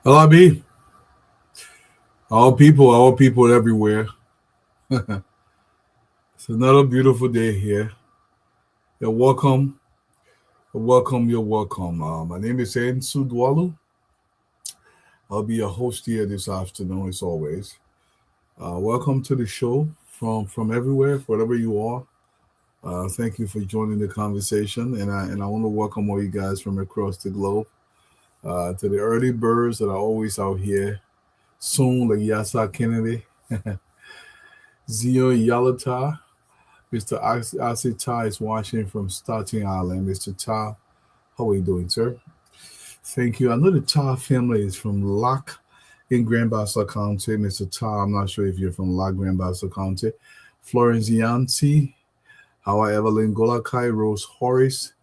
Hello, B. Our people everywhere. It's another beautiful day here. You're welcome. You're welcome. You're welcome. My name is Ensu Dwalu. I'll be your host here this afternoon, as always. Welcome to the show from everywhere, wherever you are. Thank you for joining the conversation, and I want to welcome all you guys from across the globe. To the early birds that are always out here. Soon, like Yasa Kennedy, Zio Yalata, Mr. Asita is watching from Staten Island. Mr. Ta, how are you doing, sir? Thank you. I know the Ta family is from Lock in Grand Bassa County. Mr. Ta, I'm not sure if you're from Lock, Grand Bassa County. Florence Yanti, how are Evelyn Golakai, Rose Horace,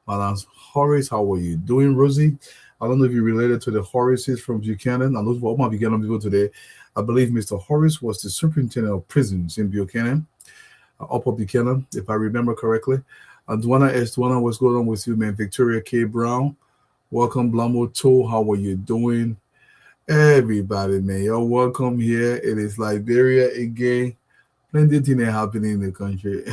Madam Horace, how are you doing, Rosie? I don't know if you're related to the Horaces from Buchanan. I know all my Buchanan people today. I believe Mr. Horace was the superintendent of prisons in Buchanan, Upper Buchanan, if I remember correctly. And Dwana S. Dwana, what's going on with you, man? Victoria K. Brown, welcome, Blamo To. How are you doing? Everybody, man, you're welcome here. It is Liberia again. Plenty things happening in the country.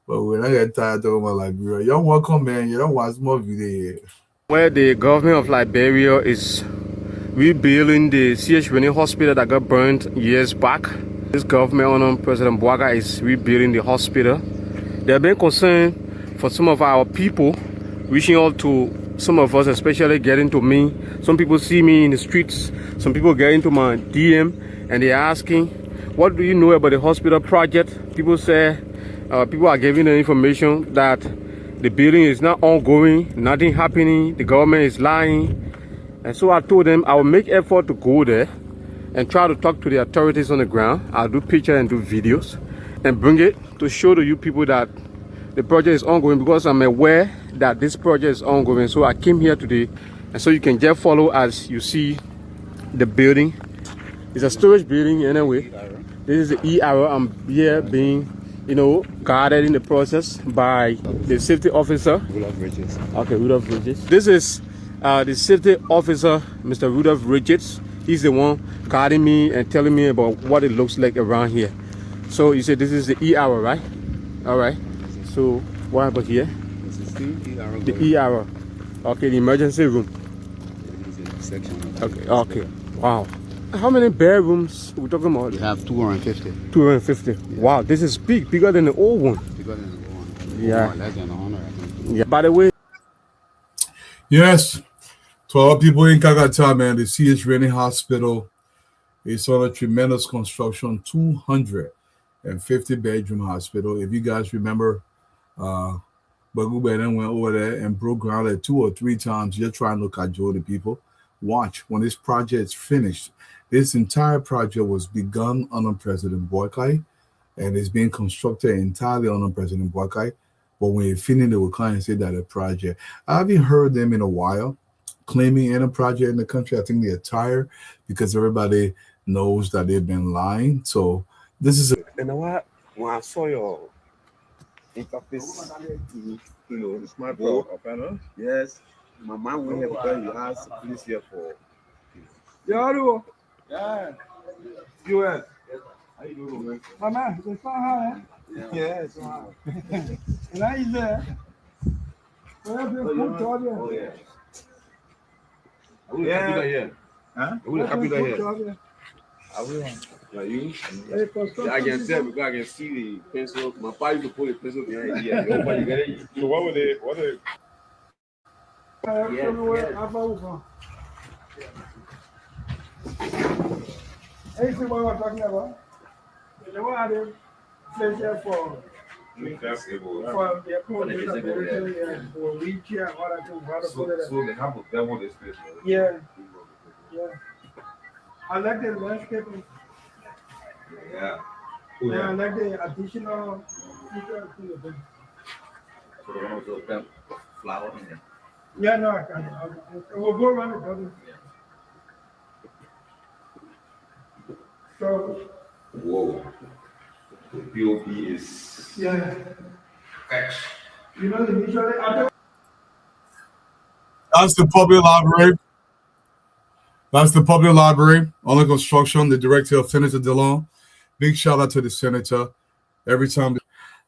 But when I get tired of my Liberia, you're welcome, man. You don't watch more video here. Where the government of Liberia is rebuilding the CH Rennie hospital that got burned years back. This government under President Bouaga is rebuilding the hospital. They've been concerned for some of our people, reaching out to some of us, especially getting to me. Some people see me in the streets, some people get into my DM and they're asking, what do you know about the hospital project? People say, people are giving the information that the building is not ongoing, nothing happening, the government is lying. And so I told them I will make effort to go there and try to talk to the authorities on the ground. I'll do pictures and do videos and bring it to show to you people that the project is ongoing, because I'm aware that this project is ongoing. So I came here today, and so you can just follow as you see the building. It's a storage building anyway. This is the ER. I'm here being guarded in the process by the safety officer. Rudolph Richards. Okay, Rudolph Richards. This is the safety officer, Mr. Rudolph Richards. He's the one guiding me and telling me about what it looks like around here. So you said this is the ER, right? All right. So what about here? This is the ER. The ER. Okay, the emergency room. Section. Okay. Okay. Wow. How many bedrooms are we talking about? We have 250. 250. Yeah. Wow, this is big, bigger than the old one. Bigger than the old one. Yeah. More, less than 100, I think. Yeah. By the way. Yes, to all people in Kakata, man, the CH Rennie Hospital is on a tremendous construction, 250 bedroom hospital. If you guys remember, Bagu Beden went over there and broke ground like 2 or 3 times just trying to cajole the people. Watch, when this project is finished, this entire project was begun under President Boakai, and it's being constructed entirely under President Boakai. But when it finished, they will come and say that a project. I haven't heard them in a while claiming any project in the country. I think they're tired because everybody knows that they've been lying. So this is And when I saw your interface, the smart board, yes, my mind went here because you asked police here for. Yeah, yeah. US. How you doing? Mama, it's not hard, eh? Yeah, it's hard. And I is there. Oh, yeah. Who the computer here? Huh? Who the computer here? I will. Yeah, you? Yeah, I can tell because I can see the pencil. My father used to put the pencil behind here. Nobody get it. So what they? Hey, see what we're talking about? The one I did pleasure for wheelchair and all that thing. So they have a demo this place. Yeah. Yeah. I like the landscaping. Yeah. And I like the additional feature to the thing. So the one with the flower in there. Yeah, no, I can. We'll go around the building. So, Whoa. The POP is. yeah. Catch. You know, initially, That's the public library. That's the public library under construction. The director of Senator DeLong. Big shout out to the senator. Every time,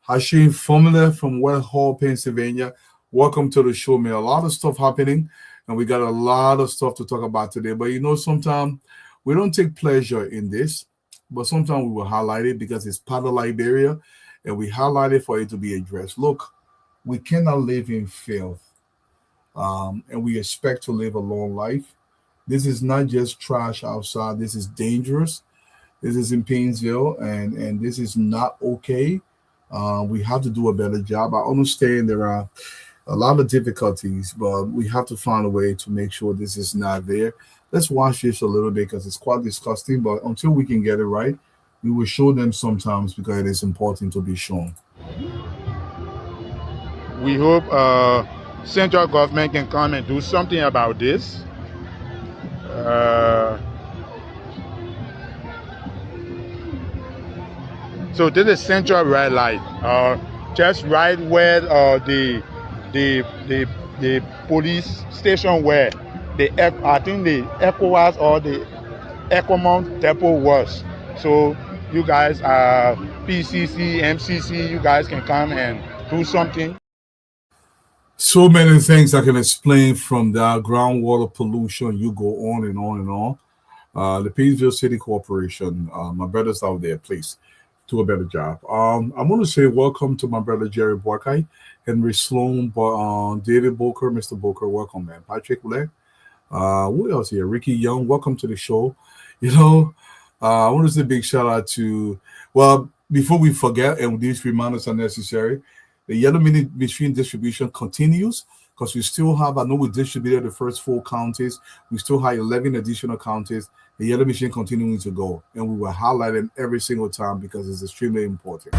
Hashim Formula from West Hall, Pennsylvania. Welcome to the show, man. A lot of stuff happening, and we got a lot of stuff to talk about today. But sometimes we don't take pleasure in this, but sometimes we will highlight it because it's part of Liberia, and we highlight it for it to be addressed. Look, we cannot live in filth, and we expect to live a long life. This is not just trash outside. This is dangerous. This is in Painesville, and this is not okay. We have to do a better job. I understand there are a lot of difficulties, but we have to find a way to make sure this is not there. Let's watch this a little bit because it's quite disgusting. But until we can get it right, we will show them sometimes because it is important to be shown. We hope central government can come and do something about this. So this is Central Red Light, just right where the police station where I think the ECOWAS or the ECOMONT depot was. So you guys are PCC, MCC, you guys can come and do something. So many things I can explain from that groundwater pollution. You go on and on and on. The Painesville City Corporation, my brothers out there, please do a better job. I want to say welcome to my brother Jerry Borkai, Henry Sloan, David Booker, Mr. Booker, welcome, man. Patrick Black. Who else here? Ricky Young, welcome to the show. I want to say a big shout out to, well, before we forget, and these reminders are necessary, the Yellow Machine distribution continues because we still have, I know we distributed the first 4 counties. We still have 11 additional counties. The Yellow Machine continuing to go. And we will highlight them every single time because it's extremely important.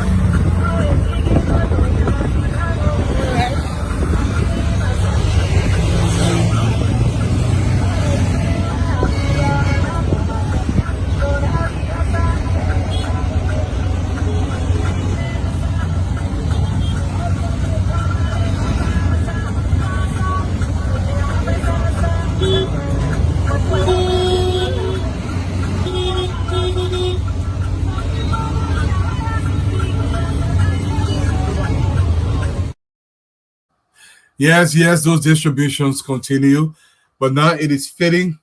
Yes, those distributions continue, but now it is fitting.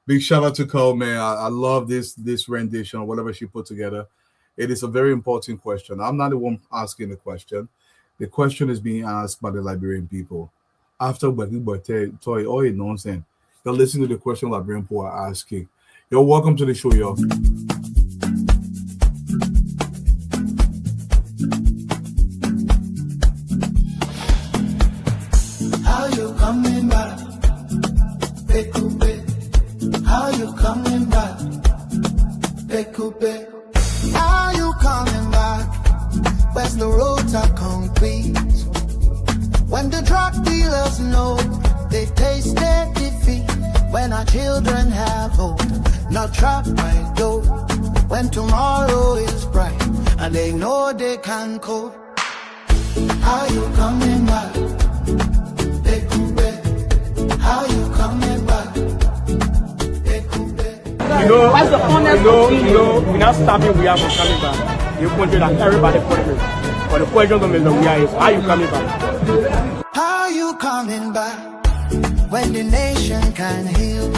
Big shout out to Cole, man. I love this rendition or whatever she put together. It is a very important question. I'm not the one asking the question. The question is being asked by the Liberian people. After toy all nonsense, you're listening to the question Liberian people are asking. You're welcome to the show, y'all. Coming back, how you coming back, how you coming back, where's the roads are concrete, when the drug dealers know they taste their defeat, when our children have hope, not trapped by dope, when tomorrow is bright, and they know they can cope, how you coming back? How you coming back? What's the honest we're not stopping, we are coming back. You country that everybody questions. But the question of the we are is, how you coming back? How you coming back? When the nation can heal.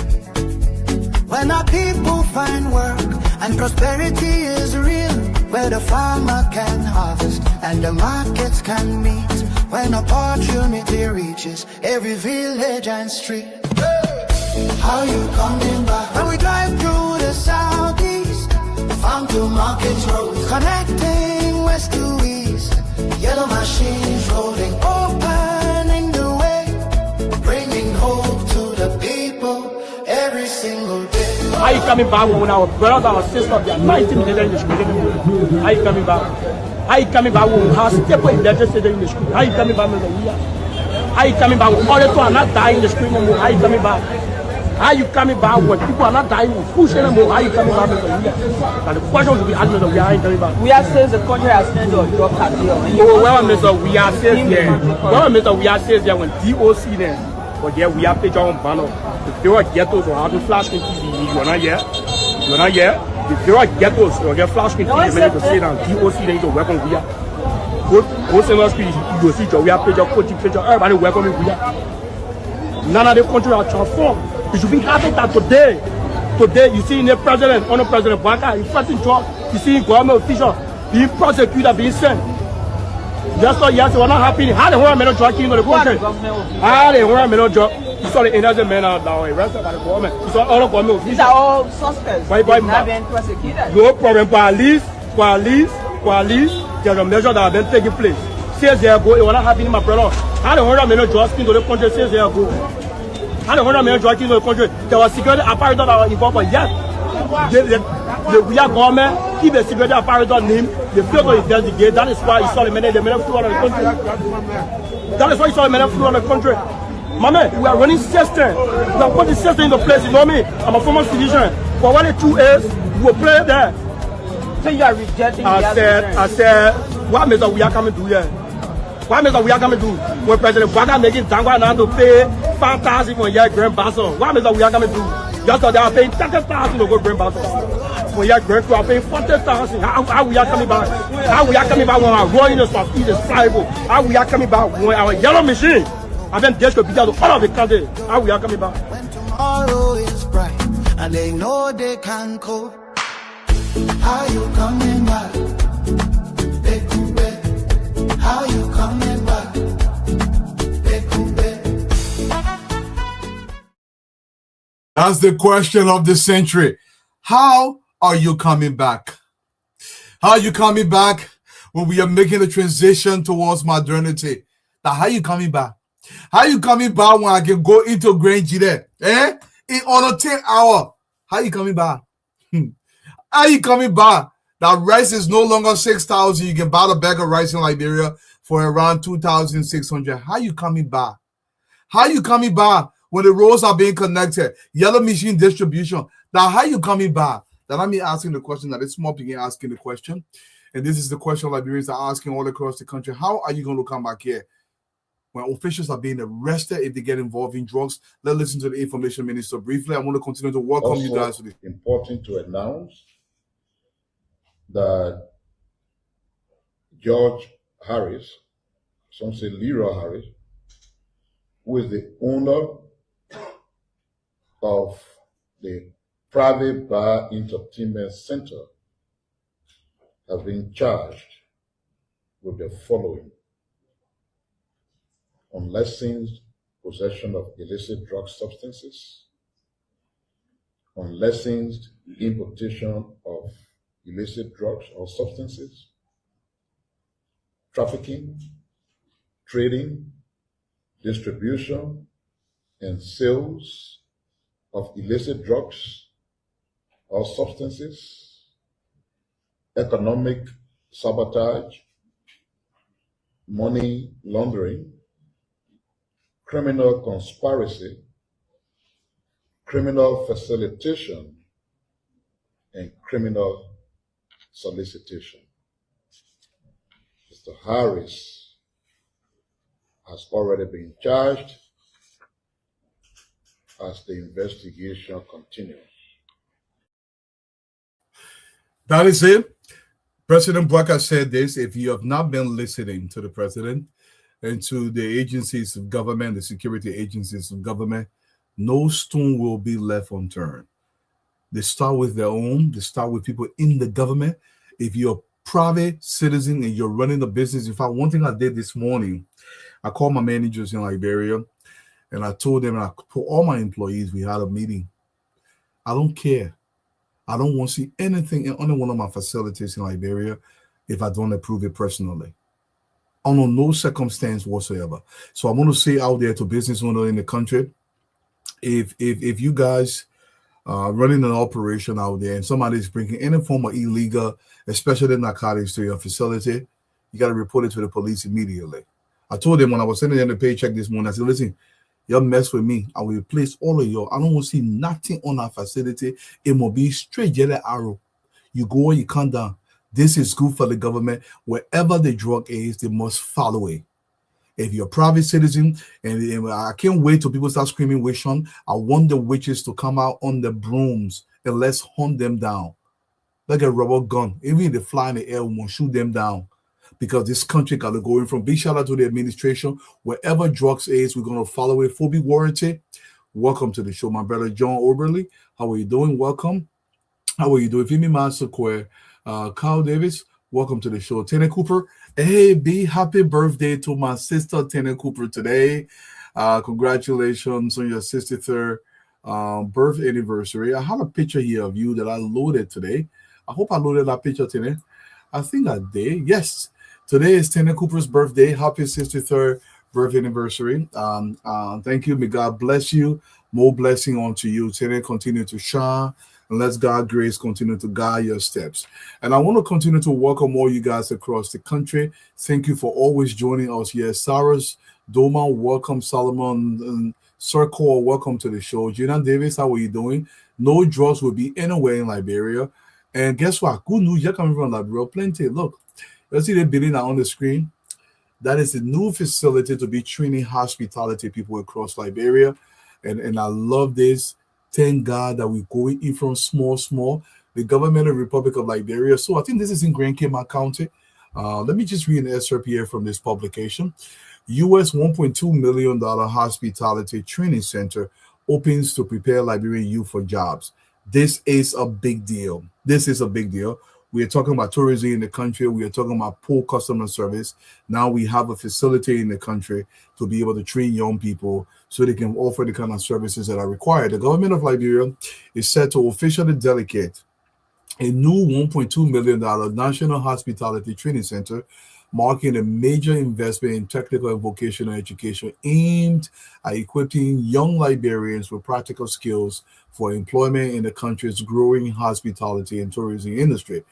When our people find work and prosperity is real. Where the farmer can harvest and the markets can meet. When opportunity reaches every village and street. How you coming back? When we drive through the southeast, farm to market roads, connecting west to east. Yellow machines rolling, opening the way, bringing hope to the people every single day. How you coming back when our brothers, our sisters, they are 19 million in the school? How you coming back? How you coming back when we have stable legislation in the school? How you coming back when we are? How you coming back when other people are not dying in the street anymore? How you coming back? How you coming back when people are not dying with food anymore? How you coming back when we are? But the question will be asked whether we are coming back. We are saying the country has turned to a drug cartel. Oh, well, Mr. We are says here. Well, Mr. We are says here when DOC there. But yeah, we have picture on banner. The fewer ghettos or how to flash in TV. You're not here. You're not here. The fewer ghettos or get flash in TV. Many to say that DOC they need to work on we are. Go similar speech. You see, we have picture, coaching picture. Everybody welcoming we are. None of the country are transformed. You should be happy that today, you see in the president, on the president Baka, in fighting job, you see in government officials being prosecuted, being sent. Just so yes, we're not happy. How the whole men of job in the country? How the whole men of job? You saw the innocent men are now arrested by the government. You saw all the government officials. These are all suspects. Why not being prosecuted. No problem. Police, there's a measure that have been taking place. 6 years ago, it was not happening, my brother. How the whole men of job in the country 6 years ago? How the whole men of job in the country? There was security apparatus that were involved, but yet the real government keep the security apparatus name. They fail to investigate. That is why you saw the men flew out of the country. That is why you saw the men flew out of the country. My man, we are running system. We are putting system into place. You know me? I'm a former civilian. But what the truth is, we will play there. So you are rejecting I said, what Mr. We are coming to here? What Mr. We are coming to? When President Biden making Tangwa now to pay 5,000 for your grand basson. What Mr. We are coming to? Just so they are paying 30,000 to go grand basson. For your grand crew are paying 40,000. How we are coming back? How we are coming back when our raw units of is pliable? How we are coming back when our yellow machine have been desperate to all of the country? How we are coming back? When tomorrow is bright and they know they can cope. How you coming back? How you coming back? That's the question of the century. How are you coming back? How are you coming back when we are making the transition towards modernity? Now, how are you coming back? How are you coming back when I can go into Grange there? In on a 10 hour. How are you coming back? How are you coming back? That rice is no longer 6,000. You can buy a bag of rice in Liberia for around 2,600. How are you coming back? How are you coming back when the roads are being connected? Yellow machine distribution. Now, how are you coming back? That I'm asking the question. That it's small begin asking the question. And this is the question Liberians are asking all across the country. How are you going to come back here when officials are being arrested if they get involved in drugs? Let's listen to the information minister briefly. I want to continue to welcome also you guys to this. Important to announce that George Harris, some say Leroy Harris, who is the owner of the private bar entertainment center, has been charged with the following: unlicensed possession of illicit drug substances, unlicensed importation of illicit drugs or substances, trafficking, trading, distribution, and sales of illicit drugs or substances, economic sabotage, money laundering, criminal conspiracy, criminal facilitation, and criminal solicitation. Mr. Harris has already been charged as the investigation continues. That is it. President Bwaka said this. If you have not been listening to the president and to the agencies of government, the security agencies of government, no stone will be left unturned. They start with their own. They start with people in the government. If you're a private citizen and you're running a business, in fact, one thing I did this morning, I called my managers in Liberia and I told them, and I told all my employees, we had a meeting. I don't care. I don't want to see anything in any one of my facilities in Liberia if I don't approve it personally. Under no circumstance whatsoever. So I want to say out there to business owners in the country, if you guys running an operation out there and somebody's bringing any form of illegal, especially narcotics, to your facility, you got to report it to the police immediately. I told them when I was sending them the paycheck this morning, I said, listen, y'all mess with me, I will replace all of y'all. I don't want to see nothing on our facility. It will be straight yellow arrow. You go, you come down. This is good for the government. Wherever the drug is, they must follow it. If you're a private citizen, and I can't wait till people start screaming witch hunt. I want the witches to come out on the brooms and let's hunt them down like a rubber gun. Even if they fly in the air, we won't shoot them down because this country got to go in from. Big shout out to the administration. Wherever drugs is, we're going to follow it. Full be warranted. Welcome to the show, my brother John Oberly. How are you doing? Welcome. How are you doing? Fimi Master Square. Kyle Davis, welcome to the show. Tana Cooper, hey, be happy birthday to my sister Tana Cooper today. Congratulations on your 63rd birth anniversary. I have a picture here of you that I loaded today. I hope I loaded that picture today. I think I did. Yes. Today is Tana Cooper's birthday. Happy 63rd birth anniversary. Thank you. May God bless you. More blessing onto you. Tana, continue to shine. And let God's grace continue to guide your steps. And I want to continue to welcome all you guys across the country. Thank you for always joining us here. Sarah's Doma, welcome. Solomon and Sir Cole, welcome to the show. Gina Davis, how are you doing? No drugs will be anywhere in Liberia. And guess what? Good news, you're coming from Liberia. Plenty. Look, you see the building on the screen? That is the new facility to be training hospitality people across Liberia. And I love this. Thank God that we're going in from small. The government of the Republic of Liberia. So I think this is in Grand Cayman County. Let me just read an excerpt here from this publication. U.S. $1.2 million hospitality training center opens to prepare Liberian youth for jobs. This is a big deal. We are talking about tourism in the country. We are talking about poor customer service. Now we have a facility in the country to be able to train young people so they can offer the kind of services that are required. The government of Liberia is set to officially dedicate a new $1.2 million National Hospitality Training Center, marking a major investment in technical and vocational education aimed at equipping young Liberians with practical skills for employment in the country's growing hospitality and tourism industry.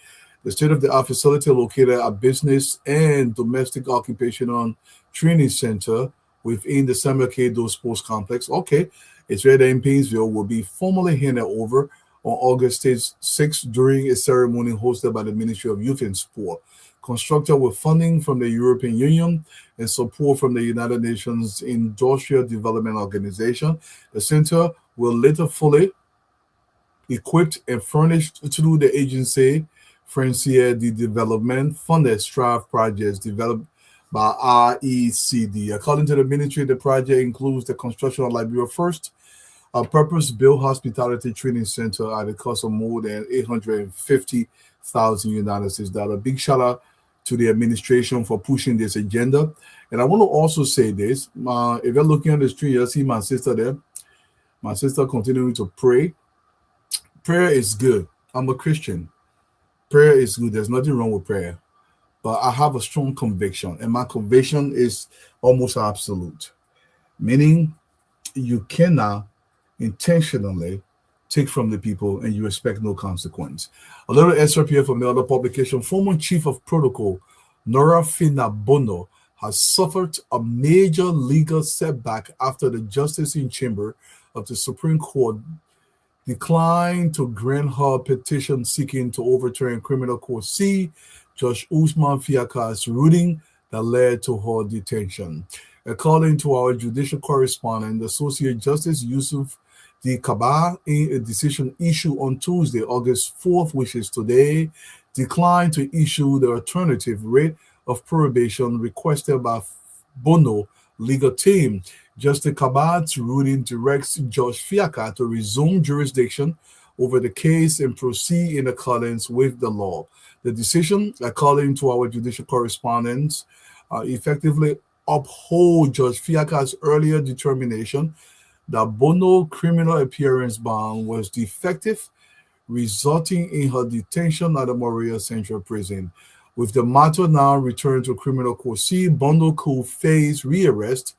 The state-of-the-art facility located at Business and Domestic Occupational Training Center within the Samuel K. Doe Sports Complex. Okay, it's right there in Painesville, will be formally handed over on August 6th during a ceremony hosted by the Ministry of Youth and Sport. Constructed with funding from the European Union and support from the United Nations Industrial Development Organization, the center will later fully equipped and furnished through the agency Francier de Development funded Strive projects developed by RECD. According to the ministry, the project includes the construction of Liberia First, a purpose-built hospitality training center at a cost of more than $850,000. Big shout out to the administration for pushing this agenda. And I want to also say this. If you're looking on the street, you'll see my sister there. My sister continuing to pray. Prayer is good. I'm a Christian. Prayer is good. There's nothing wrong with prayer. But I have a strong conviction, and my conviction is almost absolute. Meaning you cannot intentionally take from the people and you expect no consequence. A little excerpt here from the other publication. Former Chief of Protocol Nora Bono has suffered a major legal setback after the Justice in Chamber of the Supreme Court declined to grant her petition seeking to overturn Criminal Court C, Judge Usman Fiaka's ruling that led to her detention. According to our judicial correspondent, Associate Justice Yusuf D. Kaba, in a decision issued on Tuesday, August 4th, which is today, declined to issue the alternative writ of probation requested by Bono legal team. Justice Kabat's ruling directs Judge Fiaka to resume jurisdiction over the case and proceed in accordance with the law. The decision, according to our judicial correspondents, effectively uphold Judge Fiaka's earlier determination that Bono's criminal appearance bond was defective, resulting in her detention at the Moria Central Prison. With the matter now returned to Criminal Court C, Bono could face rearrest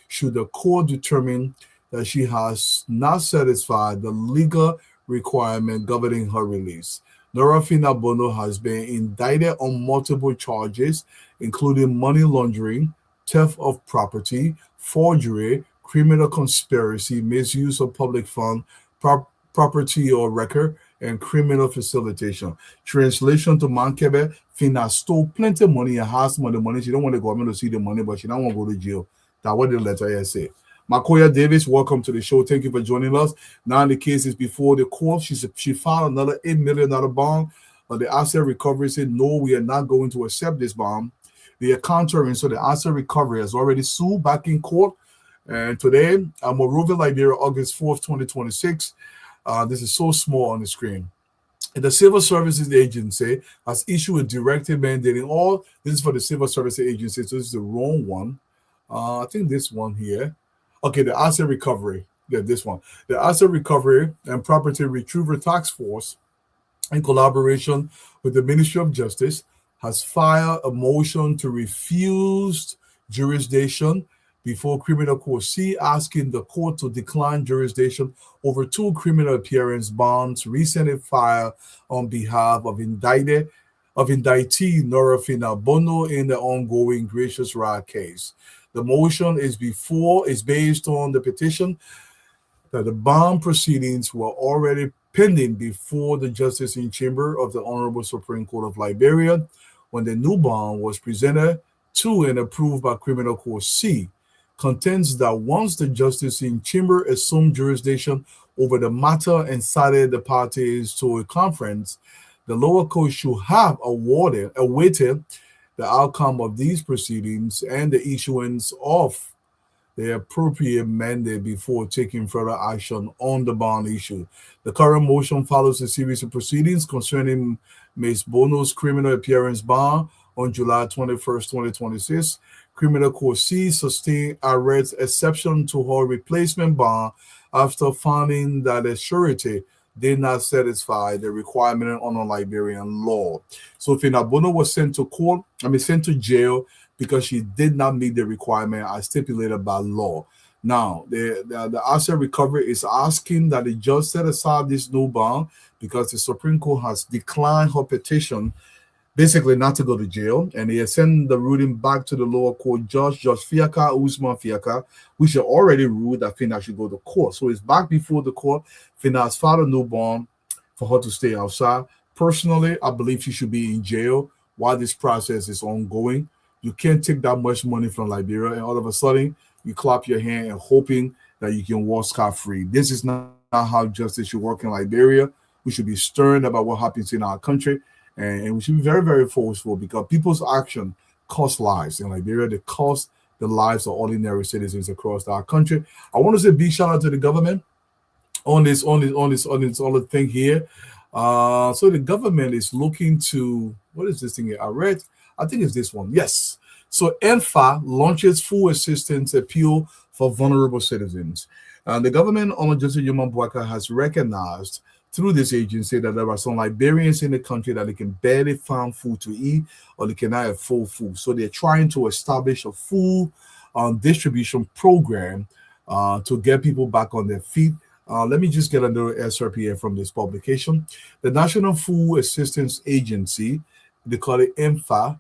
should the court determine that she has not satisfied the legal requirement governing her release. Nora Bono has been indicted on multiple charges, including money laundering, theft of property, forgery, criminal conspiracy, misuse of public fund, property or record, and criminal facilitation. Translation to Mankebe, Fina stole plenty of money and has some of the money. She don't want the government to see the money, but she don't want to go to jail. That's what the letter here say. Makoya Davis, welcome to the show. Thank you for joining us. Now the case is before the court. She filed another $8 million bond, but the asset recovery said, no, we are not going to accept this bond. The accountant, so the asset recovery has already sued back in court. And today, Monrovia, Liberia, August 4th, 2026. This is so small on the screen. The Civil Services Agency has issued a directive mandating all. This is for the Civil Services Agency, so this is the wrong one. I think this one here. Okay, the asset recovery. Yeah, this one. The asset recovery and property retrieval task force, in collaboration with the Ministry of Justice, has filed a motion to refuse jurisdiction before Criminal Court C, asking the court to decline jurisdiction over two criminal appearance bonds recently filed on behalf of indictee Norafina Bono in the ongoing Gracious Rod case. The motion is based on the petition that the bond proceedings were already pending before the Justice in Chamber of the Honorable Supreme Court of Liberia when the new bond was presented to and approved by Criminal Court C. Contends that once the Justice in Chamber assumed jurisdiction over the matter and cited the parties to a conference, the lower court should have awaited the outcome of these proceedings and the issuance of the appropriate mandate before taking further action on the bond issue. The current motion follows a series of proceedings concerning Ms. Bono's criminal appearance bond on July 21st, 2026. Criminal Court C sustained arrest exception to her replacement bond after finding that a surety did not satisfy the requirement under Liberian law. So Fina Bono was sent to jail because she did not meet the requirement as stipulated by law. Now, the asset recovery is asking that the judge set aside this new bond because the Supreme Court has declined her petition, basically not to go to jail, and they have sent the ruling back to the lower court Judge Fiaka Usman Fiaka, which had already ruled that Fina should go to court. So it's back before the court. Fina has filed a new bond for her to stay outside. Personally, I believe she should be in jail while this process is ongoing. You can't take that much money from Liberia and all of a sudden you clap your hand and hoping that you can walk scot-free. This is not how justice should work in Liberia. We should be stern about what happens in our country. And we should be very, very forceful because people's action cost lives in Liberia. They cost the lives of ordinary citizens across our country. I want to say big shout out to the government on this thing here. So the government is looking to, what is this thing here? I think it's this one. Yes. So ENFA launches full assistance appeal for vulnerable citizens. The government under Justice Yuman Bwaka has recognized through this agency that there are some Liberians in the country that they can barely find food to eat or they cannot have full food. So they're trying to establish a full distribution program to get people back on their feet. Let me just get another SRP here from this publication. The National Food Assistance Agency, they call it ENFA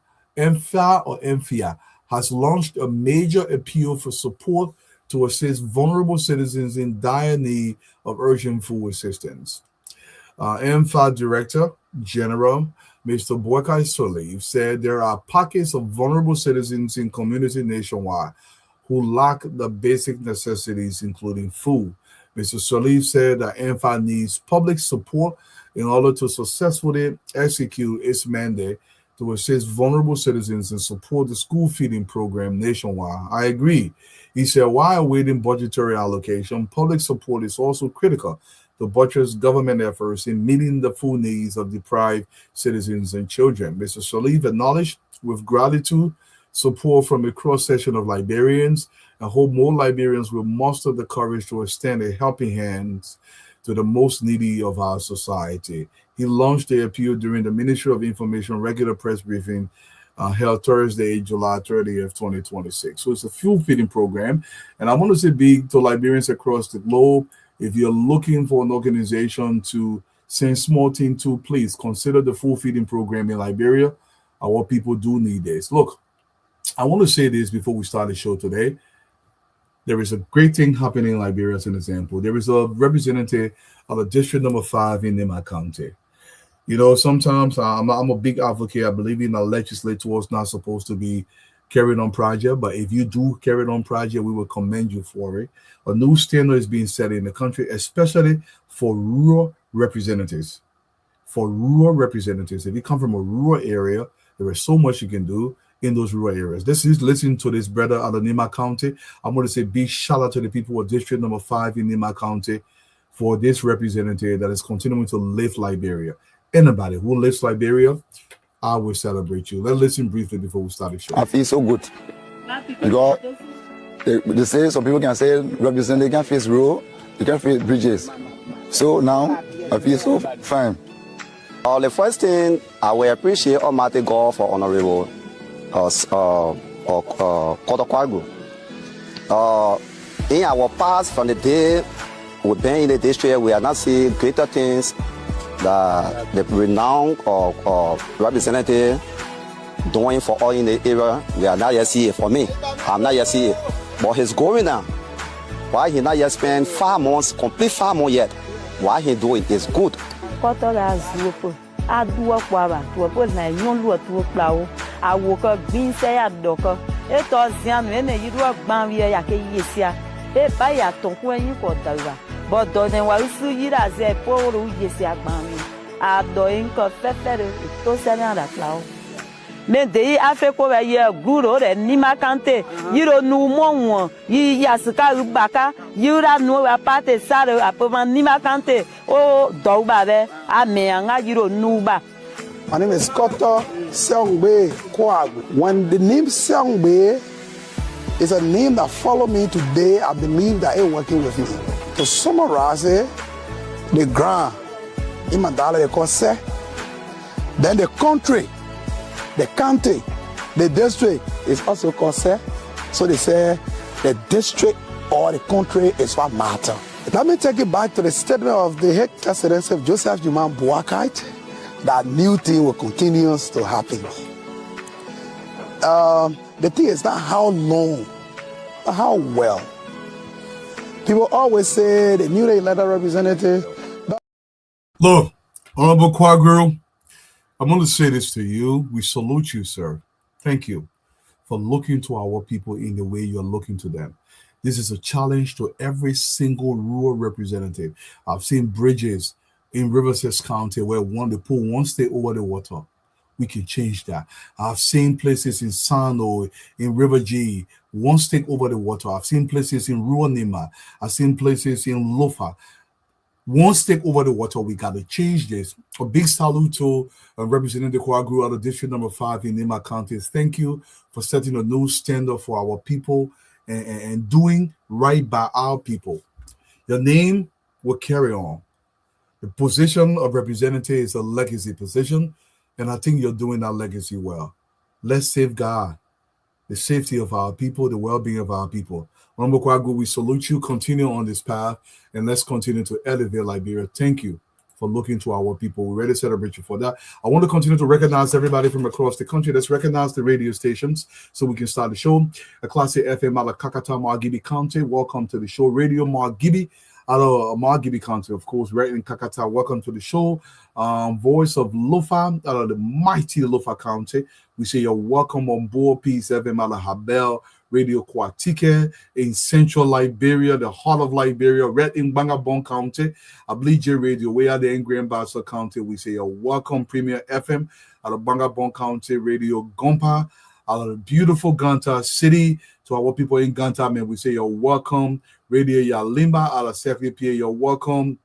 or ENFIA, has launched a major appeal for support to assist vulnerable citizens in dire need of urgent food assistance. ENFA Director General Mr. Boykai Soleil said there are pockets of vulnerable citizens in communities nationwide who lack the basic necessities, including food. Mr. Soleil said that ENFA needs public support in order to successfully execute its mandate to assist vulnerable citizens and support the school feeding program nationwide. I agree. He said, while awaiting budgetary allocation, public support is also critical to buttress government efforts in meeting the food needs of deprived citizens and children. Mr. Soleil acknowledged with gratitude support from a cross-section of Liberians and hope more Liberians will muster the courage to extend a helping hand to the most needy of our society. He launched the appeal during the Ministry of Information regular press briefing held Thursday, July 30th, 2026. So it's a food feeding program. And I want to say big to Liberians across the globe, if you're looking for an organization to send small team to, please consider the food feeding program in Liberia. Our people do need this. Look, I want to say this before we start the show today. There is a great thing happening in Liberia as an example. There is a representative of the district number 5 in Nima County. You know, sometimes I'm a big advocate. I believe in a legislator was not supposed to be carried on project, but if you do carry it on project, we will commend you for it. A new standard is being set in the country, especially for rural representatives. For rural representatives, if you come from a rural area, there is so much you can do in those rural areas. This is listening to this brother out of Nima County. I'm going to say big shout out to the people of District Number 5 in Nima County for this representative that is continuing to lift Liberia. Anybody who lives Liberia, I will celebrate you. Let's listen briefly before we start the show. I feel so good because they say some people can say represent, they can face road, they can face bridges. So now I feel so fine. The first thing I will appreciate Almighty God for Honorable Kotokwagwu. In our past, from the day we've been in the district, we are not seeing greater things that the renowned representative doing for all in the area. We are not yet seeing it for me. I'm not yet seeing it. But he's going now. Why he not yet spend 5 months, complete 5 months yet? What he doing is good. Mende afeko ba ye guro re ni makante yiro nu monwo yi yasika ubaka yura nu apate sare apoma ni makante o douba be amenga yiro nuba. My name is Koto Seongbe Kwagwu. When the name Seongbe is a name that followed me today, I believe that it's working with me. To summarize it, the ground in Mandala they call Se, then the country, the county, the district is also called Se. So they say the district or the country is what matter. Let me take it back to the statement of the head Excellency of Joseph Juman Boakite, that new thing will continue to happen. The thing is not how long, but how well. People always say the newly elected representative. Look, Honorable Kwagwu, I'm going to say this to you. We salute you, sir. Thank you for looking to our people in the way you're looking to them. This is a challenge to every single rural representative. I've seen bridges in Riverside County where they pull one state over the water. We can change that. I've seen places in Sano, in River G, one stake over the water. I've seen places in Ruanima. I've seen places in Lofa. One stake over the water. We got to change this. A big salute to Representative Kwagwu out of District Number 5 in Nima County. Thank you for setting a new standard for our people and doing right by our people. Your name will carry on. The position of representative is a legacy position, and I think you're doing that legacy well. Let's safeguard the safety of our people, the well-being of our people. Honorable Kwagwu, we salute you. Continue on this path, and let's continue to elevate Liberia. Thank you for looking to our people. We're ready to celebrate you for that. I want to continue to recognize everybody from across the country. Let's recognize the radio stations so we can start the show. A Classic FM out of Kakata, Margibi County. Welcome to the show. Radio Margibi out of Margibi County, of course, right in Kakata. Welcome to the show. Voice of Lofa out of the mighty Lofa County. We say you're welcome on board. Peace FM out of Habel. Radio Kwatike in central Liberia, the heart of Liberia, right in Bangabon County. Ablije Radio, way out there in Grand Bassa County. We say you're welcome. Premier FM out of Bangabon County. Radio Gompa out of the beautiful Ganta City. To our people in Ganta, man, we say you're welcome. Radio Yalimba out of Sekipia, you're welcome.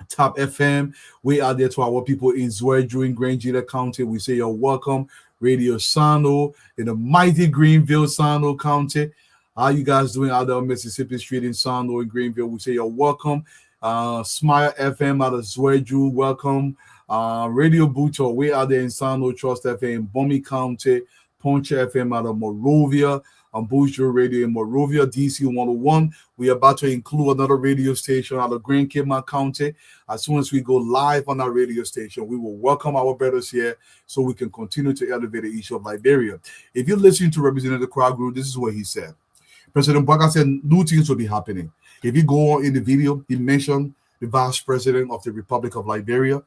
Top FM, we are there to our people in Zwedru in Grangita County. We say you're welcome. Radio Sano in the mighty Greenville, Sano County. How you guys doing out there on Mississippi Street in Sano in Greenville? We say you're welcome. Smile FM out of Zwedru, welcome. Radio Bucho, we are there in Sano Trust FM in Bomi County. Ponche FM out of Morovia. Bujo Radio in Morovia, DC 101. We are about to include another radio station out of Grand Kima County. As soon as we go live on our radio station, we will welcome our brothers here so we can continue to elevate the issue of Liberia. If you're listening to Representative Kwagwu, this is what he said. President Bwaga said new things will be happening. If you go on in the video, he mentioned the Vice President of the Republic of Liberia,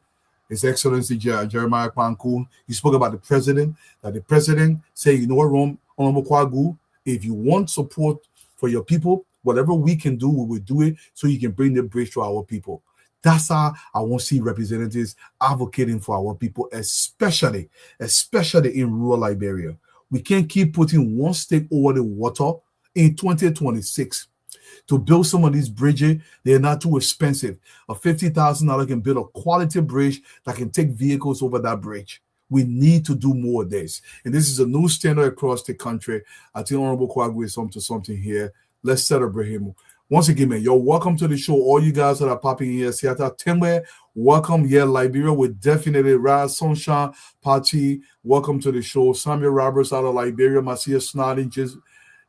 His Excellency Jeremiah Kwanku. He spoke about the president, that the president said, you know what, Honorable Kwagu, if you want support for your people, whatever we can do, we will do it so you can bring the bridge to our people. That's how I want to see representatives advocating for our people, especially in rural Liberia. We can't keep putting one stick over the water in 2026. To build some of these bridges, they're not too expensive. A $50,000 can build a quality bridge that can take vehicles over that bridge. We need to do more of this. And this is a new standard across the country. I think Honorable Kwagu is something here. Let's celebrate him. Once again, man, yo, welcome to the show. All you guys that are popping in here, Seattle, Timber, welcome. Yeah, Liberia would definitely rise. Sunshine Party, welcome to the show. Samuel Roberts out of Liberia, Marcia Snoddy,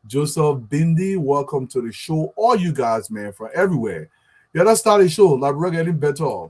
Joseph Bindi, welcome to the show. All you guys, man, from everywhere. Yeah, let's start the show. Liberia getting better.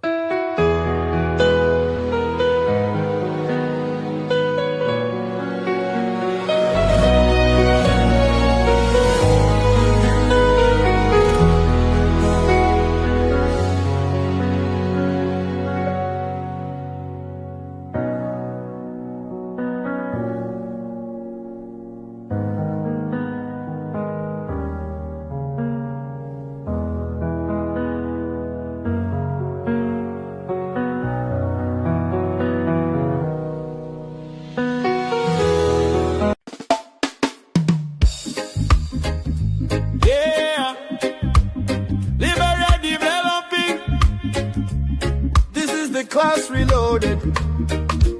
Class Reloaded,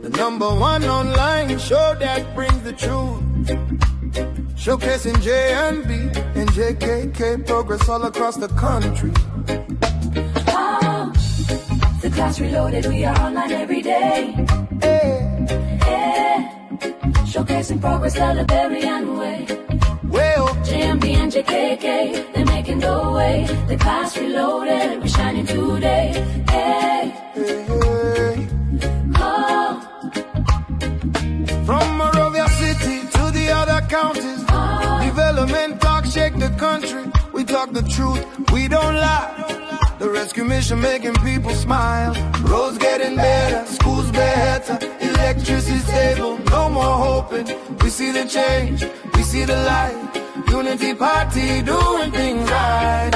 the #1 online show that brings the truth. Showcasing J&B and JKK progress all across the country. The Class Reloaded, we are online every day. Showcasing progress the Liberian way. Well, JMB and JKK, they're making the way. The Class Reloaded, we're shining today. From Monrovia City to the other counties, development talk shake the country. We talk the truth, we don't lie. The rescue mission making people smile. Roads getting better, schools better, electricity stable, no more hoping. We see the change, we see the light. Unity Party doing things right.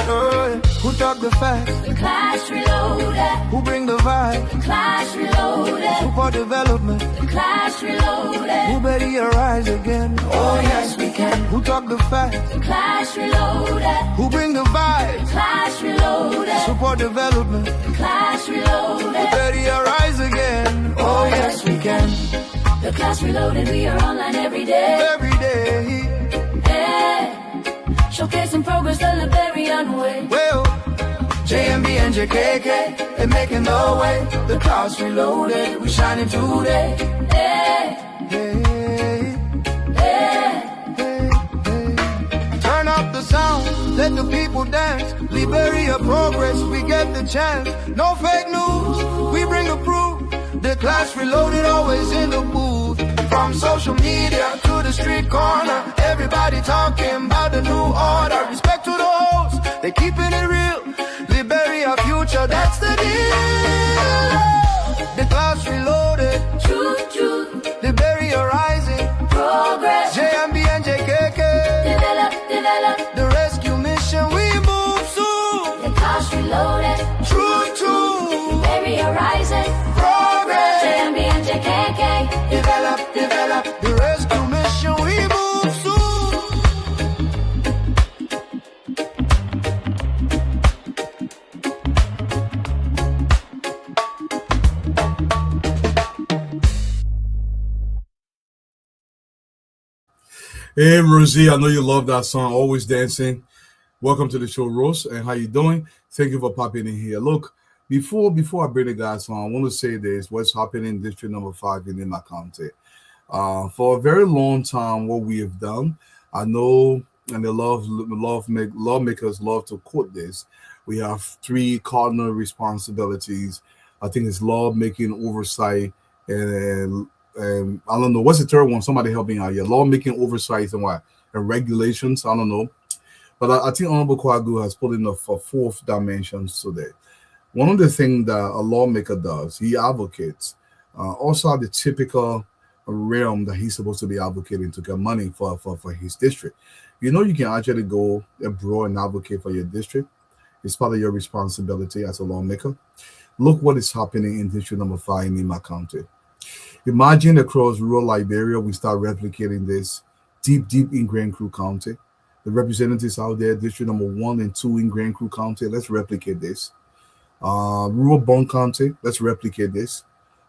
Who talk the facts? The Class Reloaded. Who bring the vibe? The Class Reloaded. Support development. The Class Reloaded. Who better rise again? Oh yes we can. Who talk the facts? The Class Reloaded. Who bring the vibe? The Class Reloaded. Support development. The Class Reloaded. Who better rise again? Oh yes we can. The Class Reloaded, we are online every day. Every day. Showcasing progress the Liberian way. Well, JMB and JKK, they're making the way. The Class Reloaded, we shining today. Turn up the sound, let the people dance. Liberia progress, we get the chance. No fake news, we bring the proof. The Class Reloaded, always in the booth. From social media to the street corner, everybody talking about the new order. Respect to the hosts, they keeping it real. Liberia future, that's the deal. The Class Reloaded, Truth. Liberia rising, Progress. JMB and JKK, Develop. the rescue mission, we move soon. The Class Reloaded. True. Liberia rising. Progress. JMB and JKK. Develop. The rescue mission, we move soon. Hey, Rosie, I know you love that song, Always Dancing. Welcome to the show, Rose, and how you doing? Thank you for popping in here. Look, before I bring the guys on, I want to say this, what's happening in District Number 5 in my county. For a very long time, what we have done, I know, and the lawmakers love to quote this, we have 3 cardinal responsibilities. I think it's lawmaking, oversight, and I don't know, what's the third one? Somebody help me out here. Lawmaking, oversight, and what? And regulations, I don't know. But I think Honorable Kwagu has put in a fourth dimension today. One of the things that a lawmaker does, he advocates, also the typical realm that he's supposed to be advocating to get money for his district. You know, you can actually go abroad and advocate for your district. It's part of your responsibility as a lawmaker. Look what is happening in District Number 5 in Nima County. Imagine across rural Liberia, we start replicating this deep in Grand Crew County. The representatives out there, District Number 1 and 2 in Grand Crew County, let's replicate this. Rural Bon County, let's replicate this.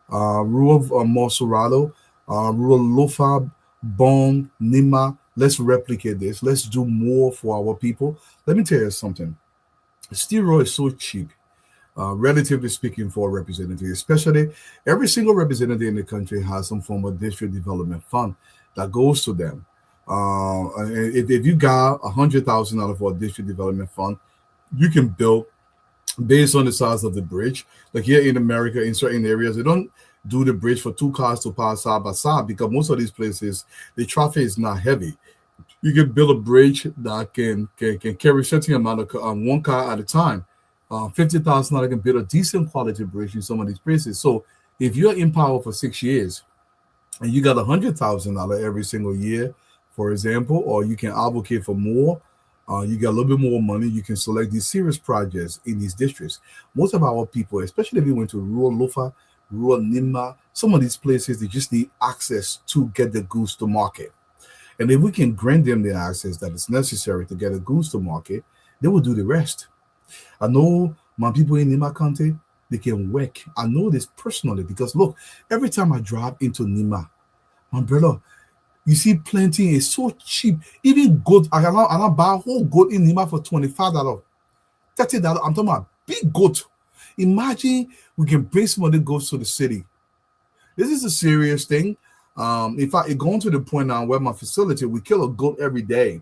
Rural Mosurado, rural Lofa, Bon, Nima, let's replicate this. Let's do more for our people. Let me tell you something. Steroid is so cheap. Relatively speaking, for a representative, especially every single representative in the country has some form of district development fund that goes to them. If you got $100,000 for a district development fund, you can build based on the size of the bridge. Like here in America, in certain areas, they don't do the bridge for 2 cars to pass side by side because most of these places, the traffic is not heavy. You can build a bridge that can carry a certain amount of 1 car at a time. $50,000 can build a decent quality bridge in some of these places. So if you're in power for 6 years and you got $100,000 every single year, for example, or you can advocate for more, you get a little bit more money, you can select these serious projects in these districts. Most of our people, especially if you went to rural Lufa, rural Nima, some of these places, they just need access to get the goods to market. And if we can grant them the access that is necessary to get the goods to market, they will do the rest. I know my people in Nima County, they can work. I know this personally because look, every time I drive into Nima, my brother, you see plenty is so cheap. Even goat, I can buy a whole goat in Nima for $25, $30. I'm talking about big goat. Imagine we can bring some of the goats to the city. This is a serious thing. If I going to the point now where my facility, we kill a goat every day.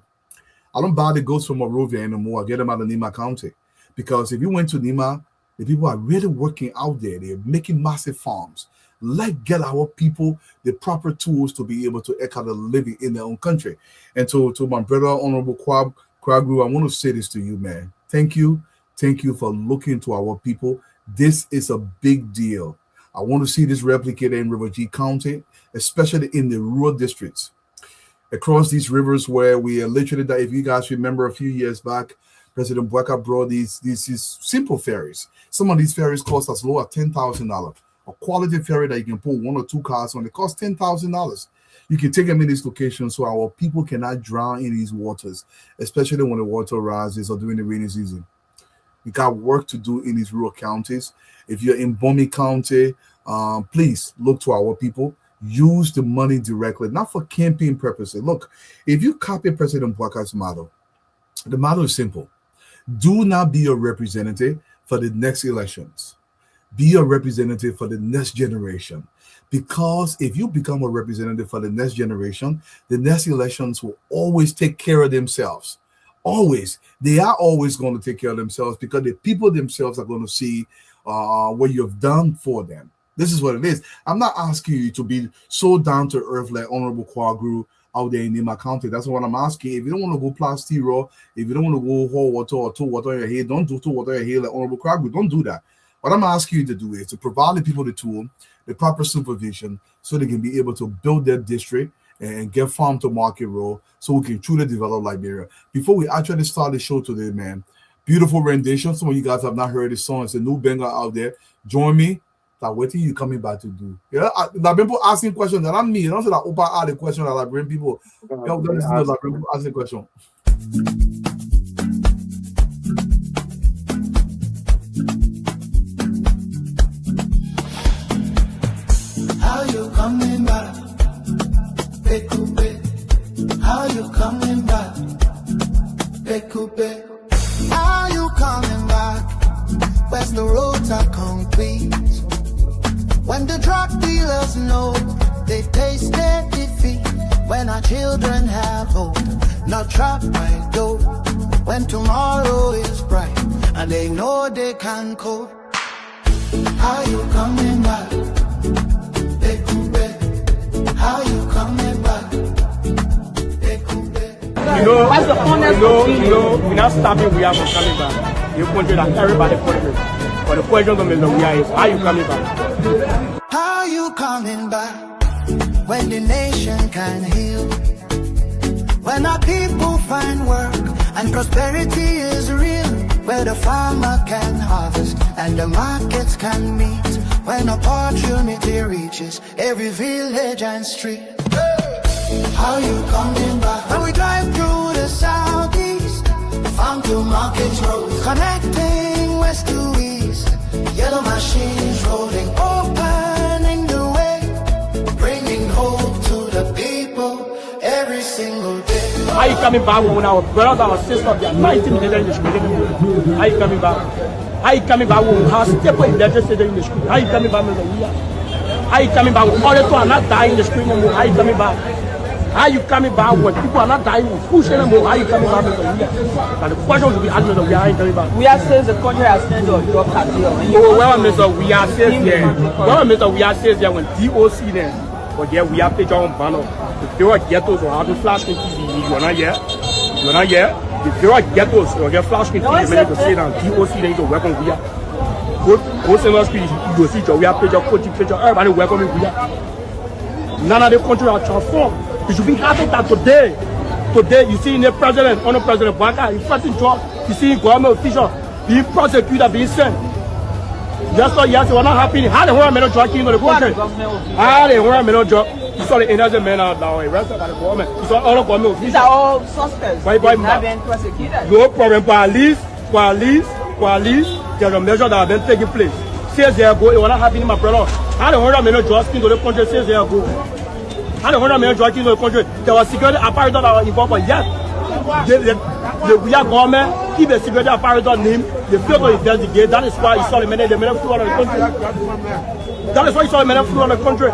I don't buy the goats from Monrovia anymore. I get them out of Nima County. Because if you went to Nima, the people are really working out there. They're making massive farms. Let's get our people the proper tools to be able to make out a living in their own country. And to my brother, Honorable Kwagu, I want to say this to you, man. Thank you. Thank you for looking to our people. This is a big deal. I want to see this replicated in River G County, especially in the rural districts. Across these rivers where we are literally, that if you guys remember a few years back, President Bwaka brought these simple ferries. Some of these ferries cost as low as $10,000. A quality ferry that you can put 1 or 2 cars on, it costs $10,000. You can take them in these locations so our people cannot drown in these waters, especially when the water rises or during the rainy season. We got work to do in these rural counties. If you're in Bomi County, please look to our people. Use the money directly, not for campaign purposes. Look, if you copy President Bwaka's model, the model is simple. Do not be a representative for the next elections. Be a representative for the next generation. Because if you become a representative for the next generation, the next elections will always take care of themselves. Always. They are always going to take care of themselves because the people themselves are going to see what you have done for them. This is what it is. I'm not asking you to be so down to earth like Honorable Kwagu out there in Nima County. That's what I'm asking. If you don't want to go plastiro, if you don't want to go whole water or 2 water in your head, don't do 2 water in your head like Honorable Kwagu. Don't do that. What I'm asking you to do is to provide the people the tool, the proper supervision, so they can be able to build their district and get farm to market role so we can truly develop Liberia. Before we actually start the show today, man, beautiful rendition. Some of you guys have not heard this song. It's a new banger out there. Join me. That what are you coming back to do? Yeah, I've been people asking questions that I'm me. I don't say that open out the question that I bring people. Yo, listen to that people asking question. How you coming back? Bekupe. How you coming back? Bekupe. How you coming back? Where's the roads are concrete? When the drug dealers know they taste their defeat. When our children have hope, not trapped by dope. When tomorrow is bright and they know they can cope. How you coming back? How you coming back? What's the honest opinion? We're not stopping we are from coming back. You country that everybody country. But the question to Mr. We is, are you coming back? How you coming back when the nation can heal? When our people find work and prosperity is real, where the farmer can harvest and the markets can meet, when opportunity reaches every village and street. How you coming back when we drive through the southeast, farm to market roads, connecting west to east, yellow machines rolling, opening the way, bringing hope to the people every single day. Are you coming back when our brothers and sisters, they are 19 million in the school? Are you coming back? Are you coming back when we have stable electricity in the school? Are you coming back when we are? Are you coming back when all the people are not dying in the street anymore? Are you coming back? Are you coming back when people are not dying with food anymore? Are you coming back when we are? And the question should be asked, Mr. We are coming back. We are saying the country has spent your drug cartel. Oh, well, Mr. We are says there. Well, Mr. We are says there when DOC there. But yeah, we have to jump banner. If there are ghettos or how to flash in TV, you're not here. You're not here. If there are ghettos or get flash in TV, you may to say that DOC there is a weapon we are. Go Summer Street, you see, we have picture, coaching picture, everybody welcoming we are. None of the country are transformed. It should be happy that today, you see in the president, under President Baka, in fighting job, you see government officials being prosecuted, being sent. Just so yes, we're not happy. How the whole men job in the country? How the whole men job? You saw the innocent men are now arrested by the government. You saw all the government officials. These are all suspects. Why not being prosecuted. No problem. Police, there's a measure that have been taking place. 6 years ago, it was not happening, my brother. How the whole men job into the country 6 years ago? How the whole men job into the country? There was security apparatus that were involved, but yet the real government keep the security apparatus name. They fail to investigate. That is why you saw the men flew out of the country. That is why you saw the men flew out of the country.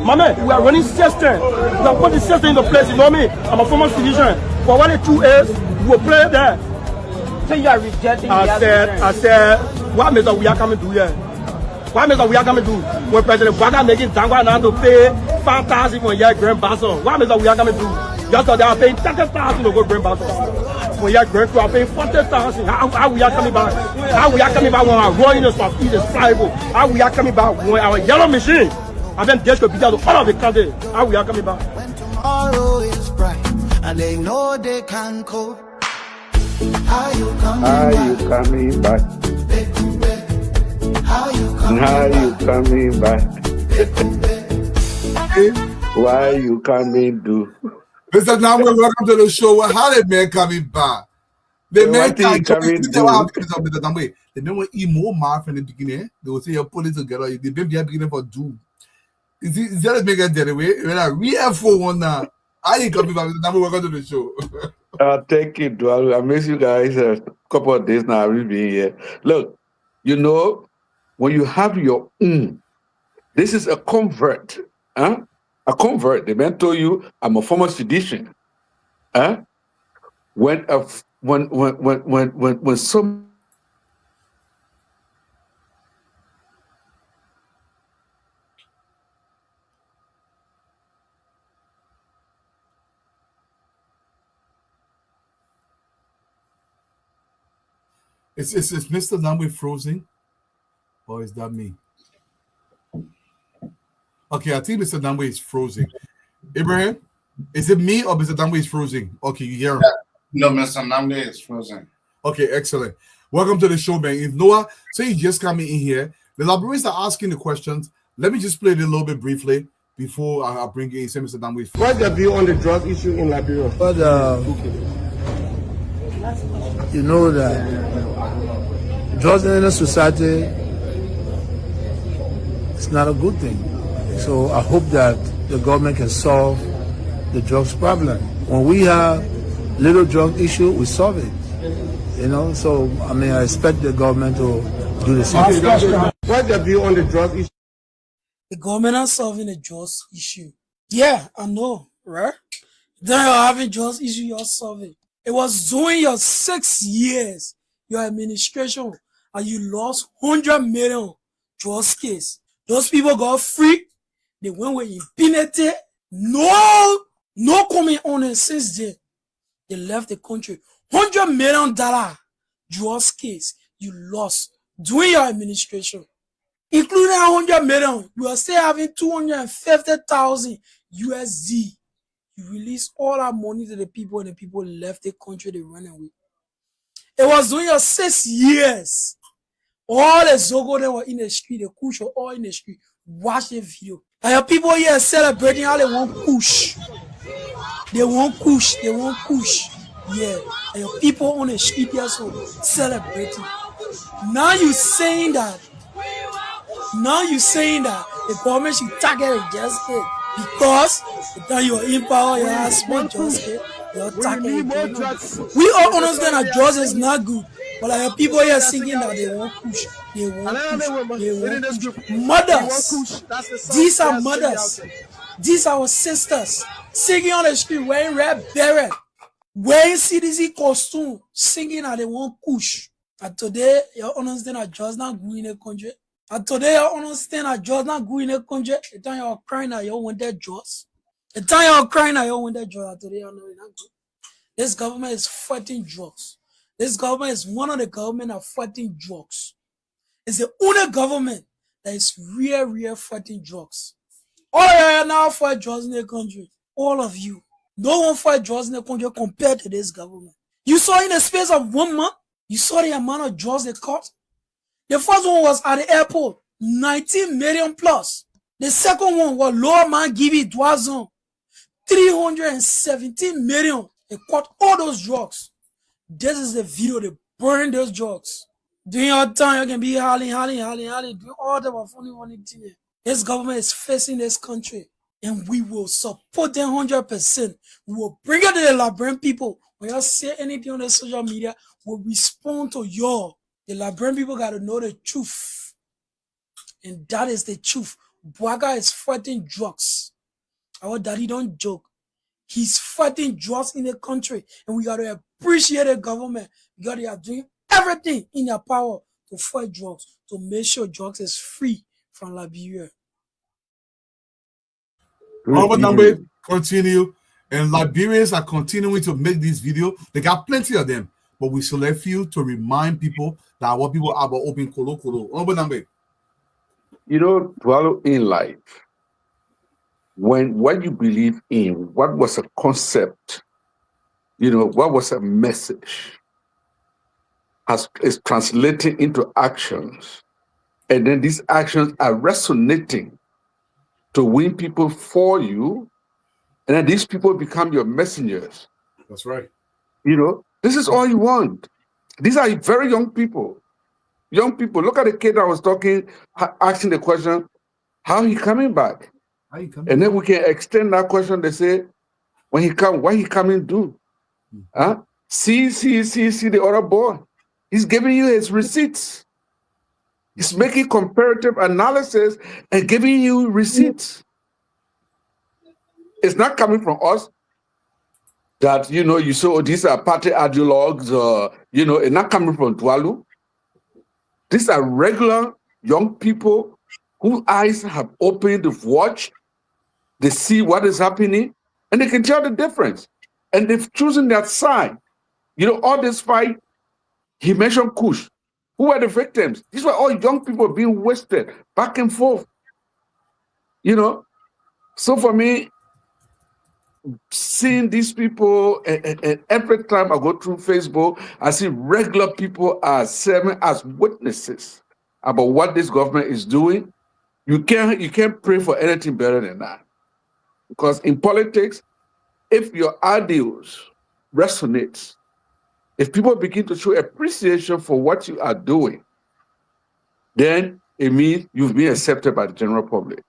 My man, we are running system. We have put the system into place. You know me? I'm a former citizen. But when the truth is, we will play there. So you are rejecting I said, what Mr. We are coming to do here? What Mr. We are coming to do? When President Baka making Tangwa now to pay 5,000 for a year grand basson. What Mr. We are coming to do? Yesterday, I paying 30,000 to go grand basson. When you are grand to pay 40,000. How we are coming back? How we are coming back when our rolling is flyable? How we are coming back when our yellow machine? I then just go to all of the country. How we are coming back? When tomorrow is bright and they know they can cope. How you coming back? How you coming back? Why you coming do? Mr. Namwe, welcome to the show. How the man coming back? The man coming Mr. Namwe. The men will eat more math in the beginning. They will say you're pulling together. The baby are beginning for do. Is that a bigger that way? We have for one now. I ain't coming back. Mr. Namwe, welcome to the show. Thank you, Dwal. I miss you guys a couple of days now. I've been here. Look, you know, when you have your own, this is a convert. Huh? A convert. The man told you, I'm a former sedition. Huh? When some Is Mr. Namwe frozen? Or is that me? Okay, I think Mr. Namwe is frozen. Abraham, is it me or Mr. Namwe is frozen? Okay, you hear him? No, Mr. Namde is frozen. Okay, excellent. Welcome to the show, man. If Noah, say you just coming in here, the librarians are asking the questions. Let me just play it a little bit briefly before I bring in Mr. Namwe is frozen. What's the view on the drug issue in Liberia? But you know that drugs in a society is not a good thing. So I hope that the government can solve the drugs problem. When we have little drug issue, we solve it. You know, so I mean, I expect the government to do the same. What's the view on the drug issue? The government are solving the drugs issue. Yeah, I know, right? Then you're having drugs issue, you're solving. It was during your 6 years, your administration, and you lost 100 million drugs case. Those people got free. They went with impunity. No comment on it since then. They left the country. $100 million drugs case you lost during your administration. Including 100 million, you are still having 250,000 USD. You release all that money to the people and the people left the country, they ran away. It was during your 6 years. All the Zogo that were in the street, the Kush were all in the street. Watch the video. And your people here celebrating how they want Kush. They want Kush, they want Kush. Yeah. And your people on the street here so celebrating. Now you saying that the government should target a just kid because the time you're in power, your husband just kid, you're targeting. We all understand that drugs is not good, but like people here singing that they want push, they want push, they want push. Mothers, these are mothers, these are our sisters singing on the street wearing red beret, wearing CDC costume, singing that they want push. And today, you understand that drugs not good in the country. And today, you understand that drugs not good in the country. The time you're crying that you want that drugs. The time you're crying that you want that drugs. And today, you know it's not good. This government is fighting drugs. This government is one of the government that fighting drugs. It's the only government that is real fighting drugs. All of you now fight drugs in the country. All of you. No one fight drugs in the country compared to this government. You saw in the space of 1 month, you saw the amount of drugs they caught. The first one was at the airport, 19 million plus. The second one was Lower Man Gibi Dwazon, 317 million. They caught all those drugs. This is the video, they burn those drugs. During your time, you can be howling, doing all the funny things. This government is facing this country, and we will support them 100%. We will bring it to the Liberian people. When you say anything on the social media, we'll respond to y'all. The Liberian people got to know the truth. And that is the truth. Bwaga is fighting drugs. Our daddy don't joke. He's fighting drugs in the country. And we got to appreciate the government. Because they are doing everything in their power to fight drugs, to make sure drugs is free from Liberia. Robert Nambe, continue. And Liberians are continuing to make this video. They got plenty of them. But we select few to remind people that what people are about open kolo. Robert Nambe. You know, dwell in life. When what you believe in, what was a concept, you know, what was a message, is translating into actions. And then these actions are resonating to win people for you. And then these people become your messengers. That's right. You know, this is all you want. These are very young people. Young people. Look at the kid I was talking, asking the question, how he coming back? And then we can extend that question. They say, when he come, what he coming do? Huh? See the other boy. He's giving you his receipts. He's making comparative analysis and giving you receipts. It's not coming from us that, you know, you saw these are party ideologues, you know, it's not coming from Dwalu. These are regular young people whose eyes have opened, they've watched, they see what is happening, and they can tell the difference. And they've chosen that side. You know, all this fight, he mentioned Kush. Who were the victims? These were all young people being wasted back and forth. You know, so for me, seeing these people, and every time I go through Facebook, I see regular people are serving as witnesses about what this government is doing. You can't pray for anything better than that. Because in politics, if your ideals resonate, if people begin to show appreciation for what you are doing, then it means you've been accepted by the general public.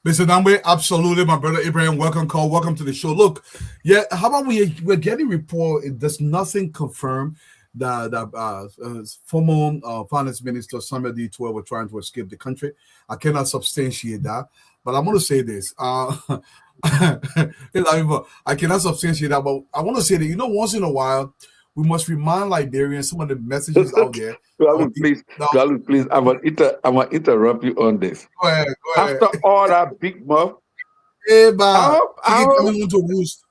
Mr. Nambe, absolutely, my brother Abraham. Welcome to the show. Look, yeah, how about we're getting report? There's nothing confirmed that former finance minister Samuel D. Tue were trying to escape the country. I cannot substantiate that, but I'm going to say this. I cannot substantiate that, but I want to say that, you know, once in a while, we must remind Liberians some of the messages out there. Please, I'm going to interrupt you on this. Go ahead. After all that big mouth, Hey, but I chicken hope coming to roost.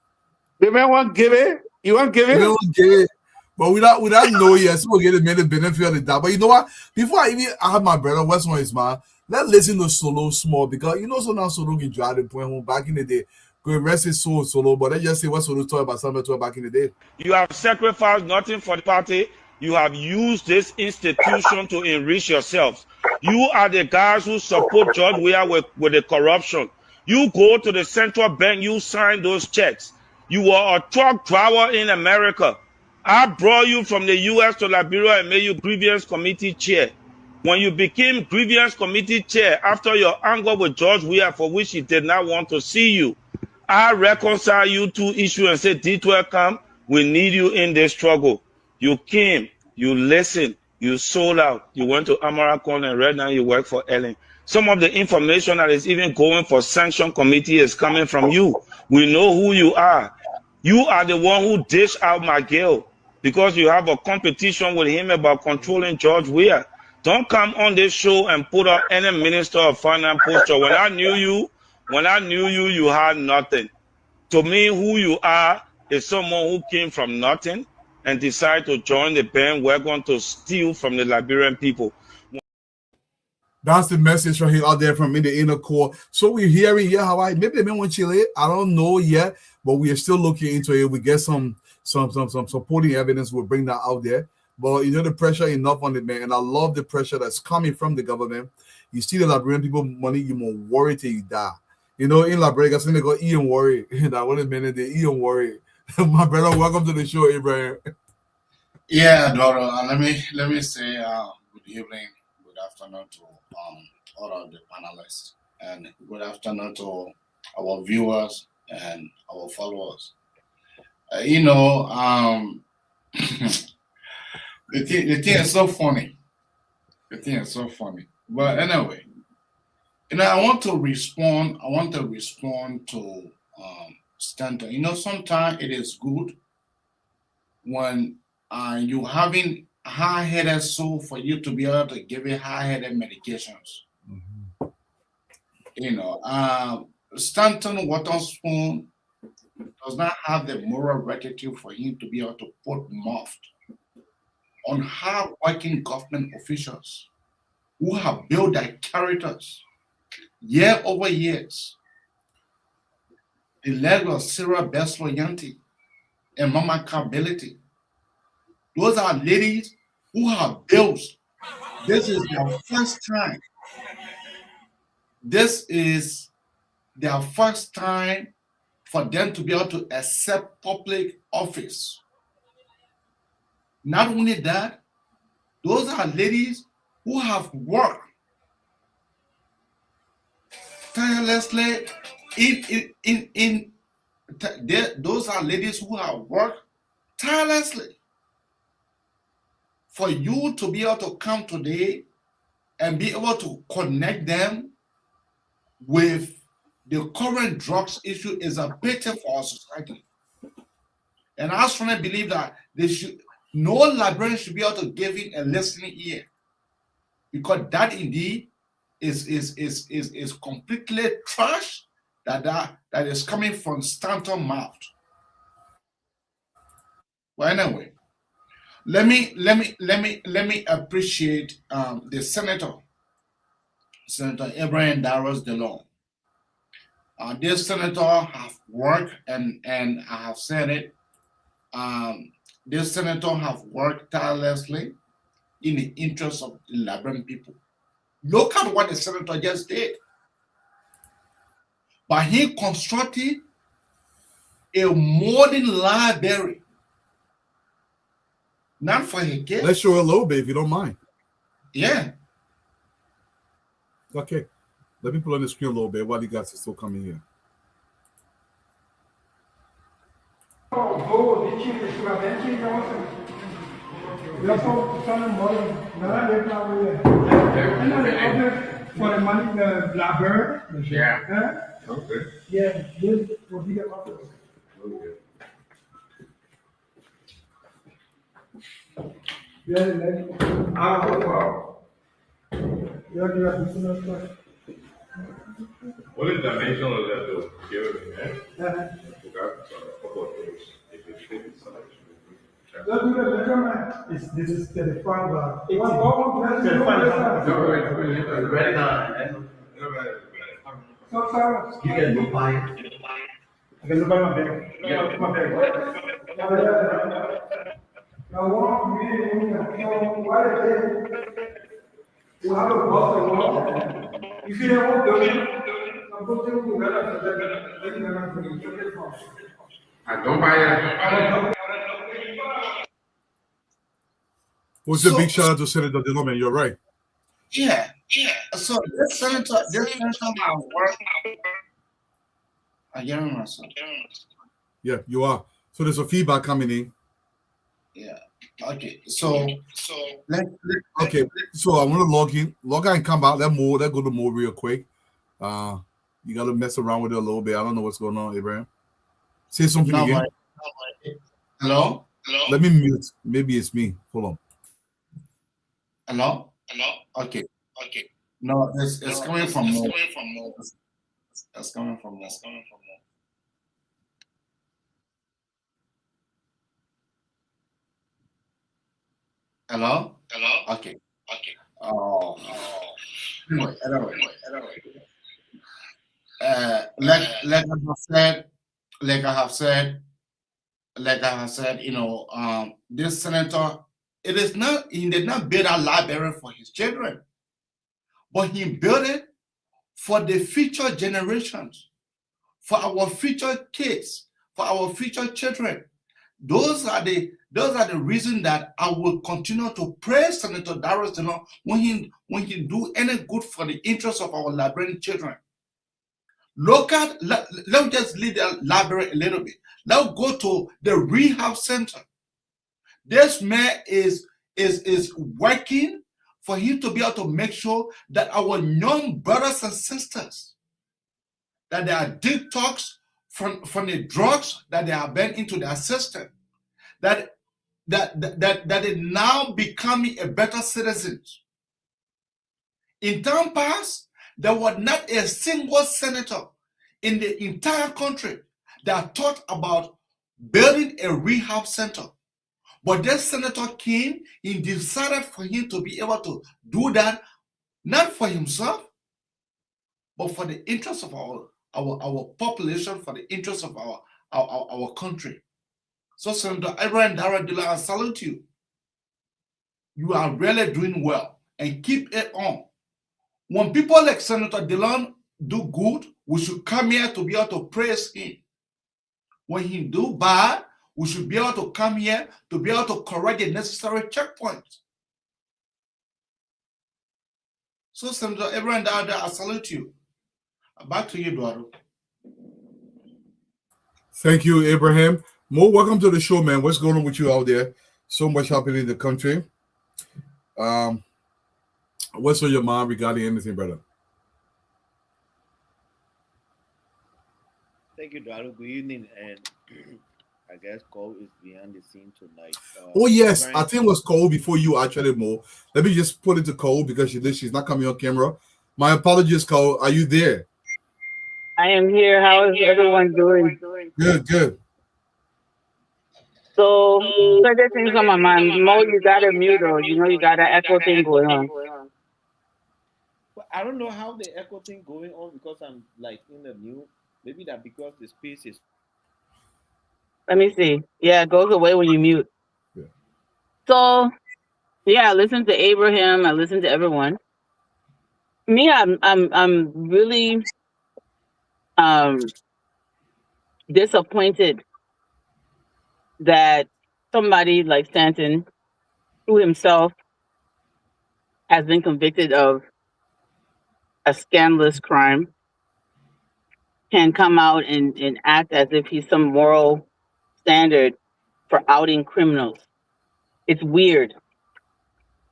the man won't give it. You won't give We it? don't get it. But without knowing, yes, we'll get the benefit of the doubt. But you know what? Before I have my brother, West One is man. Let's listen to Solo small because you know so now Solo can drive the point home back in the day. Go rest his soul Solo, but let's just say what Solo talk about something back in the day. You have sacrificed nothing for the party. You have used this institution to enrich yourselves. You are the guys who support George Weah with the corruption. You go to the central bank, you sign those checks. You were a truck driver in America. I brought you from the U.S. to Liberia and made you grievance committee chair. When you became grievance committee chair after your anger with George Weah, for which he did not want to see you, I reconcile you two issues and say, D12 come, we need you in this struggle. You came, you listened, you sold out, you went to Amaracon and right now you work for Ellen. Some of the information that is even going for sanction committee is coming from you. We know who you are. You are the one who dished out my girl because you have a competition with him about controlling George Weah. Don't come on this show and put up any minister of finance posture. When I knew you, you had nothing. To me, who you are is someone who came from nothing and decided to join the bandwagon to steal from the Liberian people. That's the message right here out there from in the inner core. So we're hearing, yeah, Hawaii. Maybe they may want Chile. I don't know yet, but we are still looking into it. We get some supporting evidence. We'll bring that out there. But you know, the pressure enough on the man, and I love the pressure that's coming from the government. You see the Liberian people money, you more worry till you die. You know, in Liberia, I think they got Ian Worry. That one minute they Ian Worry. My brother, welcome to the show, Abraham. Yeah, Doro. Let me say good evening, good afternoon to all of the panelists, and good afternoon to our viewers and our followers. The thing is so funny. The thing is so funny. But anyway, I want to respond to Stanton. Sometimes it is good when you having high-headed soul for you to be able to give it high-headed medications. Stanton Waterspoon does not have the moral rectitude for him to be able to put mouth on hard-working government officials who have built their characters year over years. The level of Sarah Besloyanti and Mama Kability. Those are ladies who have built. This is their first time. This is their first time for them to be able to accept public office. Not only that, those are ladies who have worked tirelessly those are ladies who have worked tirelessly for you to be able to come today and be able to connect them with the current drugs issue is a pity for our society. And I strongly believe that no librarian should be able to give it a listening ear, because that indeed is completely trash that is coming from Stanton mouth. Well, anyway, let me appreciate the Senator Abraham Darros DeLong. This senator have worked, and I have said it. This senator have worked tirelessly in the interest of the Liberian people. Look at what the senator just did. But he constructed a modern library, not for his kids. Let's show a little bit if you don't mind. Yeah. Okay. Let me pull on the screen a little bit while you guys are still coming here. For the money, the library. Yeah. Okay. Yeah, this will be the office. Okay. Yeah, wow. What is the dimension of that bill? Don't do the measurement. This is 35. 35. Ready now. Sometimes you can look by it. I can look by my bag. My bag. Now, one community why they will have a boss of law. If you don't want to, I'm going to go I don't buy it. Who's a big shout out to Senator Dillon, you're right. Yeah. So this senator has worked. I hear myself. Yeah, you are. So there's a feedback coming in. Yeah. Okay. So Okay. So I want to log out and come back. Let's go to more real quick. You gotta mess around with it a little bit. I don't know what's going on, Abraham. Say something again. Hello? Let me mute. Maybe it's me. Hold on. Hello? Okay. No, it's coming from more. It's coming from more. Hello? Okay. Oh. Anyway. Like I have said, this senator, he did not build a library for his children, but he built it for the future generations, for our future kids, for our future children. Those are the reasons that I will continue to praise Senator Darius Dillon when he do any good for the interest of our Liberian children. Let's just leave the library a little bit. Let's go to the rehab center. This man is working for him to be able to make sure that our young brothers and sisters, that they are detox from the drugs that they have been into their system, that they now becoming a better citizens. In time past, there was not a single senator in the entire country that thought about building a rehab center. But this senator came and decided for him to be able to do that, not for himself, but for the interest of our population, for the interest of our country. So Senator Abraham Darius Dillon, I salute you. You are really doing well, and keep it on. When people like Senator Dillon do good, we should come here to be able to praise him. When he do bad, we should be able to come here to be able to correct the necessary checkpoints. So Senator Abraham Darius, I salute you. Back to you, Eduardo. Thank you, Abraham. Mo, welcome to the show, man. What's going on with you out there? So much happening in the country. What's on your mind regarding anything, brother? Thank you, Eduardo. Good evening, and I guess Cole is behind the scene tonight. Oh yes, I think it was Cole before you actually, Mo. Let me just put it to Cole because she's not coming on camera. My apologies, Cole. Are you there? I am here. How is everyone doing? Good. So, certain things on my mind. Mo, you got to mute, or you got an echo thing going on. But I don't know how the echo thing going on because I'm like in the new. Maybe that because the space is. Let me see. Yeah, it goes away when you mute. Yeah. So, yeah, I listen to Abraham. I listen to everyone. Me, I'm really disappointed that somebody like Stanton, who himself has been convicted of a scandalous crime, can come out and act as if he's some moral standard for outing criminals. It's weird.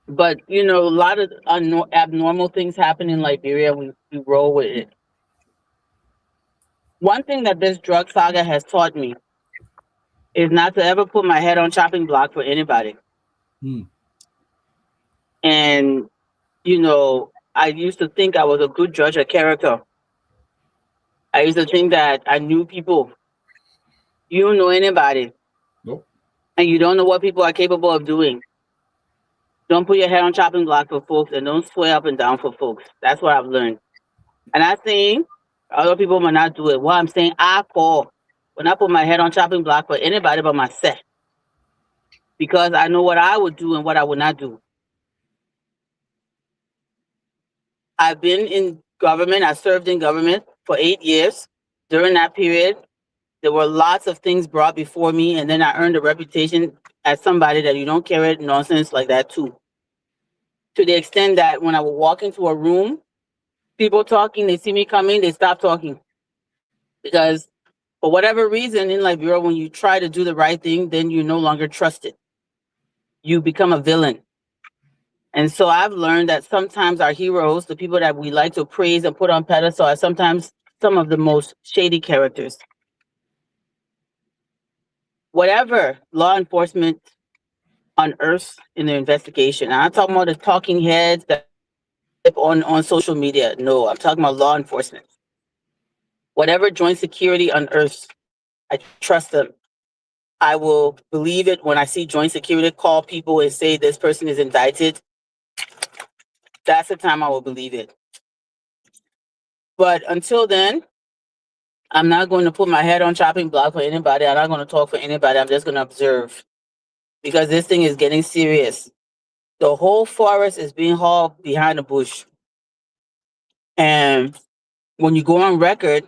But, a lot of abnormal things happen in Liberia. We roll with it. One thing that this drug saga has taught me is not to ever put my head on chopping block for anybody. And, I used to think I was a good judge of character. I used to think that I knew people. You don't know anybody. Nope. And you don't know what people are capable of doing. Don't put your head on chopping block for folks and don't swear up and down for folks. That's what I've learned. And I think other people might not do it. What I'm saying, I call when I put my head on chopping block for anybody but myself. Because I know what I would do and what I would not do. I've been in government. I served in government for 8 years. During that period, there were lots of things brought before me, and then I earned a reputation as somebody that you don't carry nonsense like that too. To the extent that when I would walk into a room, people talking, they see me coming, they stop talking. Because for whatever reason in Liberia, when you try to do the right thing, then you're no longer trusted. You become a villain. And so I've learned that sometimes our heroes, the people that we like to praise and put on pedestal, are sometimes some of the most shady characters. Whatever law enforcement unearths in their investigation, I'm not talking about the talking heads that on social media. No, I'm talking about law enforcement. Whatever joint security unearths, I trust them. I will believe it when I see joint security call people and say this person is indicted. That's the time I will believe it. But until then, I'm not going to put my head on chopping block for anybody. I'm not going to talk for anybody. I'm just going to observe because this thing is getting serious. The whole forest is being hauled behind the bush. And when you go on record,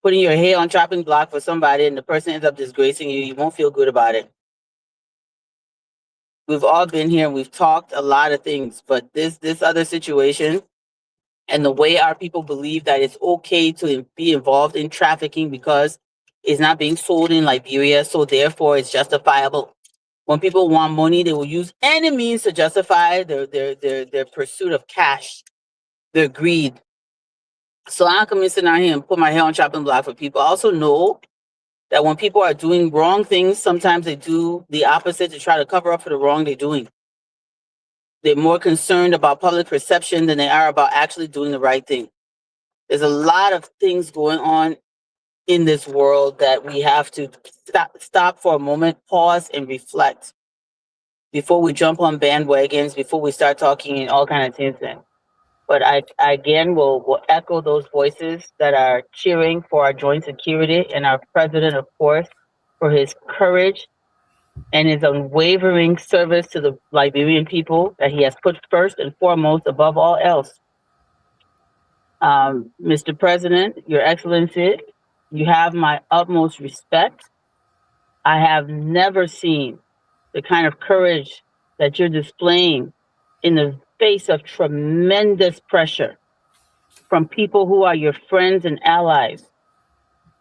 putting your head on chopping block for somebody and the person ends up disgracing you, you won't feel good about it. We've all been here and we've talked a lot of things, but this other situation and the way our people believe that it's okay to be involved in trafficking because it's not being sold in Liberia, so therefore it's justifiable. When people want money, they will use any means to justify their pursuit of cash, their greed. So I'm coming sit down here and put my head on chopping block for people. I also know that when people are doing wrong things, sometimes they do the opposite to try to cover up for the wrong they're doing. They're more concerned about public perception than they are about actually doing the right thing. There's a lot of things going on in this world that we have to stop for a moment, pause and reflect before we jump on bandwagons, before we start talking and all kinds of things. But I again will echo those voices that are cheering for our joint security and our president, of course, for his courage and his unwavering service to the Liberian people that he has put first and foremost above all else. Mr. President, Your Excellency, you have my utmost respect. I have never seen the kind of courage that you're displaying in the face of tremendous pressure from people who are your friends and allies.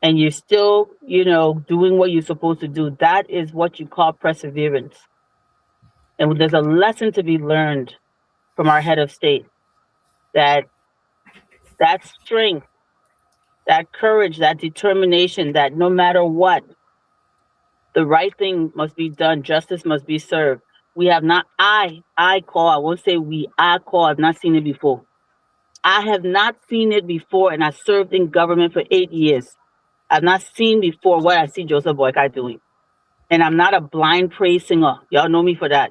And you're still, doing what you're supposed to do. That is what you call perseverance. And there's a lesson to be learned from our head of state that strength, that courage, that determination, that no matter what, the right thing must be done, justice must be served. We have not, I won't say we, I've not seen it before. I have not seen it before, and I served in government for 8 years. I've not seen before what I see Joseph Boyka doing. And I'm not a blind praise singer. Y'all know me for that.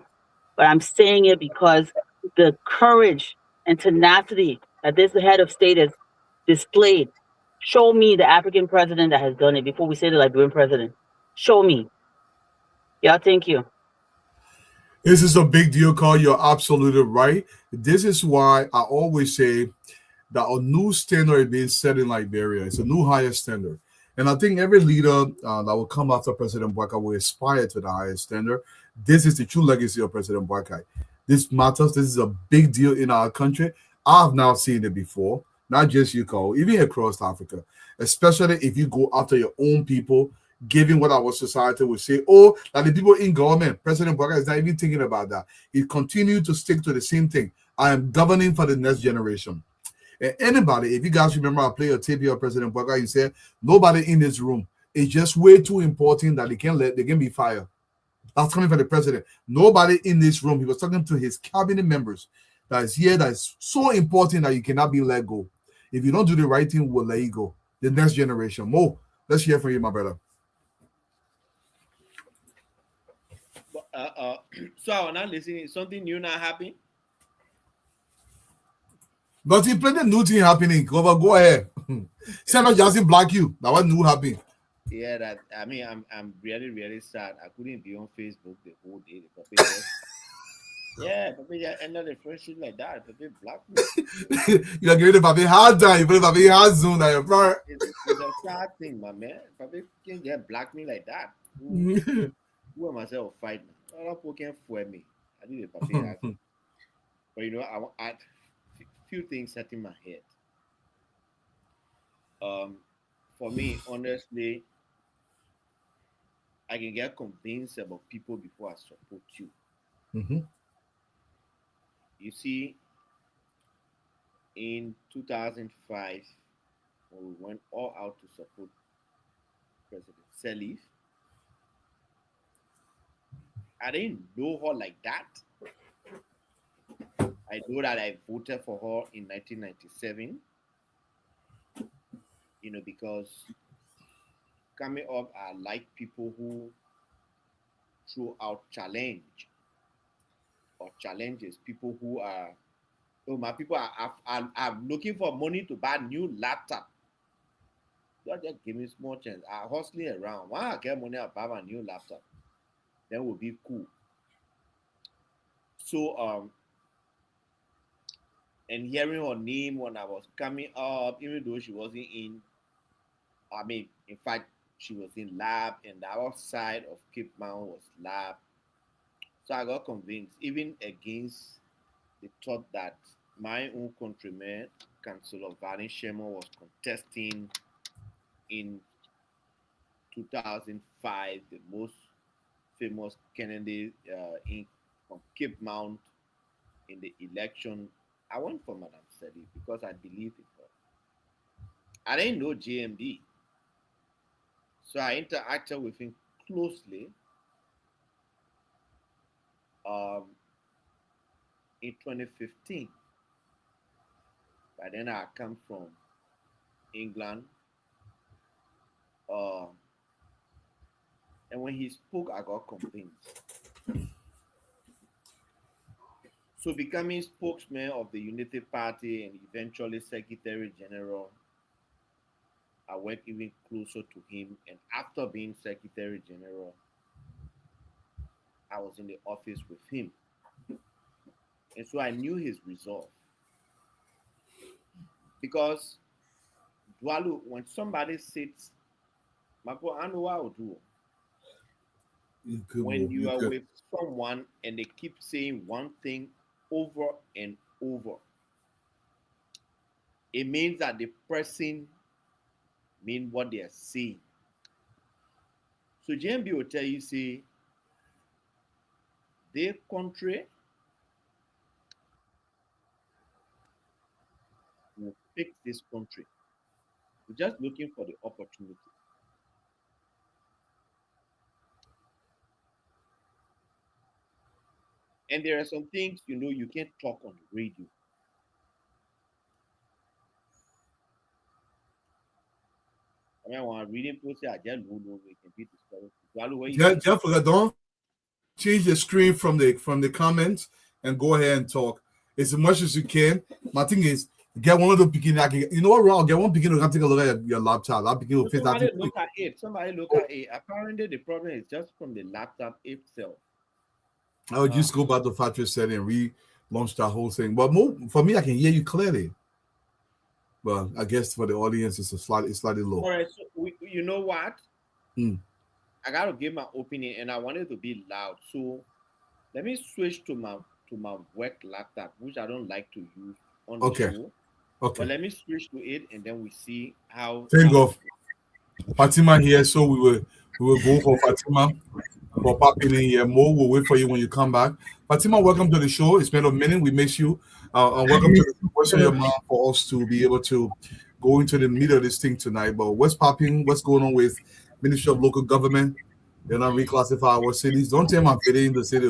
But I'm saying it because the courage and tenacity that this head of state has displayed. Show me the African president that has done it before we say the Liberian president. Show me. Y'all, thank you. This is a big deal, Carl. You're absolutely right. This is why I always say that a new standard is being set in Liberia. It's a new higher standard. And I think every leader that will come after President Boyka will aspire to the highest standard. This is the true legacy of President Boyka. This matters. This is a big deal in our country. I've now seen it before, not just you, Carl, even across Africa, especially if you go after your own people, given what our society would say, oh, that the people in government, President Boyka is not even thinking about that. He continued to stick to the same thing. I am governing for the next generation. And anybody, if you guys remember, I played a tape here of President Boyka, he said, nobody in this room is just way too important that they can be fired. That's coming from the president. Nobody in this room, he was talking to his cabinet members, that is here, that is so important that you cannot be let go. If you don't do the right thing, we'll let you go. the next generation. Mo, let's hear from you, my brother. So I was not listening. Something new not happening. But he plenty new thing happening. Go ahead. Say not just block you. That what new happening. Yeah, that I mean, I'm really really sad. I couldn't be on Facebook the whole day. The puppy just, yeah, puppy just ended the friendship like that. Puppy blocked me. You are giving the baby hard time. You put the baby hard zone that your brother. It's a sad thing, my man. Puppy can't just block me like that. Who am I to fight me? Other people can't fool me. I did the puppy hard. But I want add few things set in my head. For me, honestly, I can get convinced about people before I support you. Mm-hmm. You see, in 2005, when we went all out to support President Salif, I didn't know her like that. I know that I voted for her in 1997, because coming up, I like people who throw out challenge or challenges, people who are, oh, my people are looking for money to buy new laptop. Just give me small chance. I hustling around. When I get money, I buy my new laptop. Then will be cool. So and hearing her name when I was coming up, even though she wasn't in, in fact, she was in lab, and the other side of Cape Mount was lab. So I got convinced, even against the thought that my own countryman, Councillor Vani Sherman, was contesting in 2005, the most famous candidate from Cape Mount in the election. I went for Madam Sadi because I believe in her. I didn't know JMD, so I interacted with him closely. In 2015. By then I come from England. And when he spoke, I got convinced. So becoming spokesman of the Unity Party and eventually Secretary General, I worked even closer to him. And after being Secretary General, I was in the office with him. And so I knew his resolve. Because Dwalu, when somebody sits, Mako, I know what I will do. When you are with someone and they keep saying one thing over and over, it means that the person mean what they are saying. So JMB will tell you, say, their country will fix this country. We're just looking for the opportunity. And there are some things, you can't talk on the radio. I mean, when I'm reading posts, I just know we can beat the story. Jeff, don't change the screen from the comments and go ahead and talk as much as you can. My thing is, get one of the beginning. You know what, I'll get one beginner to take a look at your laptop. That beginner will face that. Somebody look at it. Apparently, the problem is just from the laptop itself. I would just go back to factory setting and relaunch that whole thing. But for me, I can hear you clearly. But I guess for the audience, it's slightly low. All right, so you know what? I gotta give my opinion, and I want it to be loud. So let me switch to my work laptop, which I don't like to use on the show. Okay. But let me switch to it, and then we see how. Thank God, Fatima here. So we will go for Fatima for popping in here. Mo will wait for you when you come back. Fatima, welcome to the show. It's been a minute. We miss you. And welcome to the question your mom for us to be able to go into the middle of this thing tonight. But what's popping? What's going on with Ministry of Local Government? They're not reclassify our cities. Don't tell my fitting in the city.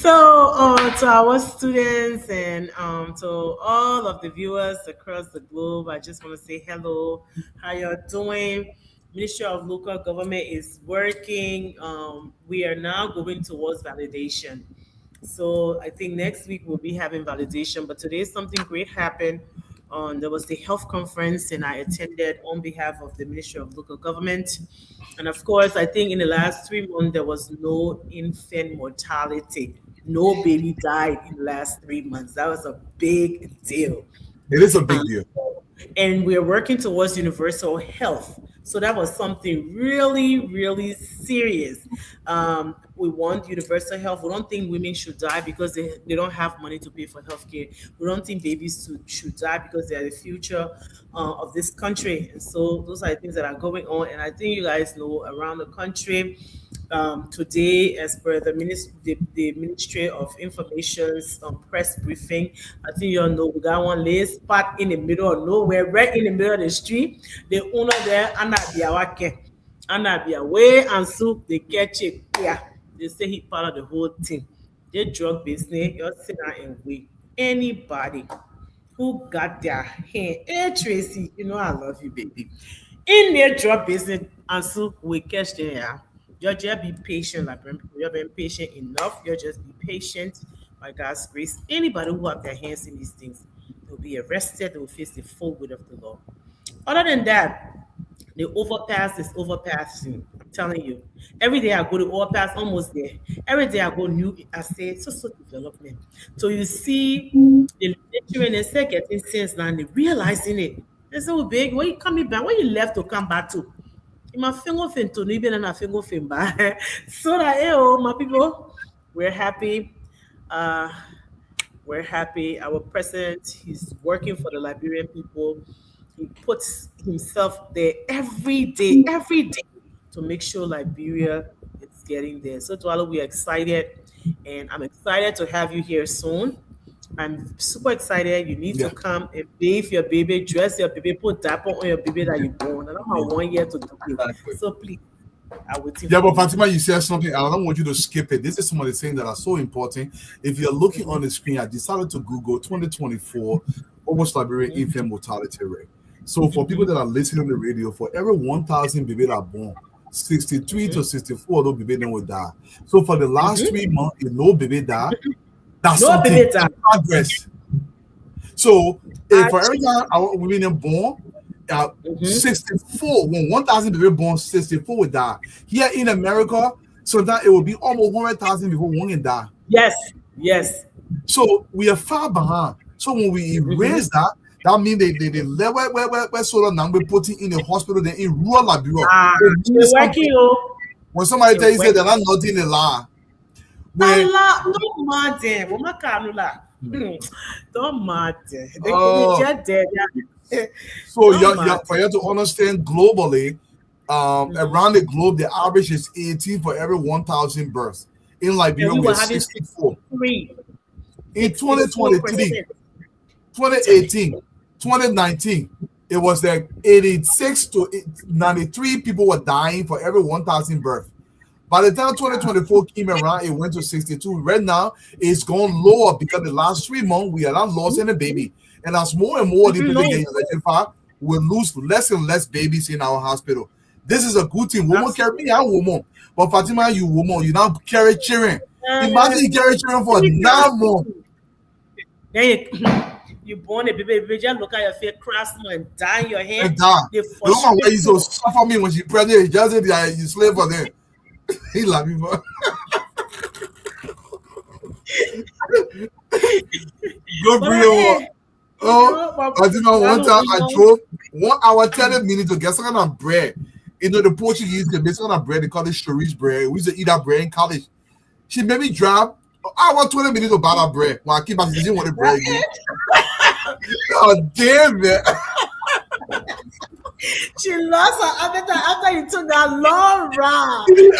So, to our students and to all of the viewers across the globe, I just want to say hello. How you're doing? Ministry of Local Government is working. We are now going towards validation. So I think next week we'll be having validation. But today something great happened. There was the health conference, and I attended on behalf of the Ministry of Local Government. And of course, I think in the last 3 months there was no infant mortality. No baby died in the last 3 months. That was a big deal. It is a big deal. And we're working towards universal health. So that was something really, really serious. We want universal health. We don't think women should die because they don't have money to pay for healthcare. We don't think babies should die because they are the future of this country. And so those are the things that are going on. And I think you guys know around the country, today, as per the Ministry of Information's press briefing, I think you all know we got one lay spot in the middle of nowhere, right in the middle of the street. The owner there, Anabia way and so they catch it. Yeah, they say he part of the whole thing. The drug business, you're sitting out and wait. Anybody who got their hand, hey Tracy, you know I love you, baby. In their drug business, and so we catch them. Yeah. You just be patient, like you're being patient enough. You just be patient by God's grace. Anybody who have their hands in these things, they'll be arrested, they will face the full weight of the law. Other than that, the overpass is overpassing. I'm telling you. Every day I go to overpass, almost there. Every day I go new, I say, so development. So you see the children, they start getting sense now and they realizing it. They say, oh, big, where you coming back? Where you left to come back to? My finger fin to even and I finger fin back. So that, my people, we're happy. Uh, we're happy. Our president, he's working for the Liberian people. He puts himself there every day to make sure Liberia is getting there. So to all we're excited, and I'm excited to have you here soon. I'm super excited. You need to come and bathe your baby, dress your baby, put diaper on your baby that you born. I don't have 1 year to do it. So please, I will Yeah, but Fatima, you said something, and I don't want you to skip it. This is some of the things that are so important. If you're looking on the screen, I decided to Google 2024 almost Liberian infant mortality rate. So for people that are listening on the radio, for every 1,000 baby that are born, 63 to 64 those baby then will die. So for the last 3 months, if no baby die, that's no something baby die. progress. So if for every time our women born, 64, when 1,000 baby born, 64 will die. Here in America, sometimes it will be almost 100,000 before one can die. Yes. So we are far behind. So when we erase that means they level where solar now we putting in a hospital then in rural Liberia. They're working, when somebody tell you say they're not in a lie. When no matter, don't matter. So for you to understand globally, around the globe, the average is 18 for every 1,000 births. In Liberia, we're 64. In 2023, 2018, 2019, it was like 86 to 93 people were dying for every 1,000 births. By the time 2024 came around, it went to 62. Right now, it's gone lower because the last 3 months, we are not losing a baby. And as more and more people get electrified, we lose less and less babies in our hospital. This is a good thing. Women carry me, I'm woman. But Fatima, you woman, you now carry children. Imagine you carry children for 9 months. You born a baby, just look at your face, craftsman, and die in your hand. And die. The woman where you so suffer me when she pregnant, he just said that you slave for them. He love me for go bring it. I did not one time I drove 1 hour 30 minutes to get some kind of bread. You know the Portuguese can make some kind of bread, they call it chorizo bread. We used to eat that bread in college. She made me drive 1 hour 20 minutes to buy that bread. While I keep asking, didn't want the bread again. Oh damn it. She lost her appetite after you took that long round. You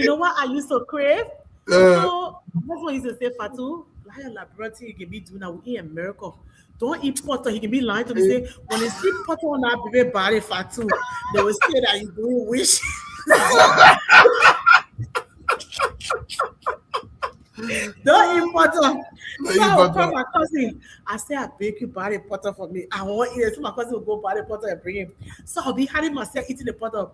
know what I used to crave? That's what I used to say, Fatu. Like laboratory, you can be doing that in America. Don't eat potter. He can be lying to me. Say when they see potter on that baby body, Fatu, they will say that you doing wish. Don't import them. Don't So I will import call them. my cousin. I say, I beg you buy the potter for me. I want it. So my cousin will go buy the potter and bring him. So I'll be having myself eating the potter.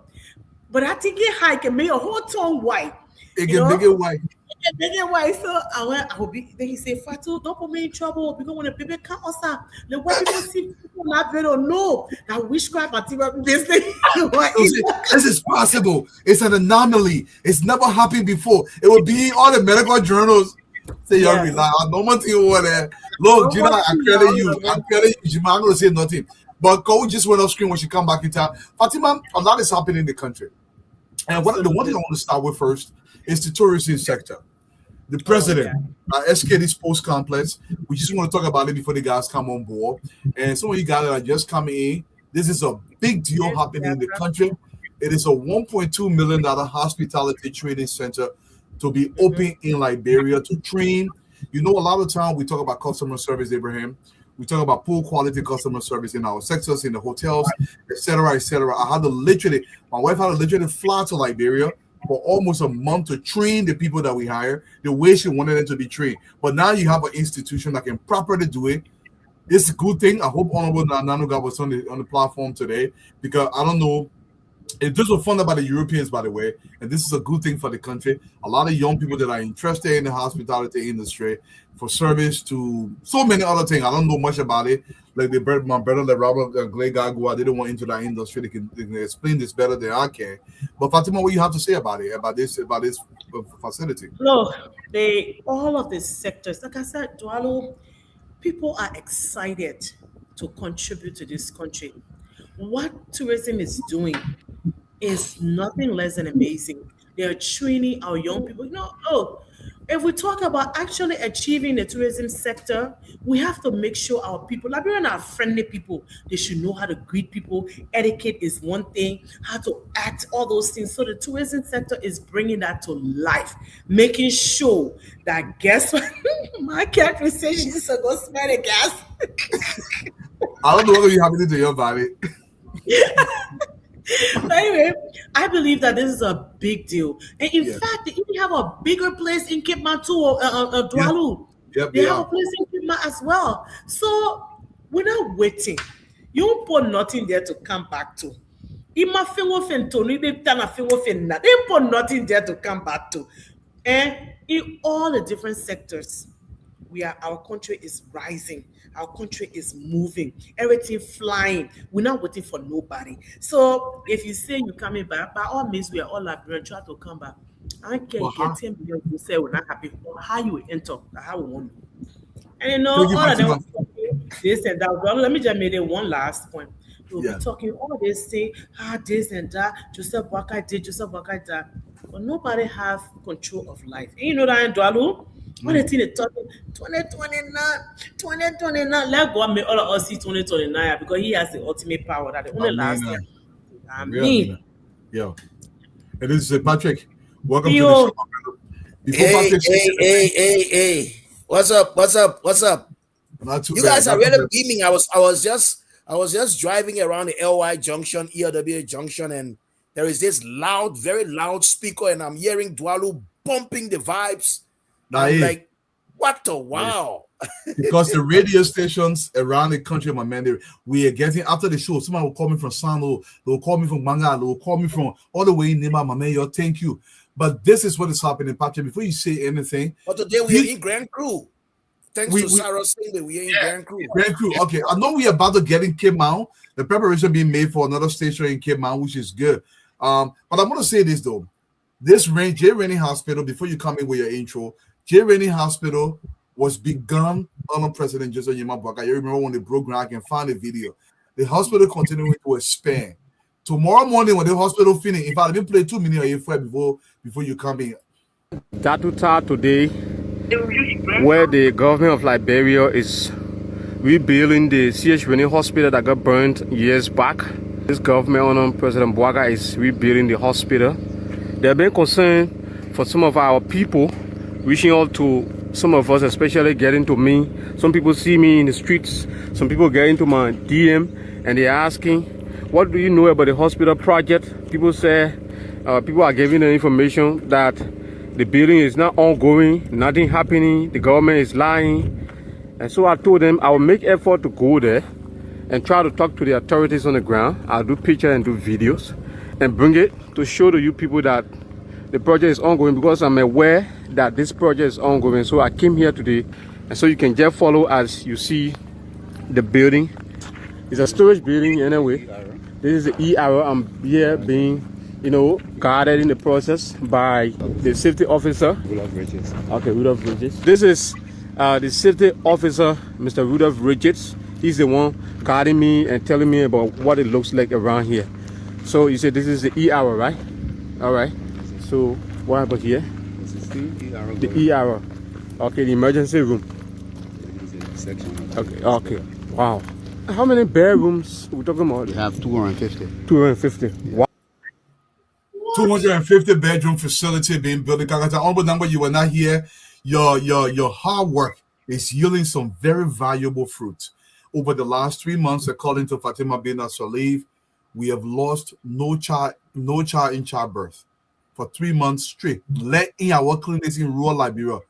But I think it high can make your whole tongue white. It You can know? make it white. It can make it white. So I will be. Then he say, Fatu, don't put me in trouble because when the baby come outside, the white people see people not very know that witchcraft material this thing. What So is see, this is possible. It's an anomaly. It's never happened before. It will be in all the medical journals. Say, y'all Yes. relax. No one thing over there. Look, Gina, I'm telling you. I'm telling you, Jima, I'm going to say nothing. But Go just went off screen when she come back in town. Fatima, a lot is happening in the country. And the one thing I want to start with first is the tourism sector. The president, SKD Sports Complex. We just want to talk about it before the guys come on board. And some of you guys that are just coming in, this is a big deal happening in the country. It is a $1.2 million hospitality training center to be open in Liberia to train. You know, a lot of time we talk about customer service, Abraham. We talk about poor quality customer service in our sectors, in the hotels, etc., etc. My wife had to literally fly to Liberia for almost a month to train the people that we hire the way she wanted them to be trained. But now you have an institution that can properly do it. It's a good thing. I hope Honorable Nanuga was on the platform today because I don't know. This was fun about the Europeans, by the way, and this is a good thing for the country. A lot of young people that are interested in the hospitality industry for service to so many other things. I don't know much about it. Like my brother, like Robert Glay Gagua, they don't want into that industry. They can explain this better than I can. But Fatima, what you have to say about it, about this facility? No, all of the sectors, like I said, Dwalo, people are excited to contribute to this country. What tourism is doing is nothing less than amazing. They're training our young people. If we talk about actually achieving the tourism sector, we have to make sure our people, Liberians are friendly people. They should know how to greet people. Etiquette is one thing, how to act, all those things. So the tourism sector is bringing that to life, making sure that guess what? My cat will say she's to go smell the gas. I don't know what you happening to your body. Anyway, I believe that this is a big deal. And in fact, they even have a bigger place in Cape Mount too, Dwalu. They have a place in Cape Mount as well. So we're not waiting. You don't put nothing there to come back to. They put nothing there to come back to. And in all the different sectors, our country is rising. Our country is moving. Everything flying. We're not waiting for nobody. So if you say you're coming back, by all means, we are all Liberians. Try to come back. I don't care if you're 10 million, you say we're not happy. How you enter, how we want. And you know, all of them this and that. Well, let me just make it one last point. We'll be talking all this thing, this and that. Joseph Waka did, Joseph Waka that. But nobody have control of life. And you know that in Dwalu? What the thing they talking 2029. Let God make all of us see 2029 because He has the ultimate power that the only last year. I mean, yo, and this is Patrick. Welcome to the show. Hey. What's up? You guys are really beaming. I was just driving around the LY junction, ELW junction, and there is this very loud speaker, and I'm hearing Dwalu bumping the vibes. I'm like, what the wow. Because the radio stations around the country, my man, we are getting after the show. Someone will call me from Sano, they will call me from Manga, they will call me from all the way in Nima, my man. Yo, thank you. But this is what is happening, Patrick. Before you say anything, but today we are in Grand Cru. Thanks to Sarah Singh, we are in Grand Cru. Grand Cru. Okay, I know we are about to get in Cape Mount. The preparation being made for another station in Cape Mount, which is good. But I'm gonna say this though. This J. Rennie Hospital, before you come in with your intro, J. Rennie Hospital was begun under President Joseph Yema Bwaka. You remember when they broke ground, I can find a video. The hospital continuing to expand. Tomorrow morning when the hospital finish, in fact, I've been playing 2 minutes before you come in. Tatuta today, where the government of Liberia is rebuilding the C.H. Rennie Hospital that got burned years back. This government under President Bwaka is rebuilding the hospital. They've been concerned for some of our people, reaching out to some of us, especially getting to me. Some people see me in the streets, some people get into my DM and they're asking, what do you know about the hospital project? People say people are giving the information that the building is not ongoing, nothing happening, the government is lying. And so I told them I will make effort to go there and try to talk to the authorities on the ground. I'll do pictures and do videos and bring it to show to you people that the project is ongoing, because I'm aware that this project is ongoing. So I came here today, and so you can just follow as you see the building. It's a storage building anyway. This is the ER. I'm here being, guarded in the process by the safety officer. Rudolph Richards. Okay, Rudolph Richards. This is the safety officer, Mr. Rudolph Richards. He's the one guarding me and telling me about what it looks like around here. So you said this is the ER, right? All right. So what happened here? The ER. Okay, the emergency room. Okay. Okay. Wow. How many bedrooms we talking about? We have 250. 250. Wow. 250 bedroom facility being built in Kakata. Honorable number, you were not here. Your hard work is yielding some very valuable fruit. Over the last 3 months, according to Fatima bin Salif, we have lost no child in childbirth for 3 months straight. Let in our clinics in rural Liberia.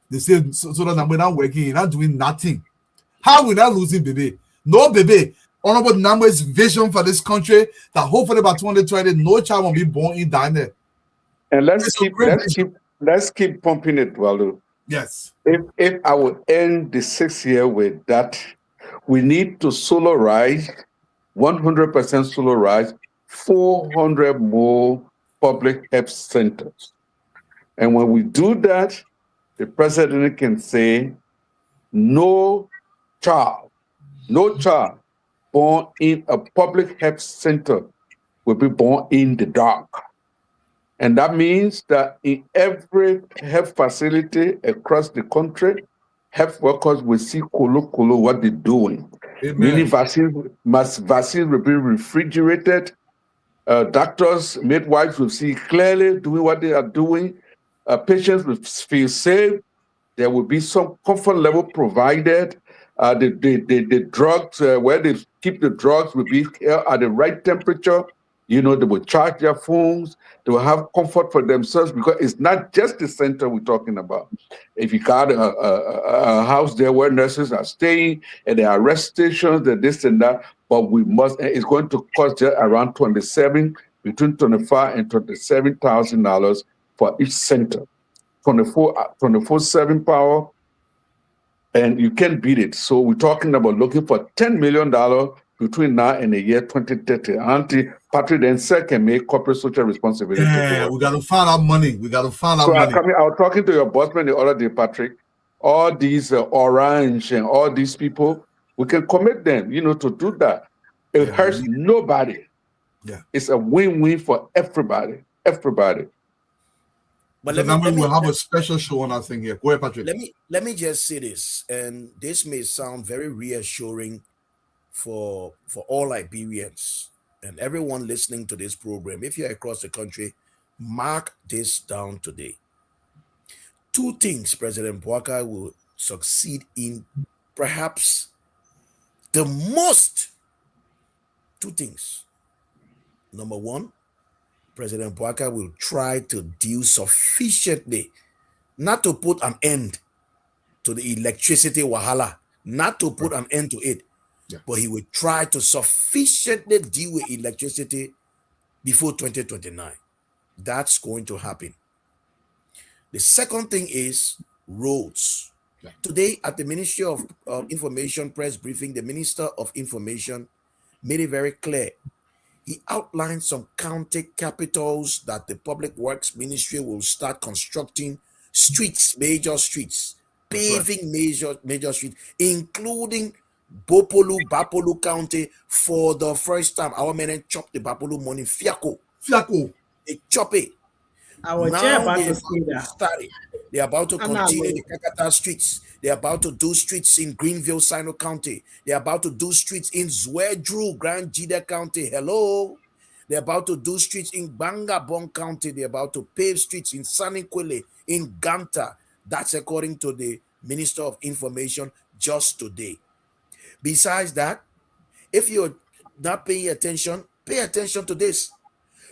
They say so that we're not working, you're not doing nothing. How we not losing baby? No baby. Honorable numbers vision for this country that hopefully by 2020 no child will be born in Dine. And let's keep pumping it, Waldo. Yes. If I would end the 6th year with that, we need to solarize 100% solarize 400 more public health centers. And when we do that, the president can say, no child born in a public health center will be born in the dark. And that means that in every health facility across the country, health workers will see kolo what they're doing. Amen. Meaning vaccines will be refrigerated. Doctors, midwives will see clearly doing what they are doing. Patients will feel safe. There will be some comfort level provided. The drugs, where they keep the drugs, will be at the right temperature. They will charge their phones. They will have comfort for themselves, because it's not just the center we're talking about. If you got a house there where nurses are staying, and there are rest stations, and this and that, but it's going to cost just around between $25,000 and $27,000 for each center. 24/7 power, and you can't beat it. So we're talking about looking for $10 million between now and the year 2030. Auntie Patrick then can make corporate social responsibility. Yeah, we got to find out money. I was talking to your bossman the other day, Patrick. All these Orange and all these people, we can commit them, to do that. It hurts nobody. Yeah, it's a win-win for everybody. Everybody. But we'll have a special show on our thing here. Go ahead, Patrick. Let me just say this, and this may sound very reassuring for all Liberians and everyone listening to this program. If you're across the country, mark this down today. 2 things President Bouaka will succeed in, perhaps the most. 2 things. Number 1, President Bouaka will try to deal sufficiently, not to put an end to the electricity wahala, not to put an end to it, but he will try to sufficiently deal with electricity before 2029. That's going to happen. The second thing is roads. Today at the Ministry of Information press briefing, the Minister of Information made it very clear. He outlined some county capitals that the Public Works Ministry will start constructing streets, major streets, paving major streets, including Bapolu County. For the first time, our men chop the Bapolu money. Fiaco. They chop it. Now They're about to continue the Kakata streets. They're about to do streets in Greenville, Sino County. They're about to do streets in Zwedru, Grand Jida County. Hello. They're about to do streets in Bangabong County. They're about to pave streets in Sanikwele, in Ganta. That's according to the Minister of Information just today. Besides that, if you're not paying attention, pay attention to this.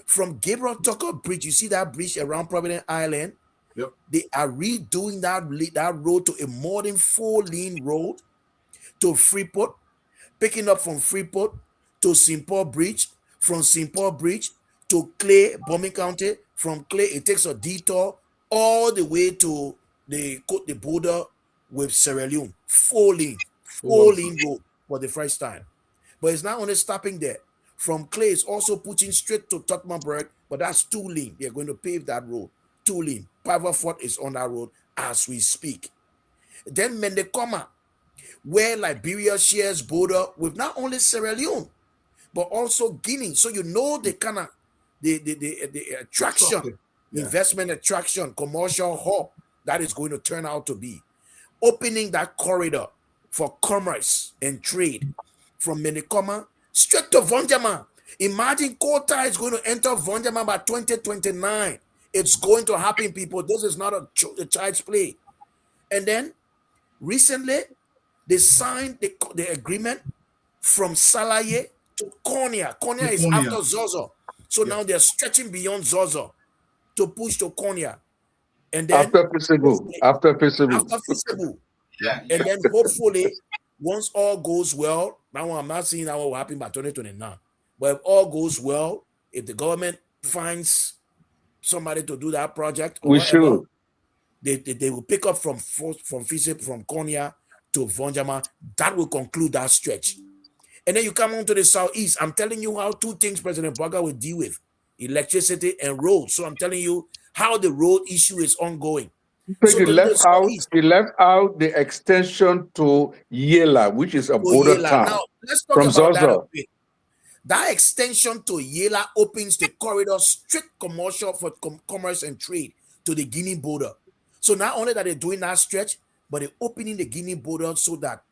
From Gabriel Tucker Bridge, you see that bridge around Providence Island? Yep. They are redoing that road to a modern 4-lane road to Freeport, picking up from Freeport to St. Paul Bridge, from St. Paul Bridge to Clay, Bombing County. From Clay, it takes a detour all the way to the border with Sierra Leone. 4-lane road for the first time. But it's not only stopping there. From Clay, it's also pushing straight to Tottenburg, but that's 2-lane. They're going to pave that road. 2-lane. Piverford is on that road as we speak. Then Mendekoma, where Liberia shares border with not only Sierra Leone, but also Guinea. So you know the kind of the attraction, investment attraction, commercial hub that is going to turn out to be. Opening that corridor for commerce and trade from Mendekoma straight to Vonjama. Imagine Kota is going to enter Vonjama by 2029. It's going to happen, people. This is not a child's play. And then recently, they signed the agreement from Salaye to Konya. Konya is after Zozo. So now they're stretching beyond Zozo to push to Konya. And then after Feasible. And then hopefully, once all goes well, now I'm not saying that will happen by 2029. But if all goes well, if the government finds somebody to do that project or whatever, they will pick up from Konya to Vonjama. That will conclude that stretch. And then you come on to the southeast. I'm telling you how 2 things President Baga will deal with: electricity and roads. So I'm telling you how the road issue is ongoing. So he left out the extension to Yela, which is a border town. Now let's talk about that a bit. That extension to Yela opens the corridor straight commercial for commerce and trade to the Guinea border. So not only that they're doing that stretch, but they're opening the Guinea border so that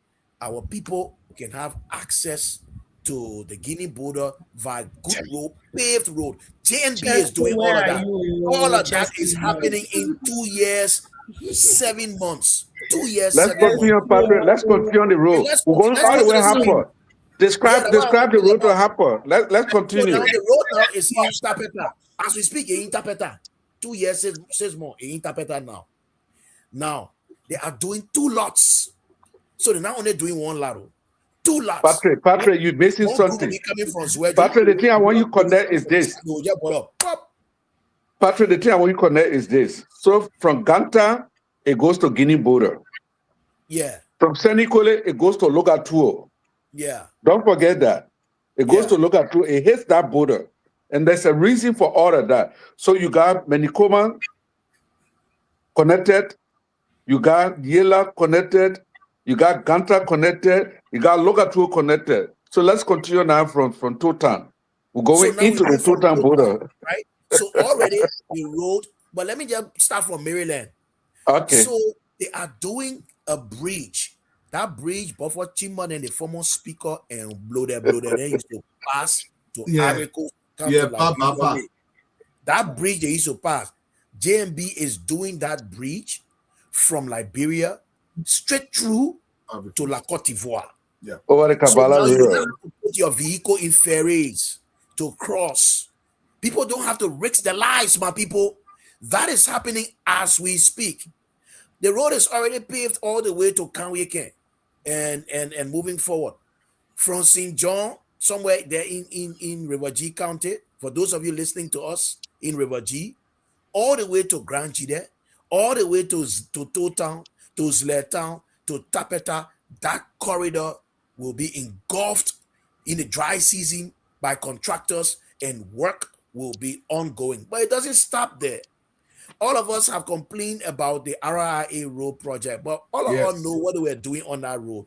our people can have access to the Guinea border via good road, paved road. JNB is doing all of that. All of that is happening in 2 years, 7 months. 2 years, Let's 7 continue, months. Patrick. Let's continue on the road. We're going all the way Harper. Describe the road to Harper. Let's continue. So now the road now is in Tapeta. As we speak, in Tapeta. 2 years, 6 more in Tapeta now. Now, they are doing 2 lots. So they're not only doing 1 lot. 2 lots. Patrick, you're missing something. Patrick, the thing I want you to connect is this. Patrick, the thing I want you to connect is this. So from Ganta, it goes to Guinea border. Yeah. From Senikole, it goes to Logatuo. Yeah. Don't forget that. It goes to Logatuo, it hits that border. And there's a reason for all of that. So you got Menikoma connected, you got Yela connected, you got Ganta connected, you got Logatuo connected. So let's continue now from Totan. We're going into the Totan border. Right? So already the road, but let me just start from Maryland. Okay. So they are doing a bridge. That bridge, before Chimman and the former speaker and blow there, they used to pass to Arico. That bridge they used to pass. JMB is doing that bridge from Liberia straight through to La Cote d'Ivoire. Yeah. Over the Kabbalah so now you have to put your vehicle in ferries to cross. People don't have to risk their lives, my people. That is happening as we speak. The road is already paved all the way to Kanweke and moving forward. From St. John, somewhere there in River G County, for those of you listening to us in River G, all the way to Grand Chide, all the way to Town, to Zletown, to Tapeta, that corridor will be engulfed in the dry season by contractors and work will be ongoing. But it doesn't stop there. All of us have complained about the RIA road project, but all of us know what we are doing on that road.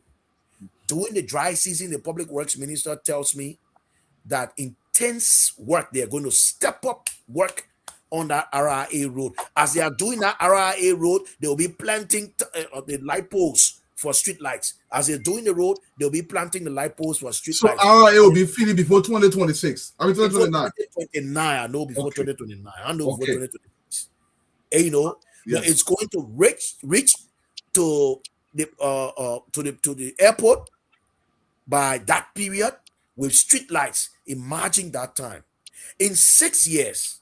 During the dry season, the public works minister tells me that intense work, they are going to step up work on that RIA road. As they are doing that RIA road, they will be planting the light posts for street lights. As they're doing the road, they'll be planting the light posts for street lights. So RIA will be finished before 2026. I mean 2029. 2029, I know before 2029. I know before 2026. And, you know, but it's going to reach to the airport by that period with street lights. Imagine that time. In 6 years,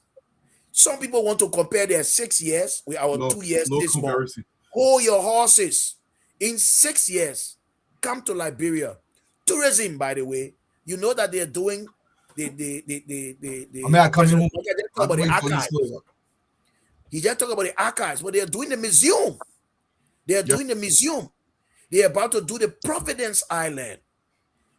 some people want to compare their 6 years with our 2 years this month. Hold your horses. In 6 years, come to Liberia. Tourism, by the way, you know that they're doing the President talk about the archives. He just talked about the archives, but they're doing the museum. They're doing the museum. They're about to do the Providence Island.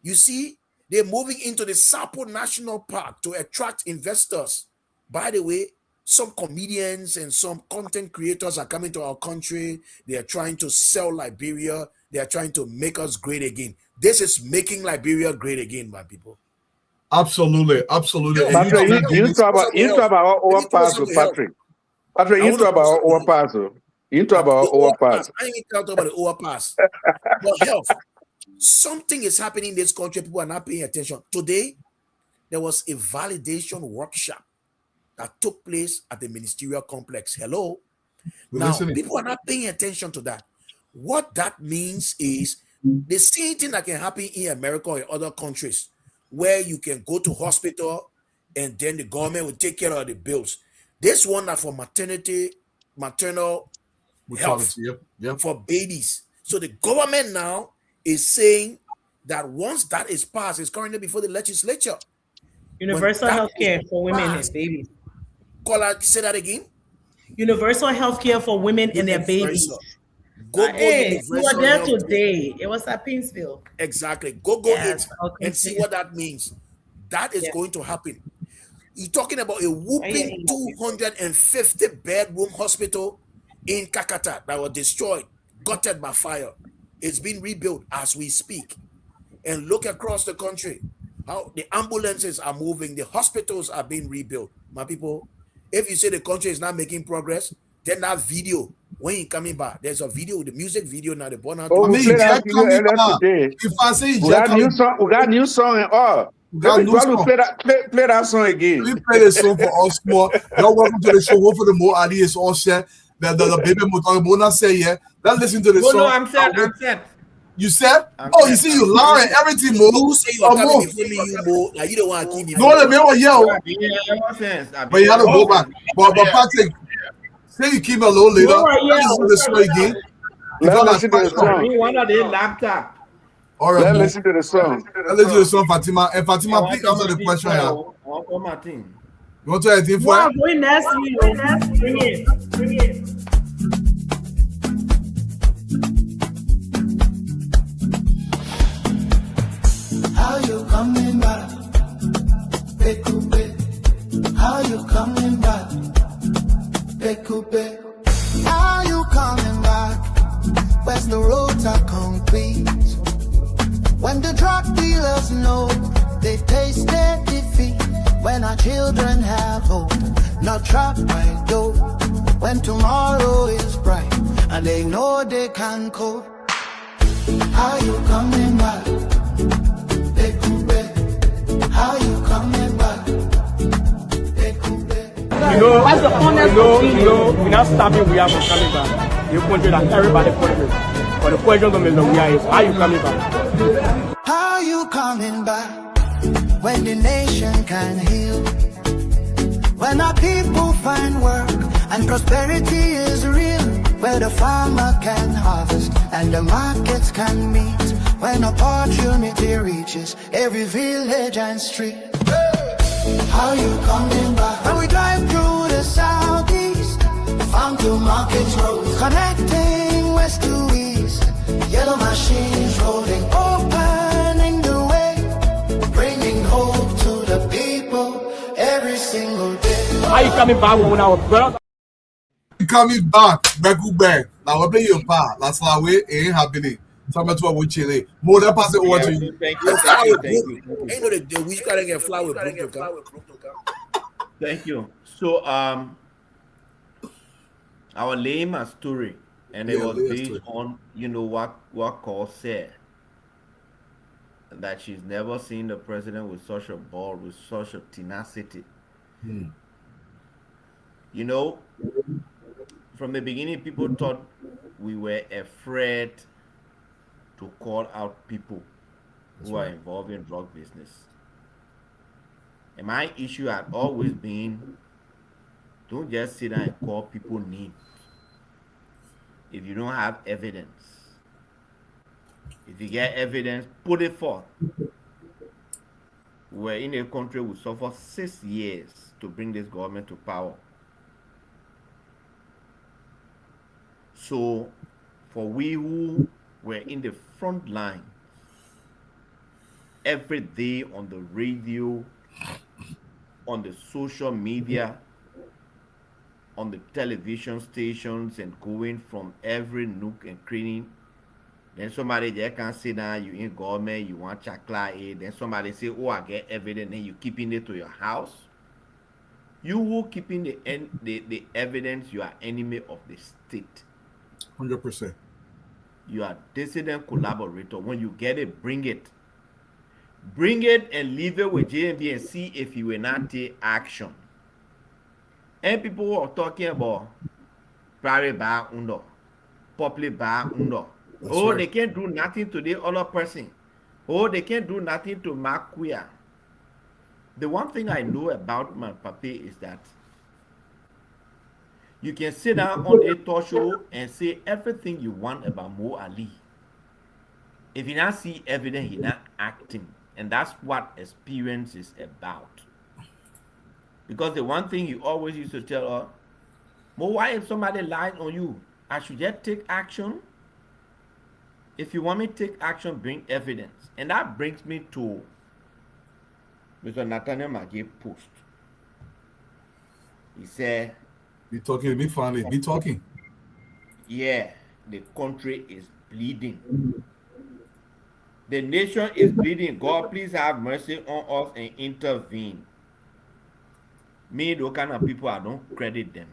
You see, they're moving into the Sapo National Park to attract investors. By the way, some comedians and some content creators are coming to our country. They are trying to sell Liberia. They are trying to make us great again. This is making Liberia great again, my people. Absolutely. Patrick, you talk about overpass, Patrick. Patrick, you talk about overpass. You talk about overpass. I ain't talking about the overpass. But health. Something is happening in this country. People are not paying attention. Today, there was a validation workshop that took place at the ministerial complex. Hello. Now, people are not paying attention to that. What that means is the same thing that can happen in America or in other countries, where you can go to hospital and then the government will take care of the bills. This one are for maternal health for babies. So the government now is saying that once that is passed, it's currently before the legislature. Universal health care for women and babies. Say that again. Universal health care for women and their babies. Go you were there today. It was at Pinsville. Exactly. Go it and see what that means. That is going to happen. You're talking about a whooping 250 bedroom hospital in Kakata that was destroyed, gutted by fire. It's been rebuilt as we speak. And look across the country, how the ambulances are moving, the hospitals are being rebuilt. My people, if you say the country is not making progress, then that video, when you're coming back, there's a video, the music video now, the born out. Oh, we played that video earlier today. If I say we got new song and all. Play that song again. We play the song for us more. Y'all welcome to the show. Hopefully the more ideas all share. The baby Mutanga say yeah. Let's listen to the song. No, I'm set. You said? You see, you lying everything, Mo. You say you're coming before me, you Mo. Like you don't want to keep me. No, the man will yell. But you have to go back. But Patrick, say you keep me a little later. Listen to the song again. Let's listen to the song. One of the laptop. All right, let's listen to the song. Let's listen to the song, Fatima. And Fatima, please answer the question. You want to add anything for it? Going next week. Bring it. How you coming back? How you coming back? How you coming back? Where's the roads are concrete? When the drug dealers know they taste their defeat. When our children have hope, not trapped by dope. When tomorrow is bright and they know they can cope. How you coming back? How you coming back? We're not stopping we are from coming back. You country that everybody question. But the question of Mr. We is, how you coming back? How you coming back when the nation can heal? When our people find work and prosperity is real, where the farmer can harvest and the markets can meet, when opportunity reaches every village and street. How you coming back? When we drive through the southeast, farm to markets roads, connecting west to east, yellow machines rolling, opening the way, bringing hope to the people every single day. How you coming back when our brother? Coming back, back. Now we're playing your part. That's why we ain't happening. Somebody to watch Chile. More than pass it over to you. Thank you. Ain't no the we gotta get flower with Thank you. So our lame story, and it was based on what Call said, that she's never seen the president with such a ball, with such a tenacity. From the beginning, people thought we were afraid to call out people who are involved in drug business. And my issue had always been, don't just sit down and call people names if you don't have evidence. If you get evidence, put it forth. We're in a country we suffered 6 years to bring this government to power. So, for we who were in the front line, every day on the radio, on the social media, on the television stations, and going from every nook and cranny. Then somebody there can say now you in government, you want chakla aid. Then somebody say, oh, I get evidence, then you keeping it to your house. You who keeping the evidence, you are enemy of the state. 100%. You are dissident collaborator. When you get it, bring it. Bring it and leave it with JMB and see if you will not take action. And people are talking about private bar under, public bar under. Oh, right. They can't do nothing to the other person. Oh, they can't do nothing to Mark Queer. The one thing I know about my papi is that you can sit down on a talk show and say everything you want about Mo Ali. If you not see evidence, he's not acting. And that's what experience is about. Because the one thing you always used to tell her, Mo, why if somebody lies on you, I should just take action? If you want me to take action, bring evidence. And that brings me to Mr. Nathaniel McGee post. He said, be talking, be funny, be talking. Yeah, the country is bleeding. The nation is bleeding. God, please have mercy on us and intervene. Me, those kind of people, I don't credit them.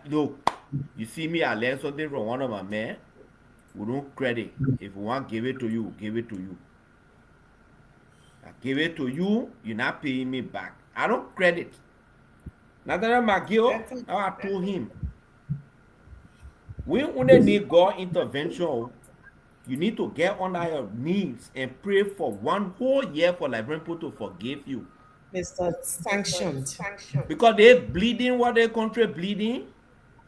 Look, you see me, I learned something from one of my men. We don't credit. If we want to give it to you, give it to you. I give it to you, you're not paying me back. I don't credit. Nathaniel McGill, I told him, we only need God intervention. You need to get on your knees and pray for one whole year for Liberian people to forgive you. Mr. Sanctioned. Because they bleeding what their country bleeding.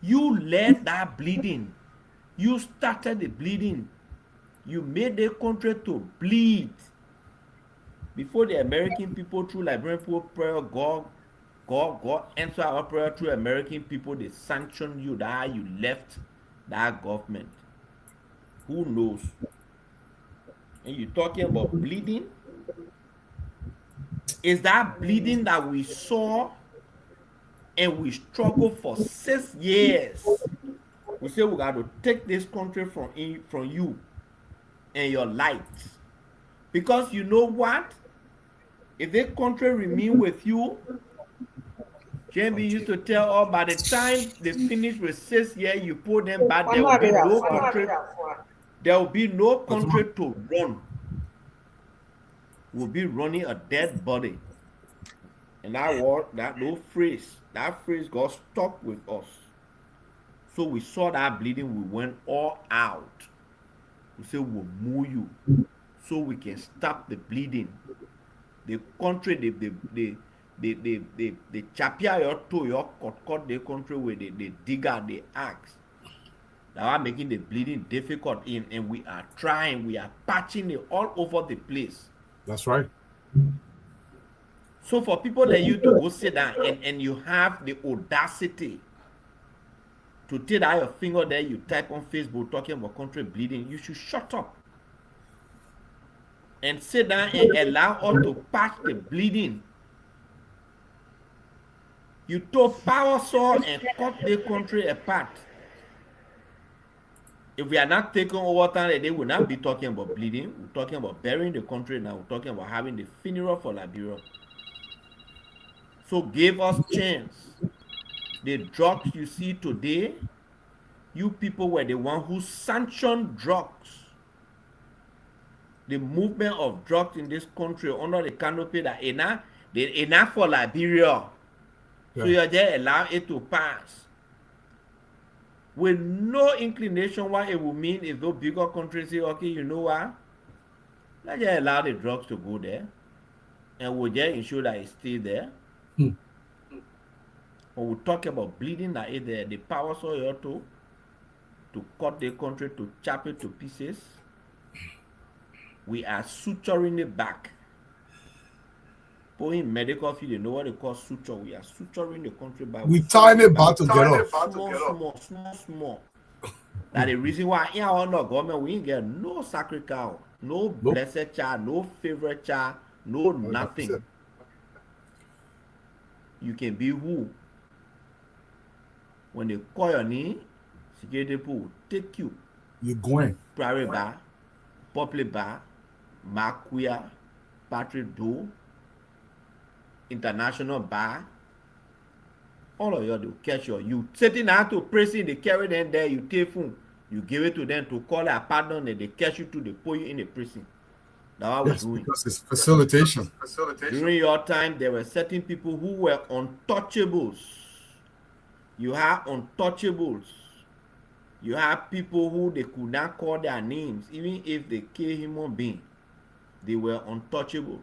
You led that bleeding. You started the bleeding. You made the country to bleed. Before the American people through Liberian people prayer, God answer our prayer through American people. They sanctioned you that you left that government. Who knows? And you're talking about bleeding? Is that bleeding that we saw and we struggled for 6 years? We say we got to take this country from you and your light. Because you know what? If the country remain with you, JMB used to tell all by the time they finish with 6 years, you put them back, there will be no country. There will be no country to run. We'll be running a dead body. And that phrase got stuck with us. So we saw that bleeding, we went all out. We said we'll move you so we can stop the bleeding. The country, they chapia your toe, your cut the country where they dig out the axe. That are making the bleeding difficult and we are trying, we are patching it all over the place. That's right. So for people like you to go sit down and you have the audacity to take out your finger there, you type on Facebook talking about country bleeding, you should shut up and sit down and allow us to patch the bleeding. You took power saw and cut the country apart. If we are not taking over time, they will not be talking about bleeding. We're talking about burying the country now. We're talking about having the funeral for Liberia. So give us chance. The drugs you see today, you people were the one who sanctioned drugs. The movement of drugs in this country under the canopy that enough for Liberia. Yeah. So you're just allow it to pass. With no inclination what it will mean if those bigger countries say, okay, you know what? Let's just allow the drugs to go there, and we'll just ensure that it stays there. Hmm. When we talk about bleeding, that is the power soil to cut the country, to chop it to pieces. We are suturing it back. People in medical field, you know what they call suture. We are suturing the country back. We tying it back together. Small. That the reason why in our government we ain't get no sacred cow, no blessed child, no favorite child, no nothing. You can be who? When they call your name, security people will take you. You're going. Private bar, public bar, Makuya, Patrick Doe, International Bar. All of you, they'll catch you sitting down to prison, they carry them there, you take phone, you give it to them to call a pardon, and they catch you to they put you in the prison. That's what we're doing. Because it's facilitation. During your time, there were certain people who were untouchables. You have untouchables. You have people who they could not call their names, even if they kill human being. They were untouchables.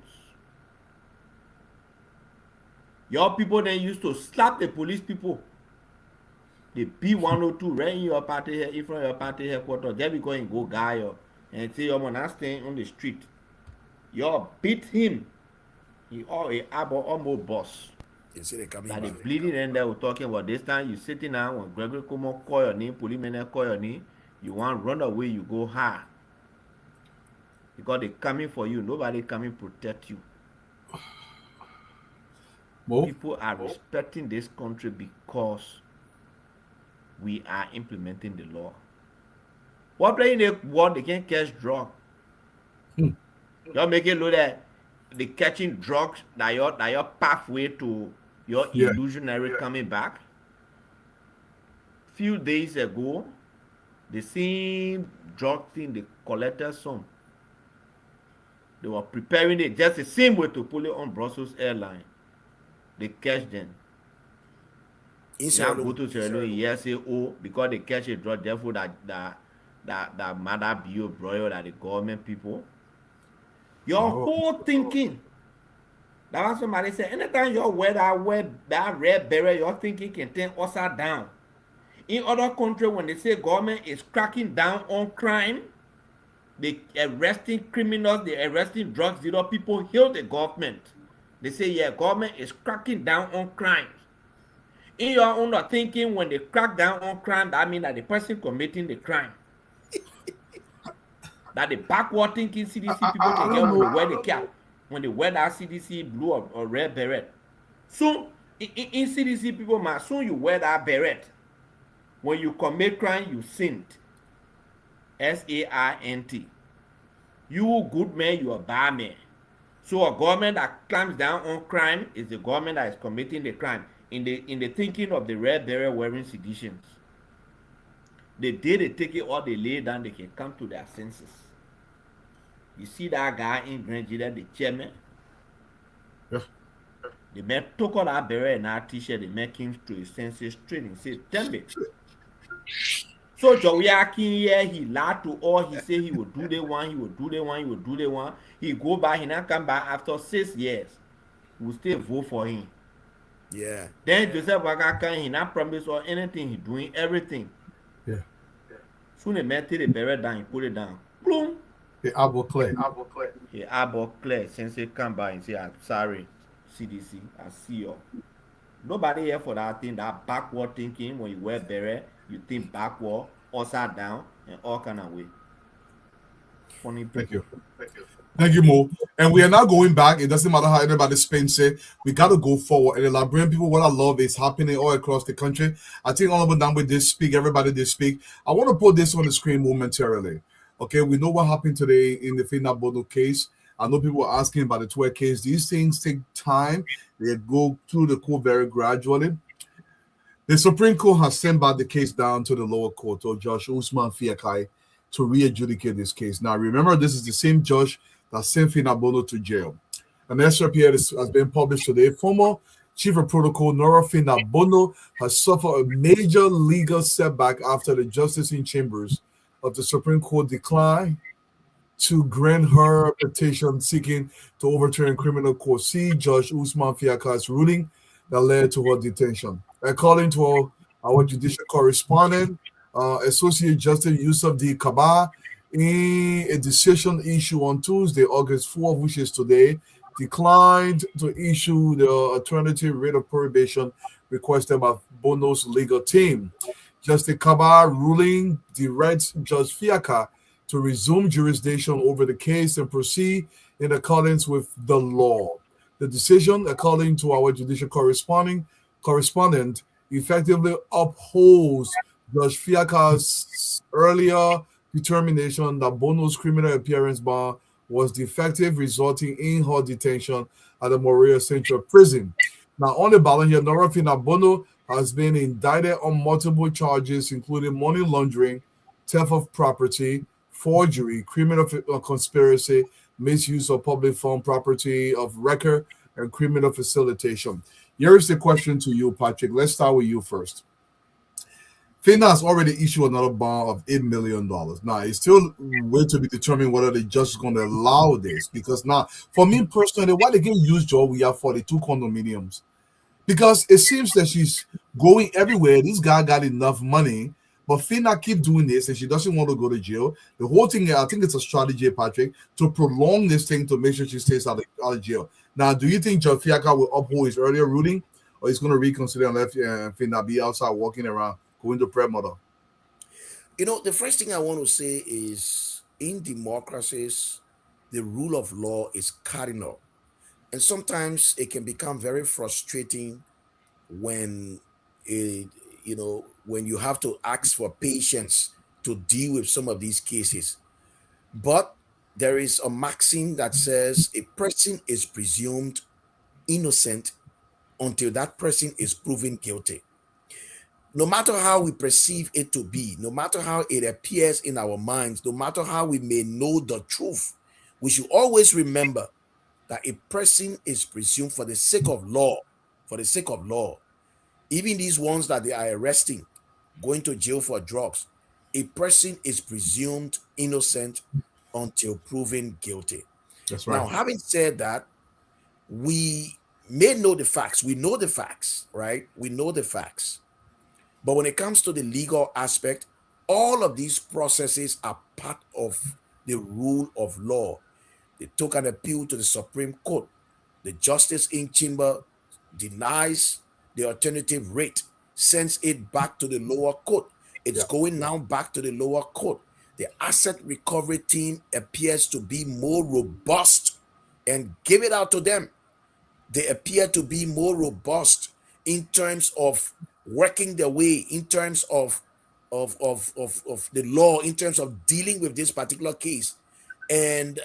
Your people then used to slap the police people. The B102 right in your party here, in front of your party headquarters, just because you go guy and say your man not staying on the street. You beat him. He almost boss. You see they coming like back. the bleeding and they were talking about this time you sitting down when Gregory Como call your name, policeman call your name, you want to run away, you go hard. Because they coming for you, nobody coming protect you. People are respecting this country because we are implementing the law. What playing the war they can catch drug. You're making look that the catching drugs that your pathway to your illusionary coming back. Few days ago, the same drug thing they collected some. They were preparing it just the same way to pull it on Brussels airline. They catch them. Now go to Sierra Leone, yes, say, oh, because they catch a drug, therefore that mother bio broil that the government people. Your whole thinking. That was somebody said, anytime you wear that red beret, your thinking can turn upside down. In other countries, when they say government is cracking down on crime, they arresting criminals, they arresting drug dealers, people hail the government. They say, yeah, government is cracking down on crime. In your own thinking, when they crack down on crime, that means that the person committing the crime. That the backward thinking CDC people can get when they wear the cap, when they wear that CDC blue or red beret. So, in CDC people, man, soon you wear that beret. When you commit crime, you sinned. SAINT. You good man, you a bad man. So a government that clamps down on crime is the government that is committing the crime. In the thinking of the red beret wearing seditions. The day they take it or they lay down, they can come to their senses. You see that guy in Nigeria, the chairman? Yeah. The man took all that beret and that t-shirt, they make him to his senses straight and say, tell me. So Jowiakin here, he lied to all, he said he would do the one, he would do the one, he would do the one. He go back, he not come back after 6 years. We still vote for him. Yeah. Then Joseph Wagaka, he not promise or anything, he doing everything. Yeah. Soon they met the beret down, he put it down. Boom. The apple clear. He apple clear. Since he come by and say, I'm sorry, CDC, I see you. Nobody here for that thing, that backward thinking. When you wear beret, you think backward, upside down, and all kind of way. Funny people. Thank you. Thank you, Mo. And we are now going back. It doesn't matter how everybody spends it. We got to go forward. And the Liberian people, what I love is happening all across the country. I think all of them down with this speak. Everybody did speak. I want to put this on the screen momentarily. Okay, we know what happened today in the Fina Bodo case. I know people are asking about the Tue case. These things take time. They go through the court very gradually. The Supreme Court has sent back the case down to the lower court, to Judge Usman Fiakai, to re-adjudicate this case. Now, remember, this is the same judge that sent Fina Bodo to jail. An excerpt here has been published today. Former Chief of Protocol Nora Fina Bono has suffered a major legal setback after the Justice in Chambers of the Supreme Court declined to grant her petition seeking to overturn criminal court. See Judge Usman Fiaka's ruling that led to her detention. According to our judicial correspondent, Associate Justice Yusuf D. Kaba, in a decision issued on Tuesday, August 4th, which is today, declined to issue the alternative writ of prohibition requested by Bono's legal team. Justice Kaba ruling directs Judge Fiaka to resume jurisdiction over the case and proceed in accordance with the law. The decision, according to our judicial correspondent, effectively upholds Judge Fiaka's earlier determination that Bono's criminal appearance bar was defective, resulting in her detention at the Morea Central Prison. Now, on the ballot here, Norafina Bono has been indicted on multiple charges, including money laundering, theft of property, forgery, criminal conspiracy, misuse of public fund, property of record, and criminal facilitation. Here's the question to you, Patrick. Let's start with you first. FINA has already issued another bond of $8 million. Now, it's still way to be determined whether the judge is going to allow this. Because now, for me personally, why they can use Joe, we have 42 condominiums. Because it seems that she's going everywhere. This guy got enough money, but FINA keep doing this, and she doesn't want to go to jail. The whole thing, I think it's a strategy, Patrick, to prolong this thing to make sure she stays out of jail. Now, do you think Judge Fiaka will uphold his earlier ruling, or he's going to reconsider and let FINA be outside walking around, going to prayer mother? You know, the first thing I want to say is in democracies, the rule of law is cardinal. And sometimes it can become very frustrating when when you have to ask for patience to deal with some of these cases. But there is a maxim that says a person is presumed innocent until that person is proven guilty. No matter how we perceive it to be, no matter how it appears in our minds, no matter how we may know the truth, we should always remember that a person is presumed for the sake of law, even these ones that they are arresting, going to jail for drugs, a person is presumed innocent until proven guilty. That's right. Now, having said that, we may know the facts. We know the facts, right? We know the facts. But when it comes to the legal aspect, all of these processes are part of the rule of law. They took an appeal to the Supreme Court. The Justice in Chamber denies the alternative rate, sends it back to the lower court. It's going now back to the lower court. The asset recovery team appears to be more robust, and give it out to them. They appear to be more robust in terms of working their way, in terms of the law, in terms of dealing with this particular case. And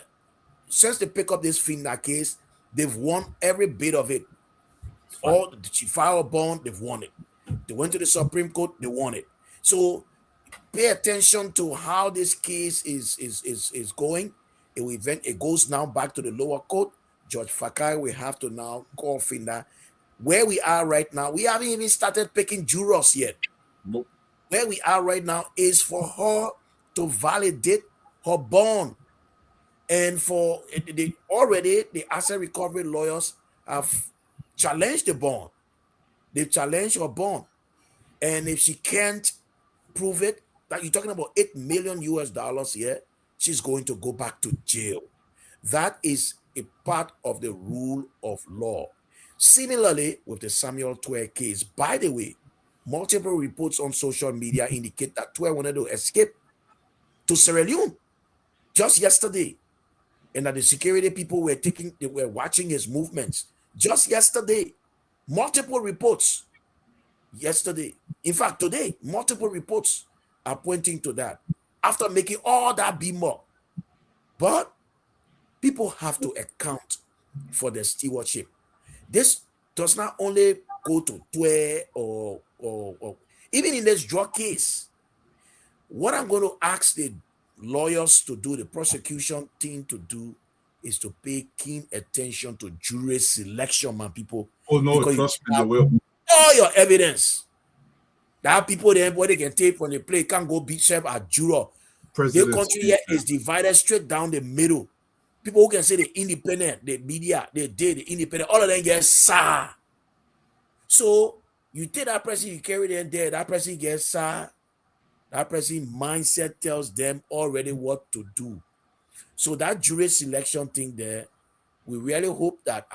since they pick up this FINA case, they've won every bit of it. All she filed a bond, they've won it. They went to the Supreme Court, they won it. So pay attention to how this case is going. It goes now back to the lower court. Judge Fakai will have to now call FINA. Where we are right now, we haven't even started picking jurors yet. Where we are right now is for her to validate her bond. And for the asset recovery lawyers have challenged the bond. They've challenged her bond. And if she can't prove it, that you're talking about $8 million here, she's going to go back to jail. That is a part of the rule of law. Similarly, with the Samuel Tue case, by the way, multiple reports on social media indicate that Tue wanted to escape to Sierra Leone just yesterday, and that the security people were watching his movements just yesterday. Multiple reports yesterday. In fact, today, multiple reports are pointing to that after making all that BMO. But people have to account for their stewardship. This does not only go to Tue or even in this drug case. What I'm going to ask the lawyers to do, the prosecution team to do, is to pay keen attention to jury selection, man, people. Oh no, trust me, they will. All your evidence. There are people there where they can take when they play, can't go beat chef a juror. The country here is divided straight down the middle. People who can say the independent, the media, the independent, all of them get SAR. So you take that person, you carry them there, that person gets SAR. That person mindset tells them already what to do. So that jury selection thing there, we really hope that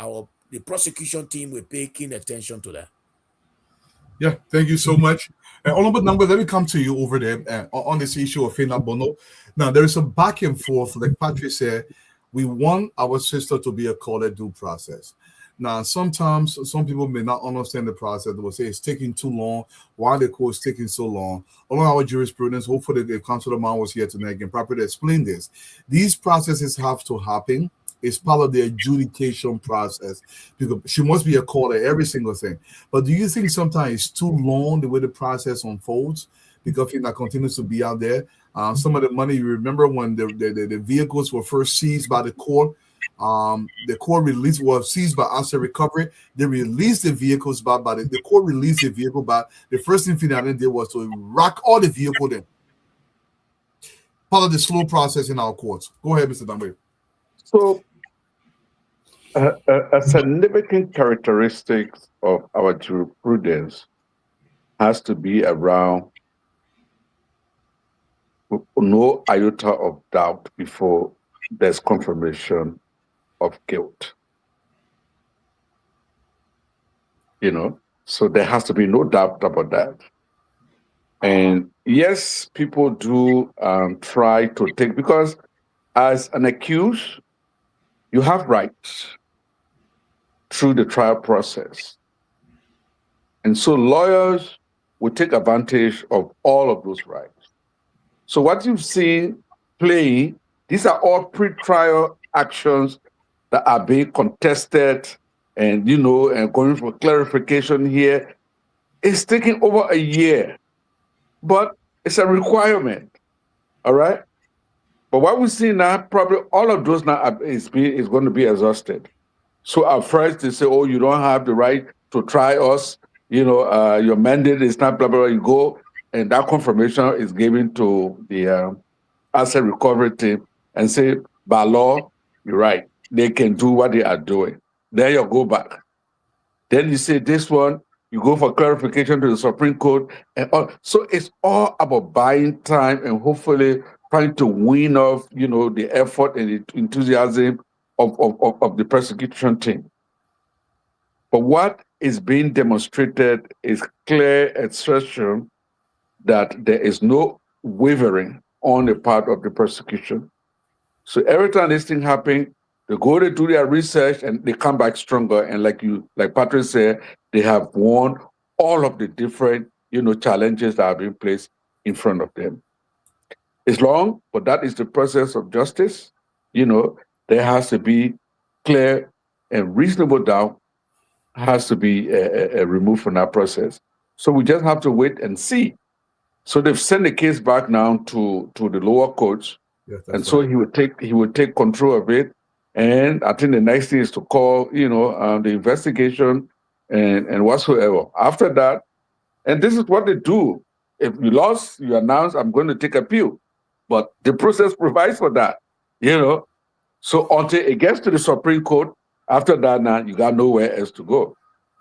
the prosecution team will pay keen attention to that. Yeah, thank you so much. Honorable Number, let me come to you over there on this issue of Fina Bono. Now, there is a back and forth, like Patrick said, we want our sister to be accorded due process. Now, sometimes some people may not understand the process. They will say it's taking too long. Why the court is taking so long? Along our jurisprudence, hopefully the Council of Mine was here tonight and properly explain this. These processes have to happen. It's part of the adjudication process because she must be accorded every single thing. But do you think sometimes it's too long the way the process unfolds because FINA continues to be out there? Some of the money, you remember when the vehicles were first seized by the court, the court released was seized by asset recovery. They released the vehicles back, but the court released the vehicle back. The first thing FINA did was to rack all the vehicle then. Part of the slow process in our courts. Go ahead, Mr. Damwe. So a significant characteristic of our jurisprudence has to be around no iota of doubt before there's confirmation of guilt. So there has to be no doubt about that. And yes, people do try to take, because as an accused, you have rights through the trial process. And so lawyers will take advantage of all of those rights. So what you've seen playing, these are all pre-trial actions that are being contested and, and going for clarification here. It's taking over a year, but it's a requirement, all right? But what we see now, probably all of those now is going to be exhausted. So at first they say, oh, you don't have the right to try us. Your mandate is not blah, blah, blah. You go, and that confirmation is given to the asset recovery team and say, by law, you're right. They can do what they are doing. Then you go back. Then you say this one, you go for clarification to the Supreme Court. So it's all about buying time and hopefully trying to wean off, the effort and the enthusiasm of the prosecution team. But what is being demonstrated is clear assertion that there is no wavering on the part of the prosecution. So every time this thing happens, they go to do their research and they come back stronger. And like Patrick said, they have won all of the different, challenges that have been placed in front of them. It's long, but that is the process of justice. There has to be clear and reasonable doubt has to be removed from that process. So we just have to wait and see. So they've sent the case back now to the lower courts, and so he would take control of it. And I think the next thing is to call, the investigation and whatsoever. After that, and this is what they do. If you lost, you announce, I'm going to take appeal. But the process provides for that, So until it gets to the Supreme Court, after that, now you got nowhere else to go.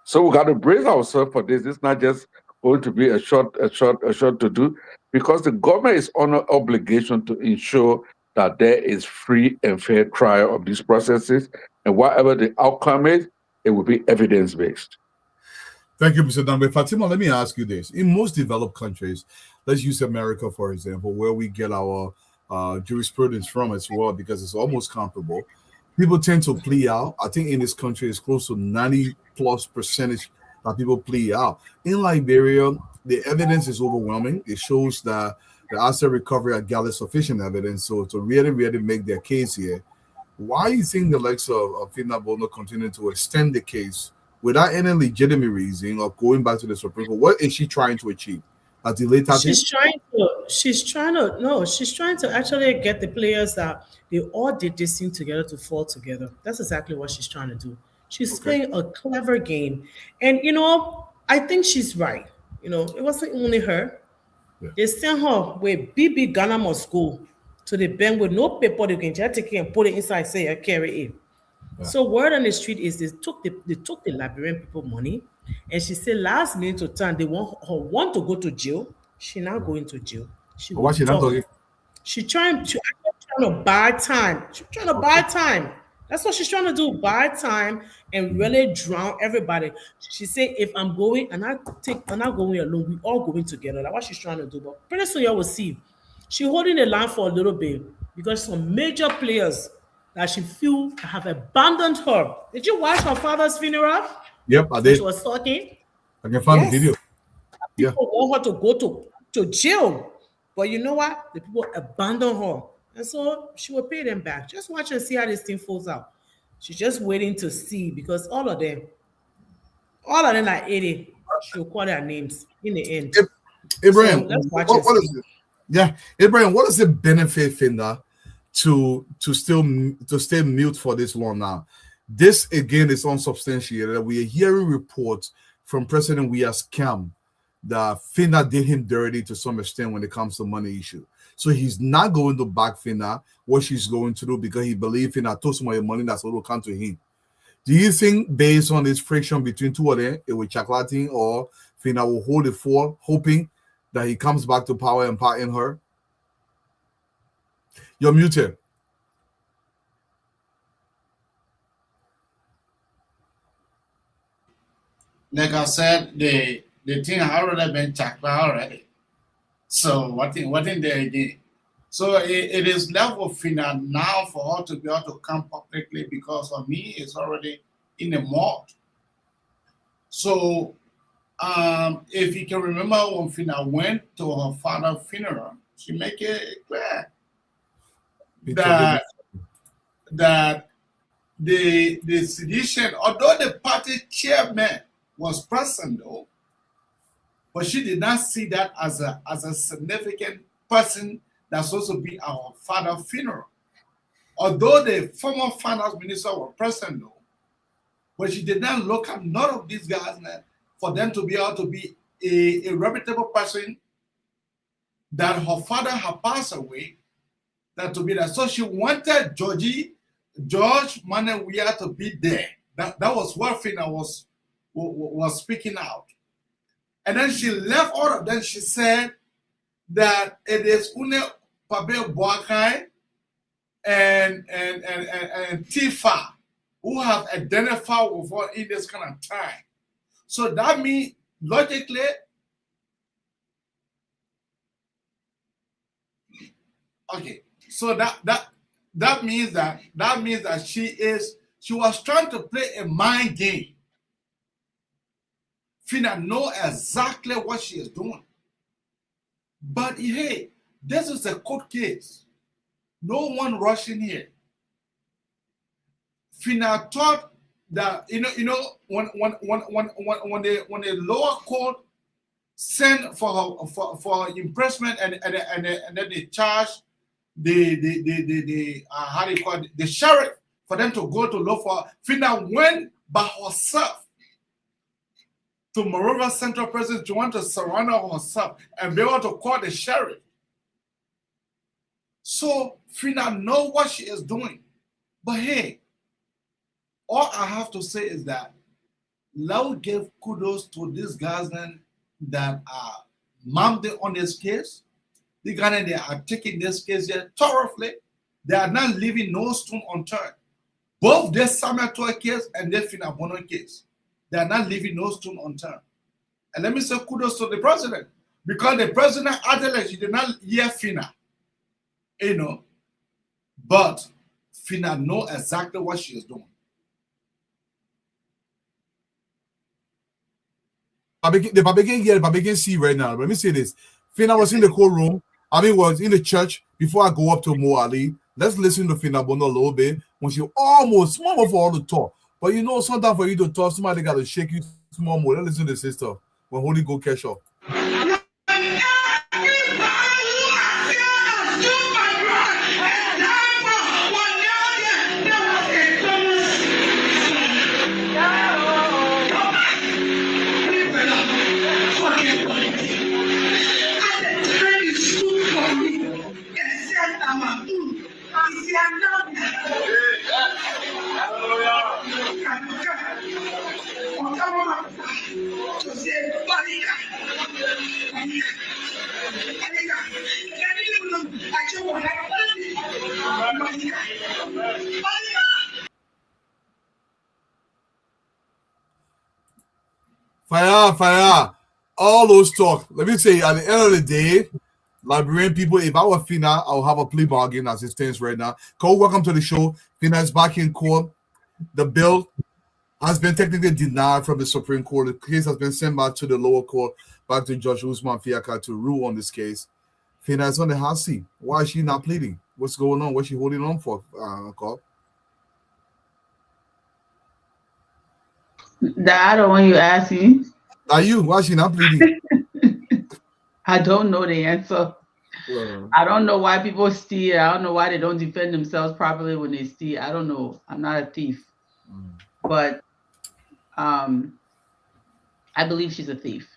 So we got to brace ourselves for this. It's not just going to be a short to do, because the government is on an obligation to ensure that there is free and fair trial of these processes, and whatever the outcome is, it will be evidence-based. Thank you, Mr. Dambe. Fatima, let me ask you this. In most developed countries, let's use America, for example, where we get our jurisprudence from as well, because it's almost comparable. People tend to plea out. I think in this country, it's close to 90+% that people plea out. In Liberia, the evidence is overwhelming. It shows that the asset recovery are gathered sufficient evidence. So to really, really make their case here, why do you think the likes of Fina Bono continue to extend the case without any legitimate reason of going back to the Supreme Court? What is she trying to achieve? She's trying to actually get the players that they all did this thing together to fall together. That's exactly what she's trying to do. She's playing a clever game. And I think she's right. It wasn't only her. Yeah. They sent her where BB Ghana must go. So the bank with no paper, they can just take it and put it inside, say, I carry it. Yeah. So word on the street is they took the Liberian people money, and she said last minute to time they want to go to jail. She now going to jail. She Why will she not talk. talking? She trying to buy time. She's trying to buy time. That's what she's trying to do. Buy time and really drown everybody. She said, if I'm going and I'm not going alone, we all going together. That's what she's trying to do. But pretty soon you will see. She holding the line for a little bit because some major players that she feel have abandoned her. Did you watch her father's funeral? Yep, I When did. she was talking. I can find the Yes. video. Yeah. People want her to go to jail. But you know what? The people abandon her. And so she will pay them back. Just watch and see how this thing folds out. She's just waiting to see because all of them are 80. She'll call their names in the end. Abraham, So let's watch what and is see. it? Yeah, Abraham, what is the benefit, Finda, to stay mute for this long now? This again is unsubstantiated. We are hearing reports from President Weah's camp that Finna did him dirty to some extent when it comes to money issue. So he's not going to back Finna what she's going to do because he believes Finna took some of the money that's going to come to him. Do you think based on this friction between two of them, it will chocolating or Finna will hold it for, hoping that he comes back to power and part in her? You're muted. Like I said, the thing already been checked already. So what in there again? So it is left with Fina now for her to be able to come publicly because for me it's already in the mud. So if you can remember when Fina went to her father's funeral, she make it clear that the sedition, although the party chairman was present though, but she did not see that as a significant person that's supposed to be our father's funeral. Although the former finance minister was present though, but she did not look at none of these guys for them to be able to be a reputable person that her father had passed away, that to be there. So she wanted George Manuel Weah to be there. That was what Fina was speaking out. And then she left all of them. She said that it is Une Pabe Boakai and Tifa who have identified with her in this kind of time. So that means logically, okay. So that means that she was trying to play a mind game. Fina know exactly what she is doing. But hey, this is a court case. No one rushing here. Fina thought that when the lower court sent for her impressment and then they charged the how do you call it, the sheriff for them to go to look for Fina went by herself to Monrovia Central Prison to want to surround herself and be able to call the sheriff. So Fina know what she is doing. But hey, all I have to say is that let's give kudos to these guys that are mounted on this case. The guys they are taking this case here thoroughly. They are not leaving no stone unturned. Both the Samuel Tue case and the Fina Bono case. They are not leaving no stone unturned. And let me say kudos to the president. Because the president actually she did not hear Fina. But Fina know exactly what she is doing. The Babagan here, the Babagan see right now. Let me say this. Fina was in the courtroom. Was in the church before I go up to Mo Ali. Let's listen to Fina Bono a little bit when she almost small for all the talk. But sometimes for you to talk, somebody got to shake you small more. Let's listen to the sister when Holy Go catch up. Fire. All those talk. Let me say, at the end of the day, Liberian people, if I were Fina, I'll have a plea bargain as it stands right now. Cole, welcome to the show. Fina is back in court. The bill has been technically denied from the Supreme Court. The case has been sent back to the lower court, back to Judge Usman Fiaka to rule on this case. Fina is on the hot seat. Why is she not pleading? What's going on? What's she holding on for, Cole? That I don't want you asking. Are you? Why is she not pleading? I don't know the answer. I don't know why people steal. I don't know why they don't defend themselves properly when they steal. I don't know. I'm not a thief. But I believe she's a thief.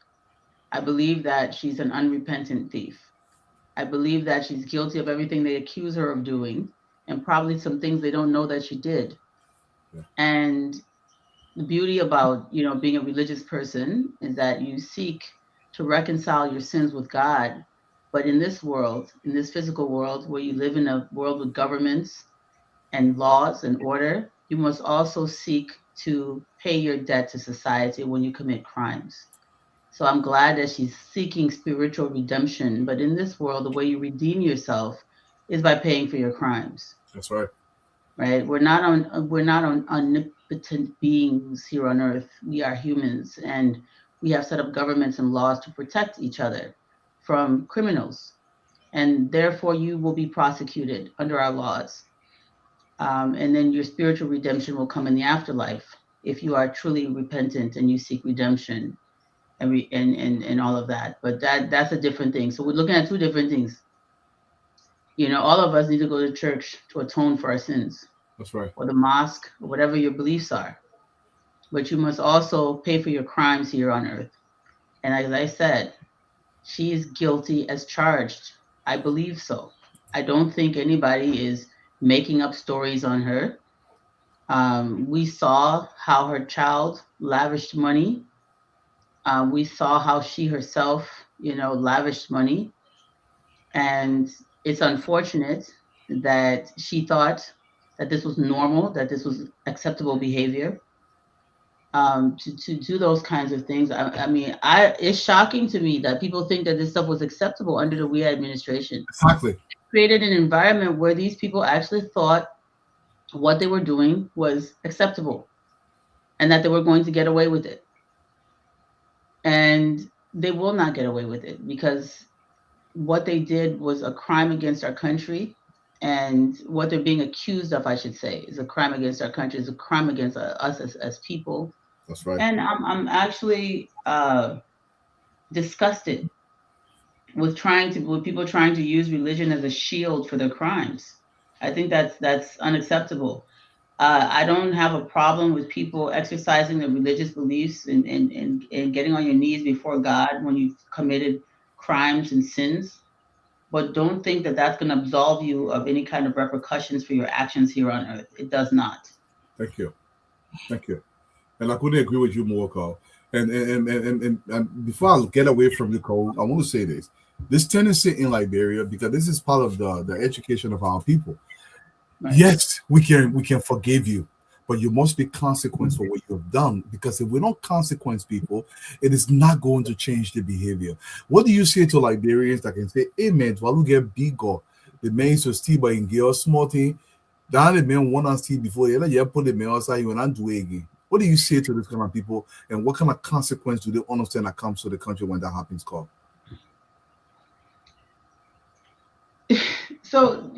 I believe that she's an unrepentant thief. I believe that she's guilty of everything they accuse her of doing, and probably some things they don't know that she did. Yeah. And the beauty about, being a religious person is that you seek to reconcile your sins with God. But in this world, in this physical world, where you live in a world with governments and laws and order, you must also seek to pay your debt to society when you commit crimes. So I'm glad that she's seeking spiritual redemption. But in this world, the way you redeem yourself is by paying for your crimes. That's right. Right? We're not on omnipotent beings here on earth. We are humans, and we have set up governments and laws to protect each other from criminals. And therefore, you will be prosecuted under our laws. And then your spiritual redemption will come in the afterlife if you are truly repentant and you seek redemption and all of that. But that's a different thing. So we're looking at two different things. All of us need to go to church to atone for our sins. That's right. Or the mosque, or whatever your beliefs are. But you must also pay for your crimes here on earth. And as I said, she is guilty as charged. I believe so. I don't think anybody is making up stories on her. We saw how her child lavished money. We saw how she herself, lavished money. And it's unfortunate that she thought that this was normal, that this was acceptable behavior. To do those kinds of things. It's shocking to me that people think that this stuff was acceptable under the Weah administration. Exactly. It created an environment where these people actually thought what they were doing was acceptable and that they were going to get away with it. And they will not get away with it, because what they did was a crime against our country. And what they're being accused of, I should say, is a crime against our country, is a crime against us as people. That's right. And I'm actually disgusted with people trying to use religion as a shield for their crimes. I think that's unacceptable. I don't have a problem with people exercising their religious beliefs and getting on your knees before God when you've committed crimes and sins. But don't think that that's going to absolve you of any kind of repercussions for your actions here on earth. It does not. Thank you. And I couldn't agree with you more, Carl. And before I get away from the code, I want to say this tendency in Liberia, because this is part of the education of our people. Right. Yes, we can forgive you, but you must be consequence for what you've done. Because if we don't consequence people, it is not going to change the behavior. What do you say to Liberians that can say, "Hey man, while we get bigger, the man to steal by in girl small thing, that the man want to steal before you put the man outside, you will not do it again." What do you say to this kind of people, and what kind of consequence do they understand that comes to the country when that happens, Carl? So,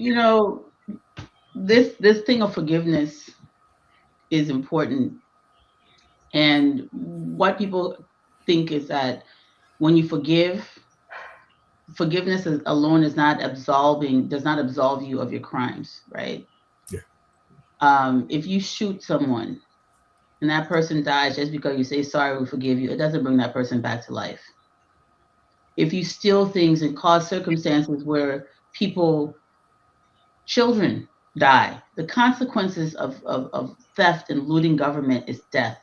this thing of forgiveness is important. And what people think is that when you forgiveness alone does not absolve you of your crimes, right? Yeah. If you shoot someone and that person dies just because you say, "Sorry, we forgive you," it doesn't bring that person back to life. If you steal things and cause circumstances where children die, the consequences of theft and looting government is death.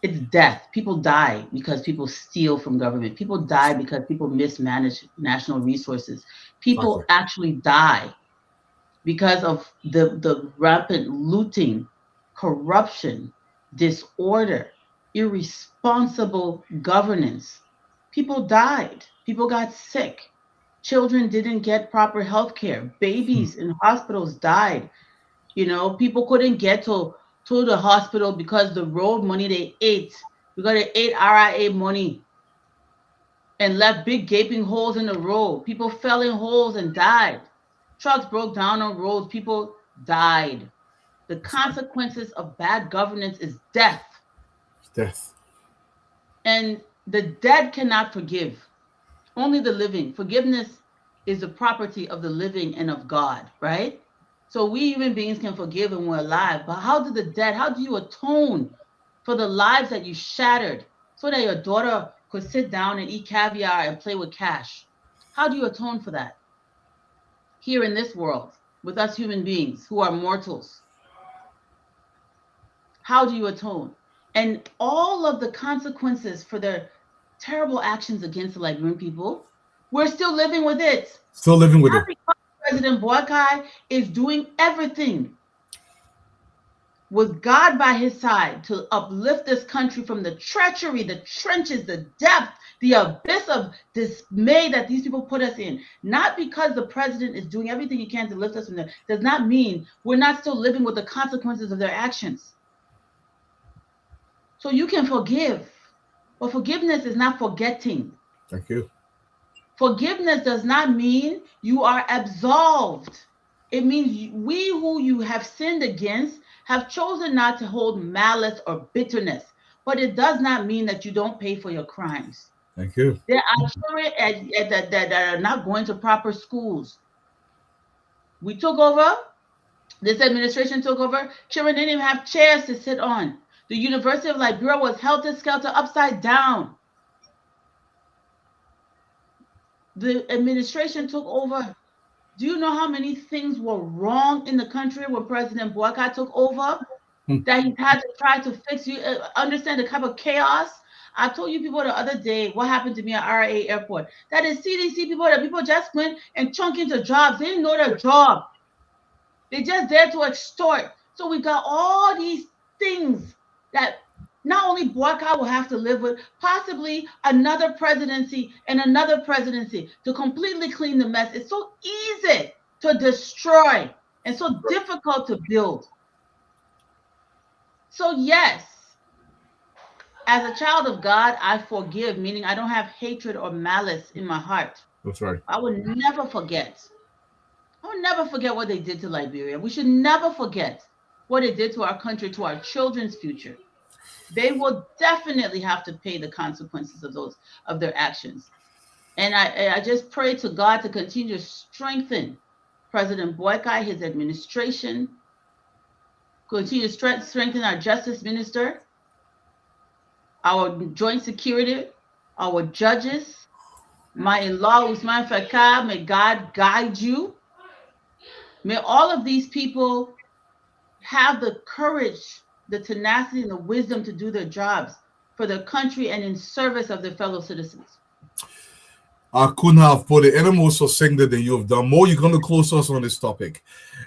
It's death. People die because people steal from government. People die because people mismanage national resources. People actually die because of the rampant looting, corruption, disorder irresponsible governance. People died. People got sick. Children didn't get proper health care. Babies in hospitals died. People couldn't get to the hospital because the road money they ate, because they ate RIA money and left big gaping holes in the road. People fell in holes and died. Trucks broke down on roads. People died. The consequences of bad governance is death. Death. And the dead cannot forgive. Only the living. Forgiveness is the property of the living and of God, right? So we human beings can forgive when we're alive. But how do you atone for the lives that you shattered so that your daughter could sit down and eat caviar and play with cash? How do you atone for that? Here in this world, with us human beings who are mortals. How do you atone? And all of the consequences for their terrible actions against the Liberian people, we're still living with it. Still living with it. President Boakai is doing everything with God by his side to uplift this country from the treachery, the trenches, the depth, the abyss of dismay that these people put us in. Not because the president is doing everything he can to lift us from there, does not mean we're not still living with the consequences of their actions. So you can forgive, but forgiveness is not forgetting. Thank you. Forgiveness does not mean you are absolved. It means we who you have sinned against have chosen not to hold malice or bitterness, but it does not mean that you don't pay for your crimes. Thank you. There are children that are not going to proper schools. We took over, this administration took over, children didn't even have chairs to sit on. The University of Liberia was helter-skelter, upside down. The administration took over. Do you know how many things were wrong in the country when President Boakai took over that he had to try to fix? You understand the type of chaos? I told you people the other day what happened to me at RA Airport. That is CDC people that people just went and chunk into jobs. They didn't know their job. They just there to extort. So we got all these things that not only Boakai will have to live with, possibly another presidency and another presidency to completely clean the mess. It's so easy to destroy and so difficult to build. So yes, as a child of God, I forgive, meaning I don't have hatred or malice in my heart. That's right. I will never forget. I will never forget what they did to Liberia. We should never forget what it did to our country, to our children's future. They will definitely have to pay the consequences of their actions. And I just pray to God to continue to strengthen President Boakai, his administration, continue to strengthen our justice minister, our joint security, our judges, my in-law Usman Fakar, may God guide you. May all of these people have the courage, the tenacity, and the wisdom to do their jobs for their country and in service of their fellow citizens. I couldn't have put it any more succinctly than you have done. More, you're going to close us on this topic.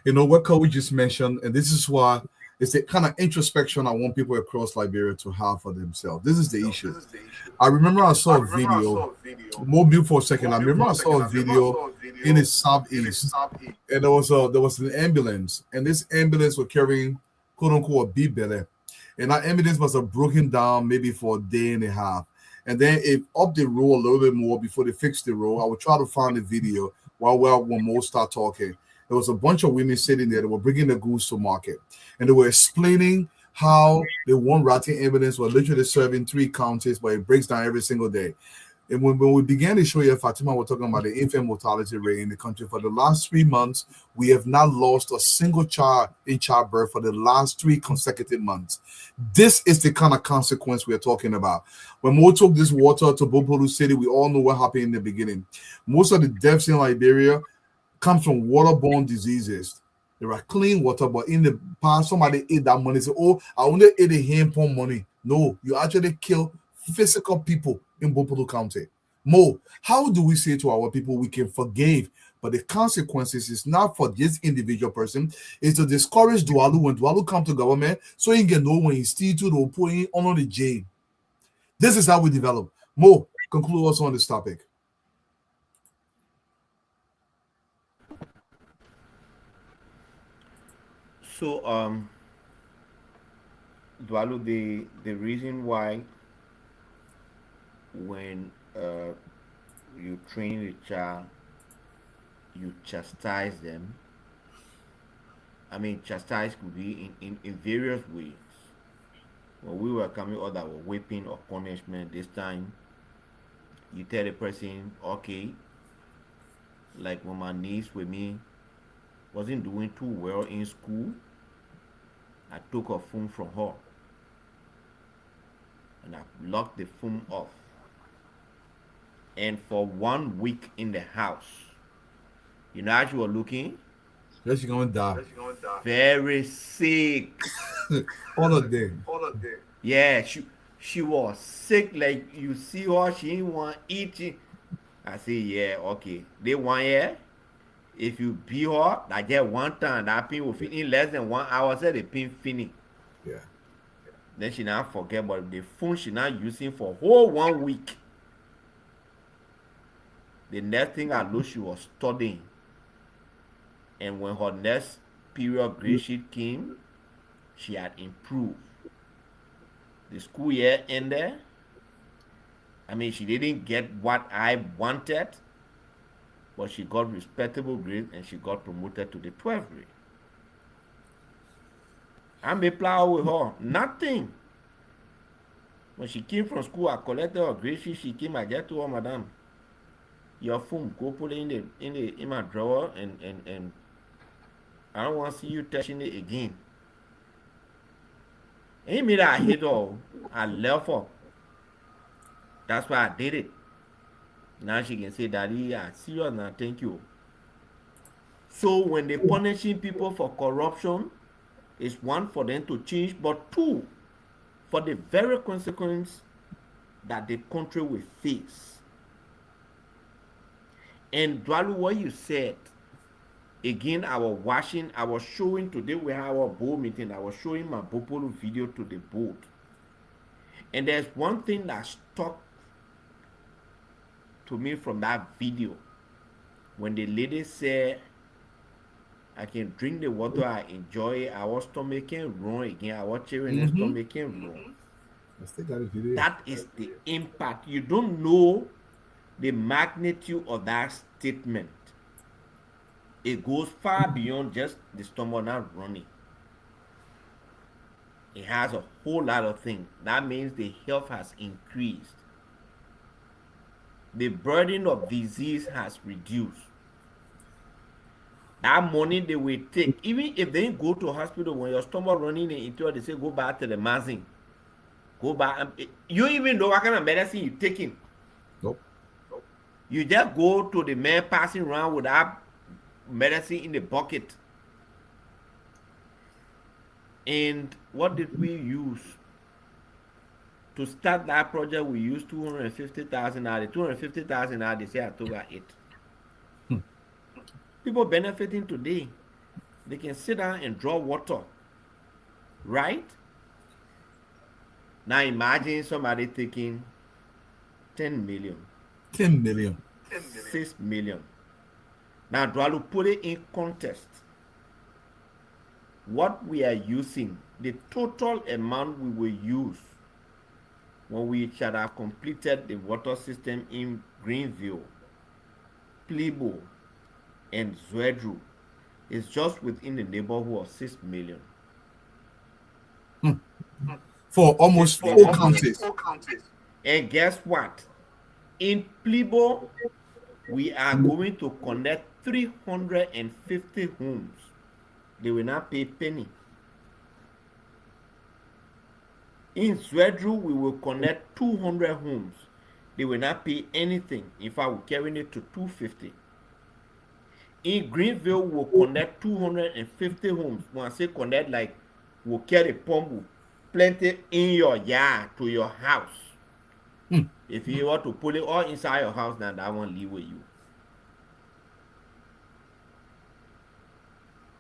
What Kobe just mentioned, and this is why it's the kind of introspection I want people across Liberia to have for themselves. This is the issue. I remember I saw a video. More mute for a second. I remember I saw a video in the southeast, and there was an ambulance, and this ambulance was carrying quote unquote a beef belly, and that ambulance must have broken down maybe for a day and a half, and then it up the road a little bit more before they fixed the road. I would try to find the video when Mo start talking. There was a bunch of women sitting there that were bringing the goods to market, and they were explaining how the one rotten ambulance was literally serving 3 counties, but it breaks down every single day. And when we began to show you, Fatima, we're talking about the infant mortality rate in the country. For the last 3 months, we have not lost a single child in childbirth for the last 3 consecutive months. This is the kind of consequence we're talking about. When Mo took this water to Bopolu City, we all know what happened in the beginning. Most of the deaths in Liberia comes from waterborne diseases. There are clean water, but in the past, somebody ate that money. Say, oh, I only ate a hand pump money. No, you actually kill physical people in Bopolu County. Mo, how do we say to our people we can forgive, but the consequences is not for this individual person, it's to discourage Dualu when Dualu come to government, so he can know when he steal to the put in on the jail. This is how we develop. Mo, conclude us on this topic. So, Dwalu, the reason why when you train a child, you chastise them. I mean, chastise could be in various ways. When we were coming out our whipping or punishment this time, you tell the person, okay, like when my niece with me wasn't doing too well in school, I took her phone from her and I locked the phone off. And for 1 week in the house, you know, as you were looking, yes, you're gonna die. Very sick. All of them. Yeah, she was sick. Like you see her, she didn't want eating. I say, yeah, okay. They want here. If you beat her, I get one time that pin will fit in less than 1 hour. Say the pin finish. Yeah. Then she now forget, but the phone she not using for whole 1 week. The next thing I know, she was studying. And when her next period grade sheet came, she had improved. The school year ended. I mean, she didn't get what I wanted, but she got respectable grades and she got promoted to the 12th grade. I made plow with her. Nothing. When she came from school, I collected her grade sheet. She came, I just told her, Madam, your phone, go put it in my drawer and I don't want to see you touching it again. Ain't me that I hate her. I love her. That's why I did it. Now she can say, Daddy, I'm serious now, thank you. So when they punishing people for corruption, it's one for them to change, but two, for the very consequence that the country will face. And Dwalu, what you said, again, I was showing today we have our board meeting, I was showing my Bopolo video to the board. And there's one thing that stuck to me from that video. When the lady said, I can drink the water, I enjoy it, our stomach can run again, our children's stomach can run. That is the impact. You don't know the magnitude of that statement. It goes far beyond just the stomach not running. It has a whole lot of things. That means the health has increased. The burden of disease has reduced. That money they will take, even if they go to hospital when your stomach running in interior, they say go back to the magazine. Go back. You even know what kind of medicine you're taking. Nope. You just go to the man passing around with that medicine in the bucket. And what did we use? To start that project, we used 250,000 out. The 250,000 out, they say October 8. People benefiting today. They can sit down and draw water. Right? Now imagine somebody taking 10 million. 10 million. 6 million. Now, Dwalu, put it in context. What we are using, the total amount we will use when we shall have completed the water system in Greenville, Plebo, and Zwedru is just within the neighborhood of 6 million. For almost 4 counties. And guess what? In Plebo, we are going to connect 350 homes. They will not pay a penny. In Zwedru, we will connect 200 homes. They will not pay anything. In fact, we're carrying it to 250. In Greenville, we'll connect 250 homes. When I say connect, like we'll carry pump, plenty in your yard to your house. If you want to pull it all inside your house, now that won't leave with you.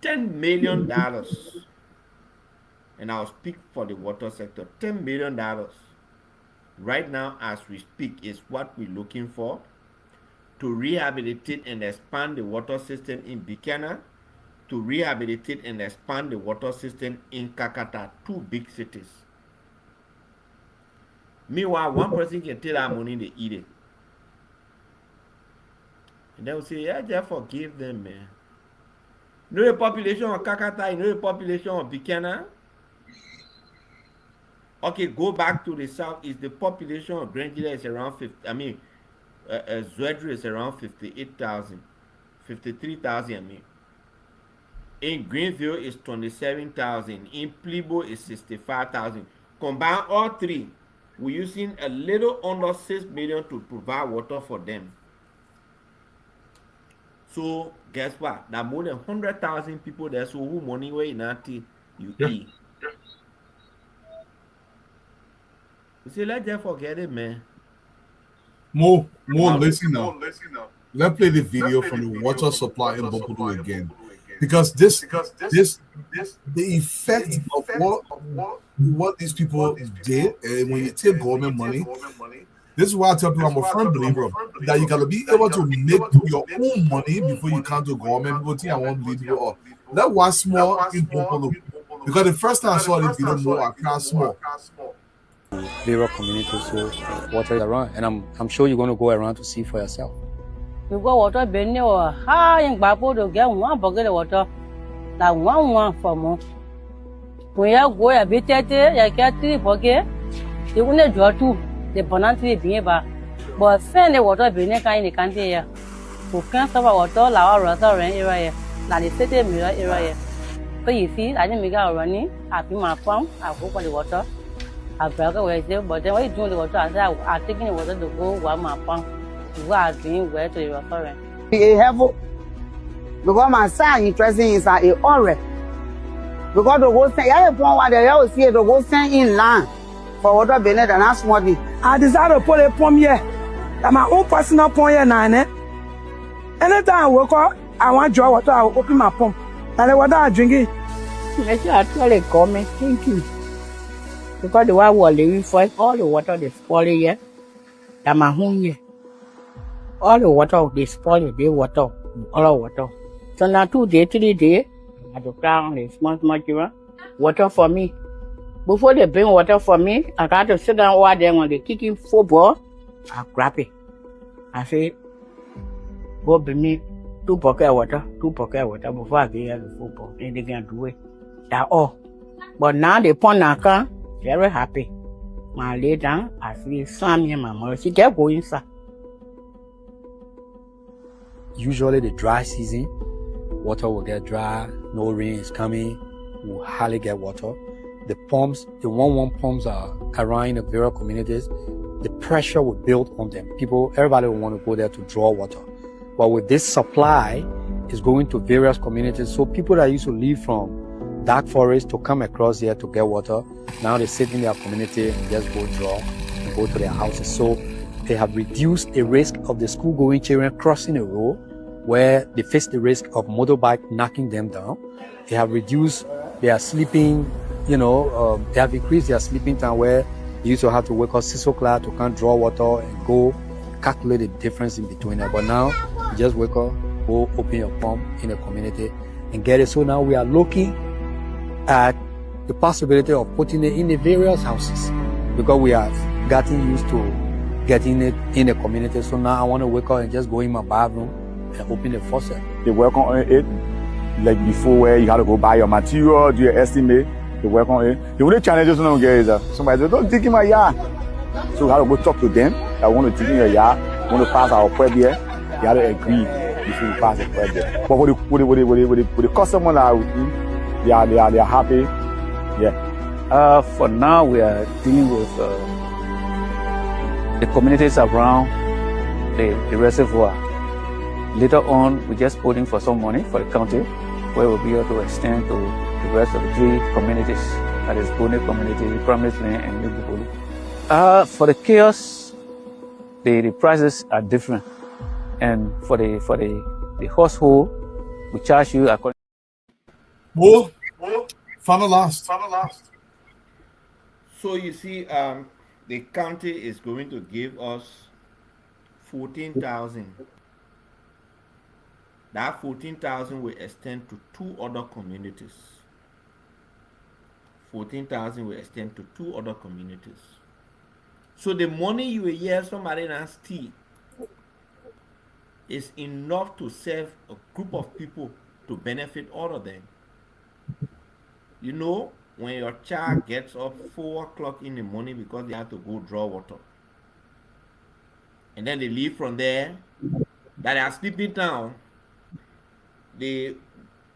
$10 million. And I'll speak for the water sector. $10 million. right now as we speak is what we're looking for to rehabilitate and expand the water system in Buchanan, to rehabilitate and expand the water system in Kakata, 2 big cities. Meanwhile, one person can take that money, they eat it. And they will say, yeah, just forgive them, man. You know the population of Kakata, you know the population of Buchanan? Okay, go back to the south. Is the population of Grangela is around 50, I mean, Zwedru is around 58,000, 53,000, I mean. In Greenville is 27,000. In Plebo is 65,000. Combine all three, we're using a little under 6 million to provide water for them. So guess what? There are more than 100,000 people there. So who money where you eat? You say let's just forget it, man. More, listen now. Let's play the video from the water supply in Bopudu again. Because this the effect of what these people did, and when you take government money, this is why I tell people I'm a firm believer that you gotta be able to make your own money before you come to government. People think I won't lead you up. That was small in Bopudu. Because the first time I saw the video more, I can't small. Various communities, so water is around, and I'm sure you're going to go around to see for yourself. You go water bene or high in Bapo to get one bucket of water, like one for more. When you go a bit at it, you get 3 buckets, you wouldn't draw 2, the bonanti being but send the water bene kind in the country here. Who can't stop water, our rather area, like the city mirror area. But you see, I didn't make out running, I put my farm, I go for the water. I broke away there, but then when you do the water, I'm taking the water to go one my pump. You are doing where to your current. Be helpful because my son interesting is a already. Because the whole thing, I have one where they see the whole thing in land for water beneath and that's what I decided to put a pump here. That's my own personal pump here now. Anytime I wake up, I want to draw water, I will open my pump. And the water I drink it. Actually, comment, thank you. Because the water was living for all the water they spoil here. That's my home here. All the water they spoil, they water, all the water. So now 2 days, 3 days, I do crown the small water for me. Before they bring water for me, I got to sit down while they when they kicking football, I grab it. I say, go bring me 2 buckets of water, 2 buckets of water before I get here the football. And they can do it. That's all. But now they put Naka. Very happy. When I lay down, I feel Sammy and my mother. She kept going, sir. Usually the dry season, water will get dry, no rain is coming, we'll hardly get water. The pumps, the 1-1 pumps are around the various communities. The pressure will build on them. Everybody will want to go there to draw water. But with this supply, it's going to various communities. So people that used to live from dark forest to come across here to get water, now they sit in their community and just go draw and go to their houses. So they have reduced the risk of the school-going children crossing a road where they face the risk of motorbike knocking them down. They have reduced their sleeping, they have increased their sleeping time where they used to have to wake up 6 o'clock to come draw water and go calculate the difference in between them. But now, you just wake up, go open your pump in the community and get it. So now we are looking at the possibility of putting it in the various houses because we have gotten used to getting it in the community. So now I want to wake up and just go in my bathroom and open the faucet. They work on it like before where you have to go buy your material, do your estimate, they work on it. The only challenges don't get is that somebody says, don't dig in my yard. So we have to go talk to them. I want to dig in your yard, want to pass our prep here. You have to agree before you pass the prep here. But with the customer now, they are happy. Yeah. For now, we are dealing with the communities around the reservoir. Later on, we're just putting for some money for the county, where we'll be able to extend to the rest of the 3 communities. That is Bone Community, Promised Land, and New Bukulu. For the kiosks, the prices are different. And for the household, we charge you according. Final last. So you see, the county is going to give us 14,000. That 14,000 will extend to 2 other communities. 14,000 will extend to 2 other communities. So the money you will hear somebody now steal is enough to serve a group of people to benefit all of them. You know, when your child gets up 4 o'clock in the morning because they have to go draw water, and then they leave from there, that they are sleeping down, the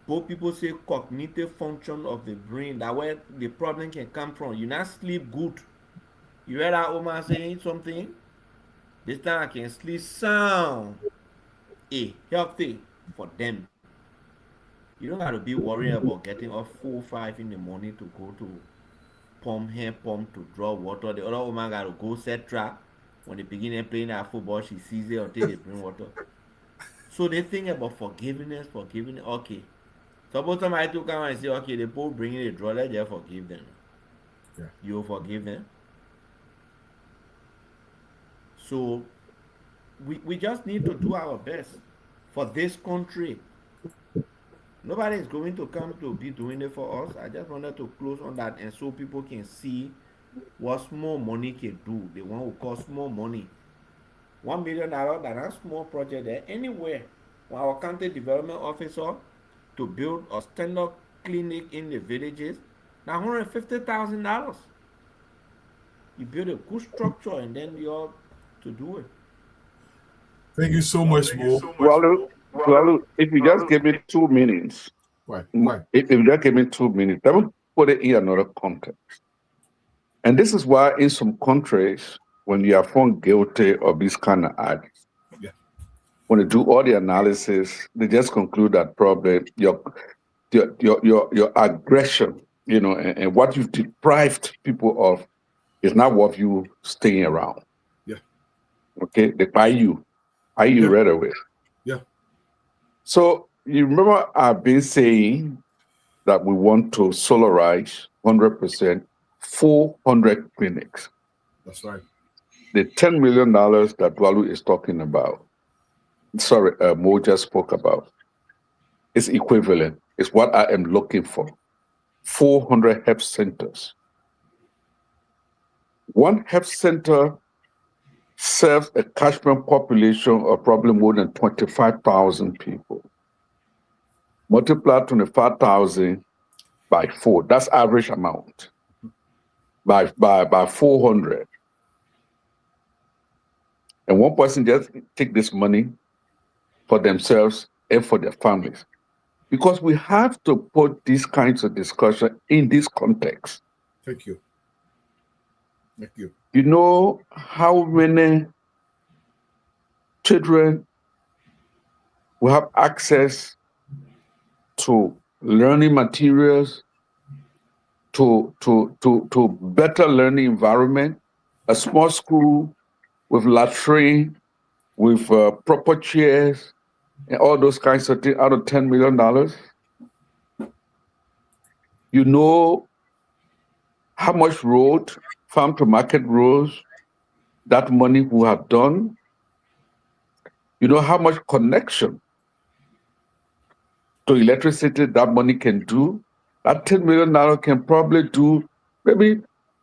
both people say cognitive function of the brain, that where the problem can come from. You not sleep good. You heard that woman saying something? This time I can sleep sound. Healthy for them. You don't got to be worrying about getting up 4 or 5 in the morning to go to pump to draw water. The other woman got to go set trap. When they begin playing that football, she sees it until they bring water. So they think about forgiveness. Okay. Suppose somebody to come and say, okay, the Pope bringing the draw, let's just forgive them. Yeah. You will forgive them. So we just need to do our best for this country. Nobody is going to come to be doing it for us. I just wanted to close on that, and so people can see what small money can do. The one who costs small money. $1 million, that's a small project there. Anywhere. When our county development officer to build a stand-up clinic in the villages, now $150,000. You build a good structure and then you're to do it. Thank you so much, Mo. Well, if you just give me 2 minutes, right. If you just give me 2 minutes, let me put it in another context. And this is why in some countries, when you are found guilty of this kind of act, when they do all the analysis, they just conclude that probably your aggression, and what you've deprived people of is not worth you staying around. Yeah. Okay, they buy you right away. Yeah. So you remember I've been saying that we want to solarize 100%, 400 clinics. That's right. The $10 million that Walu is talking about, Mo just spoke about, is equivalent. It's what I am looking for. 400 health centers. One health center serves a catchment population of probably more than 25,000 people. Multiply 25,000 by 4. That's average amount. By 400. And one person just take this money for themselves and for their families. Because we have to put these kinds of discussion in this context. Thank you. Thank you. You know how many children will have access to learning materials, to better learning environment, a small school with latrine, with proper chairs, and all those kinds of things out of $10 million. You know how much road, farm to market roads, that money will have done. You know how much connection to electricity that money can do. That $10 million can probably do maybe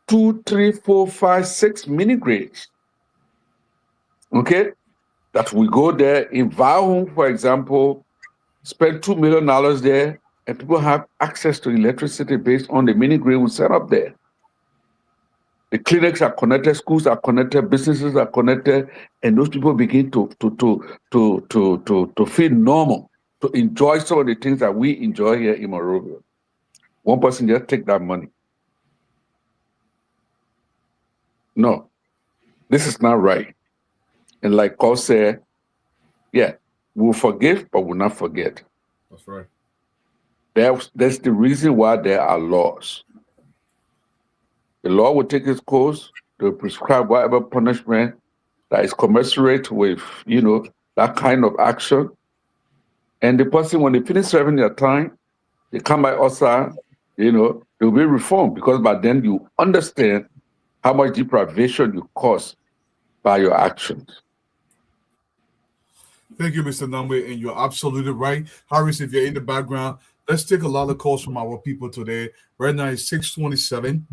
2, 3, 4, 5, 6 mini grids. Okay? That we go there in Vahung, for example, spend $2 million there, and people have access to electricity based on the mini grid we set up there. The clinics are connected, schools are connected, businesses are connected, and those people begin to feel normal, to enjoy some of the things that we enjoy here in Monrovia. One person just take that money. No, this is not right. And like Paul said, yeah, we'll forgive, but we'll not forget. That's right. That's the reason why there are laws. The law will take its course to prescribe whatever punishment that is commensurate with, that kind of action. And the person, when they finish serving their time, they come by outside, they'll be reformed, because by then you understand how much deprivation you cause by your actions. Thank you, Mr. Number, and you're absolutely right. Harris, if you're in the background, let's take a lot of calls from our people today. Right now it's 6:27,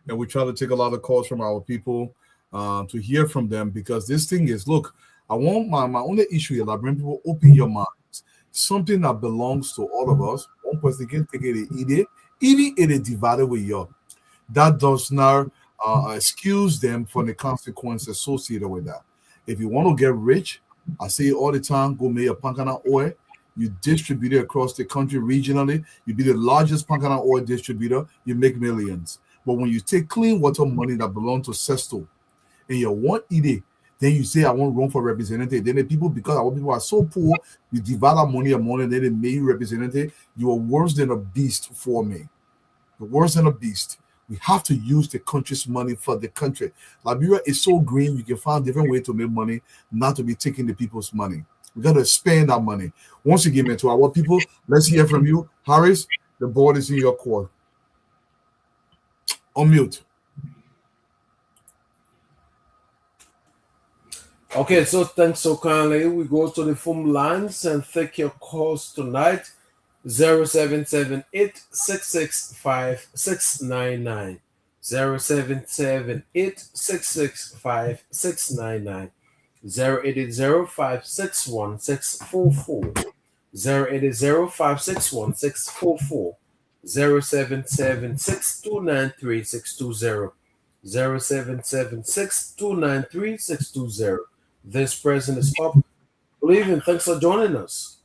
and we try to take a lot of calls from our people to hear from them because this thing is, look, I want my only issue is I bring people open your minds. Something that belongs to all of us. One person can take it and eat it, even if it divided with you. That does not excuse them from the consequences associated with that. If you want to get rich, I say it all the time, go make a pancana oil. You distribute it across the country regionally. You be the largest pancana oil distributor. You make millions. But when you take clean water money that belongs to Sesto and you want it, then you say, I want to run for representative. Then the people, because our people are so poor, you divide our money among them, then they make you representative. You are worse than a beast for me. You're worse than a beast. We have to use the country's money for the country. Liberia is so green, you can find different ways to make money, not to be taking the people's money. We got to spend our money. Once again, man, to our people, let's hear from you. Harris, the board is in your court. Unmute. Okay, so thanks so kindly. We go to the phone lines and take your calls tonight. 0778-665-699. 0778-665-699. 080-561-644. 080-561-644. 0776-293-620. 0776-293-620. This present is up. Good evening. Thanks for joining us.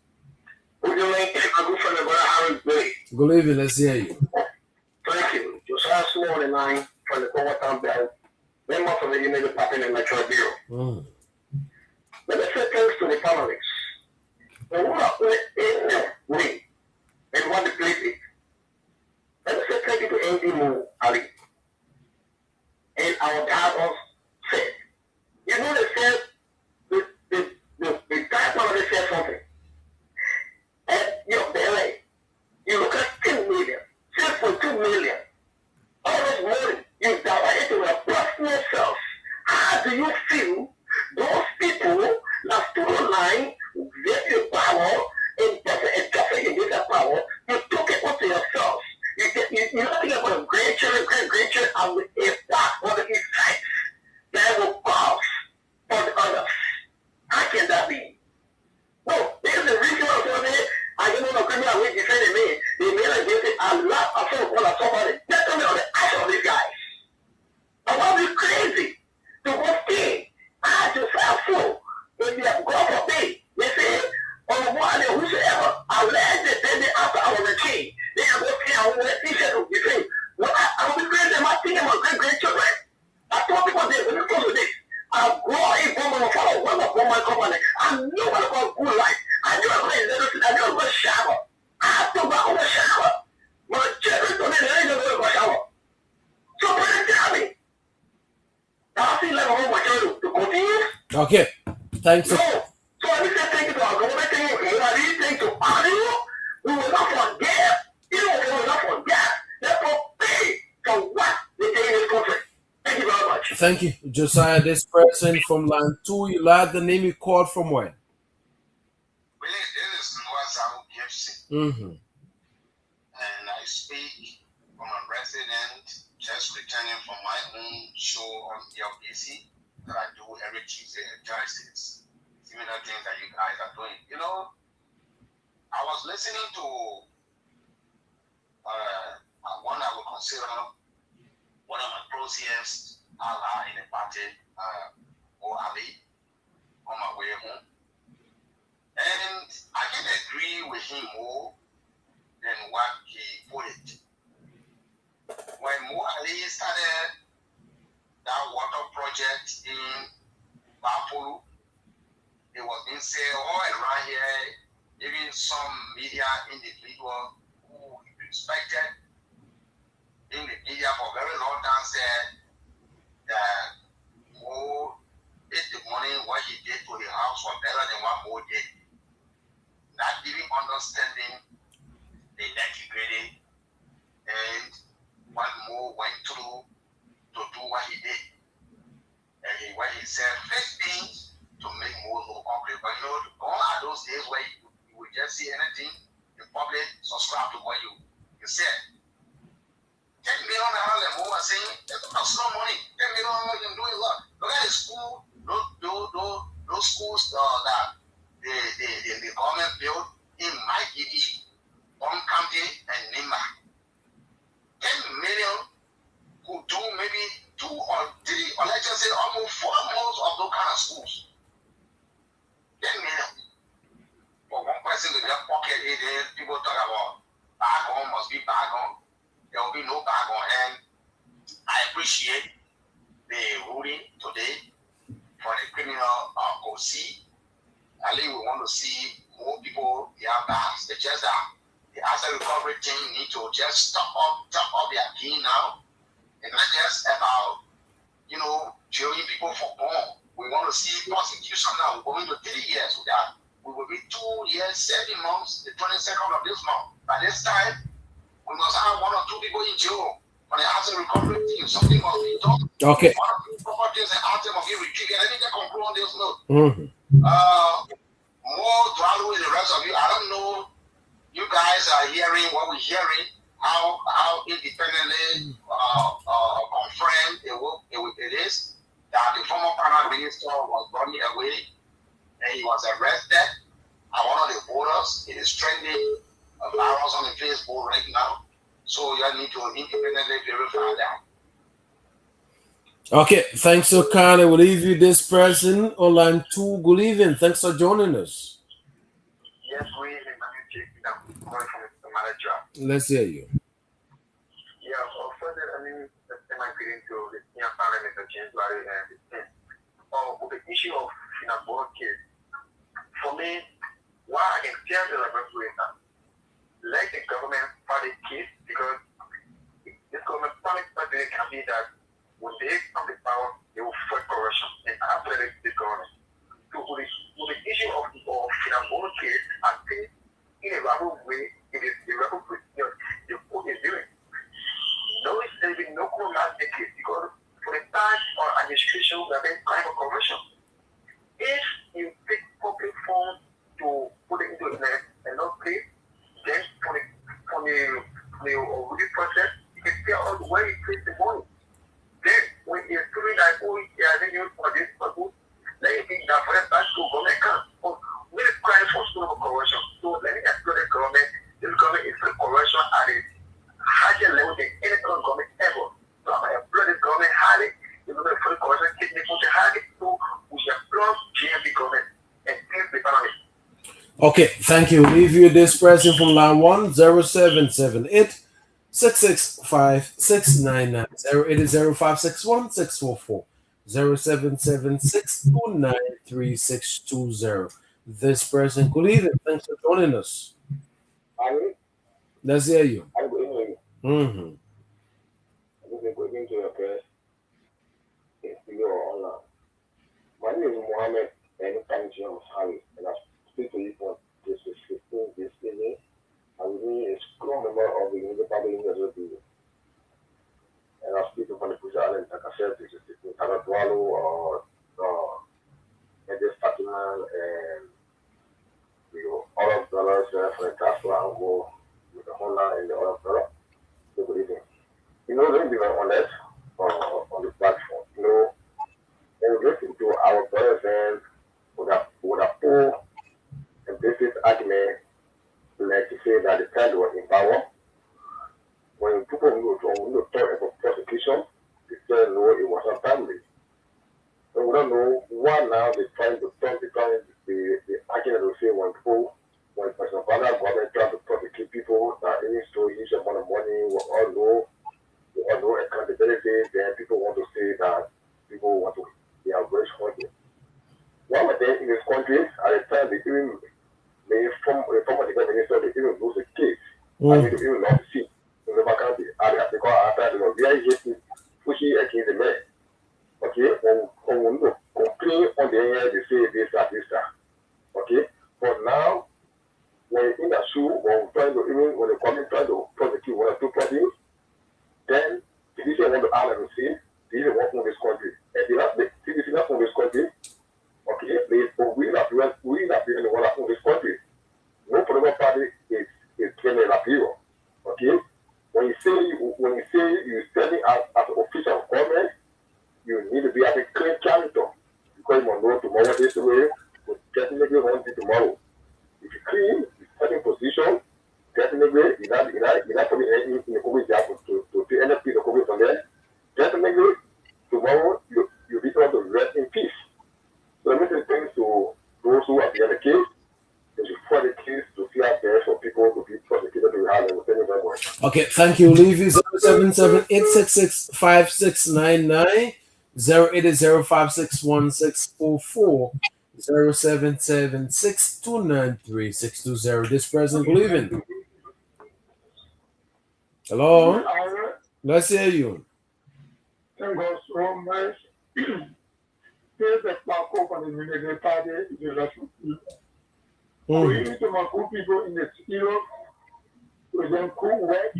Good evening. Let's hear you. Thank you. Josiah Small and I from the Powhatan Belt, member of the United Party and Metro Bureau. Let me say thanks to the families. The one that played in the way and want to play it. Let me say thank you to Andy Mo Ali. And our dad said, you know, they said, the guy probably said something. And your belly, you look at 10 million, 6.2 million. All this money you divide into your personal self. How do you feel those people that stood online, get your power, and traffic and get that power, you took it onto yourself. You're not thinking about grandchildren, great-grandchildren, and if that on the effects that will cause for the others. How can that be? No, there's a reason why I'm saying I don't know the criminal way defending me. They made against it a lot of somebody. Let me on the eyes of these guys. I want to be crazy to go stay. I just have full. If they have gone for me, they say, or one whosoever, alleged that then after our retreat, they have go see our t-shirt of the thing. Well, I will be crazy. I'm not thinking about great-grandchildren. I told people this, when it comes to this, I grow a woman of follow one of my company. I know what about good life. I know about everything. I know about shower. I have to go on the shower. My children don't need anything to go shower. So what did tell me? I feel like I want my children to continue. Okay. Thanks. No. So I need to thank you to our government. I need to thank you to audio. We will not forget. You know, we will not forget. Therefore, pay for what they take in this country. Thank you very much. Thank you, Josiah. This person from line 2, you like the name you called from where? Mm-hmm. And I speak from a resident just returning from my own show on LBC that I do every Tuesday at Thursdays. Similar things that you guys are doing. You know, I was listening to one I would consider one of my closest ally in the party, Ali, on my way home. And I can agree with him more than what he put it. When Mo Ali started that water project in Bapolo, it was being said all around here, even some media individual who respected in the media for a very long time said that Mo did the money, what he did to the house was better than what Mo did. Not even understanding the nitty-gritty and what Mo went through to do what he did. self-fixed things to make more concrete. But gone are those days where you would just see anything in public, subscribe to what you said. 10 million naira more saying that's not small money. 10 million you can do a lot. Look at the school, those schools that the government built in my city, Bond County, and Nima. 10 million could do maybe 2 or 3, or let's just say almost 4 months of those kind of schools. 10 million. For one person with their pocket, people talk about bag on, must be bag on. There will be no bag on. And I appreciate the ruling today for the criminal OC. I think we want to see more people have bags. They just the asset recovery team need to just top up their game now. And not just about, jailing people for bond. We want to see prosecution now. We're going to 3 years with that. We will be 2 years, 7 months, the 22nd of this month. By this time, we must have 1 or 2 people in jail for the asset recovery team. Something must be done. Okay. One of the properties and asset must be retrieved. And I need to conclude on this note. More value in the rest of you. I don't know. You guys are hearing what we're hearing. How independently confirmed it is that the former Prime Minister was brought away and he was arrested. And one of the voters, it is trending a virus on the Facebook right now. So you need to independently verify that. Okay, thanks, Okane. We'll leave you this person on line 2. Good evening. Thanks for joining us. Yes, good evening. I'm calling from the manager. Let's hear you. Yeah, further, my feeling to the senior parliament of January and the 10th. With the issue of Finabor case, for me, why I can tell the regulator, let the government file a case, because this government panic strategy can be that when they come to power, they will fight corruption and after the government. So with the issue of Finabor case, I think in a rapid way, it is the rapid procedure the court is doing. There will be no criminal case because for the time or administration, we have been crying for corruption. If you take public funds to put it into a not pay, then for the audit process, you can figure out where you place the money. Then when you're doing that, they use for this purpose, let me think that for that back to government account. But we're crying for corruption. So let me explain the government. This government is for corruption at a higher level than any other government ever. So I'm going to employ this government highly. It's going to for the corruption, keep me from the highly. So we should employ GMP government and fix the economy. Okay, thank you. Leave you this person from line 1, 0778 665 699 080 644 0776 293620. This person could even. Thanks for joining us. Let's hear you. I'm going Mm-hmm. to your press. It's your honor. My name is Mohammed and I'm James Harry, and I speak to you from this 15 this evening. I'm being a strong member of the Public University. And I speak from the Puja Island, like I said, this is the Taradwalo or Medis Fatima and all of dollars for the Tesla and go with the Honda and the other dollar. So good evening. Let me be very honest on the platform. When we listen to our brothers and with a full and basic argument, like to say that the child was in power. When people talk about prosecution, they say no, it was a family. So we don't know why now they're trying to turn the argument to say when President Bala government trying to prosecute people that any store use of money, we all know accountability, then people want to say that people want to be embraced for it. One of them in this country, at the time they even the former defense minister, they even lose the case. I mean, they even lost the seat in the vacancy area because after they were very pushy against the man. Okay, when we complain on the air, they say this, that, this, that. Okay, but now, when in the shoe, when the government trying to prosecute 1 or 2 parties, then CDC want to add and say, they didn't want from this country. And they have the CDC not from this country. yesterday, but definitely want it tomorrow. If you clean, certain position, definitely you're not putting anything in the COVID job to NFP the COVID from there. Definitely tomorrow you'll be able to rest in peace. So let me say thanks to those who are behind the case. They should fight the case to clear there for people to be prosecuted to Ireland. Thank you very much. Okay, thank you. Levy 077-866-5699 080-561-644 077-629-3620. This president believing. Hello? Let's hear you. Thank God so much. Here's a plaque on the military party in the election. We need to make good people in the field with them cool work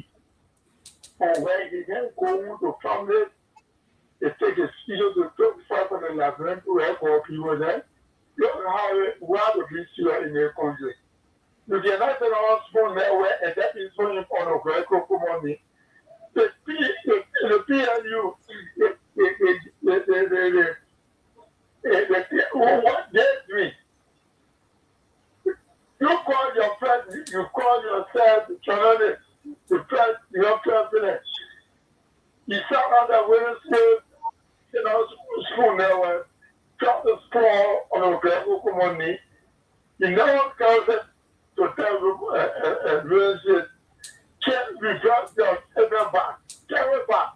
and where they can go to family. They take a studio to 25 on the library to help all people there. You don't have one of these here in the country. You can not tell us from there where and that is only on a very good money. The PLU, what they do. You call your friend, you call yourself journalist, your president. You sat on the women's school now, drop the school on a graduate money. You know what to tell you, can't reverse your ever back, carry back.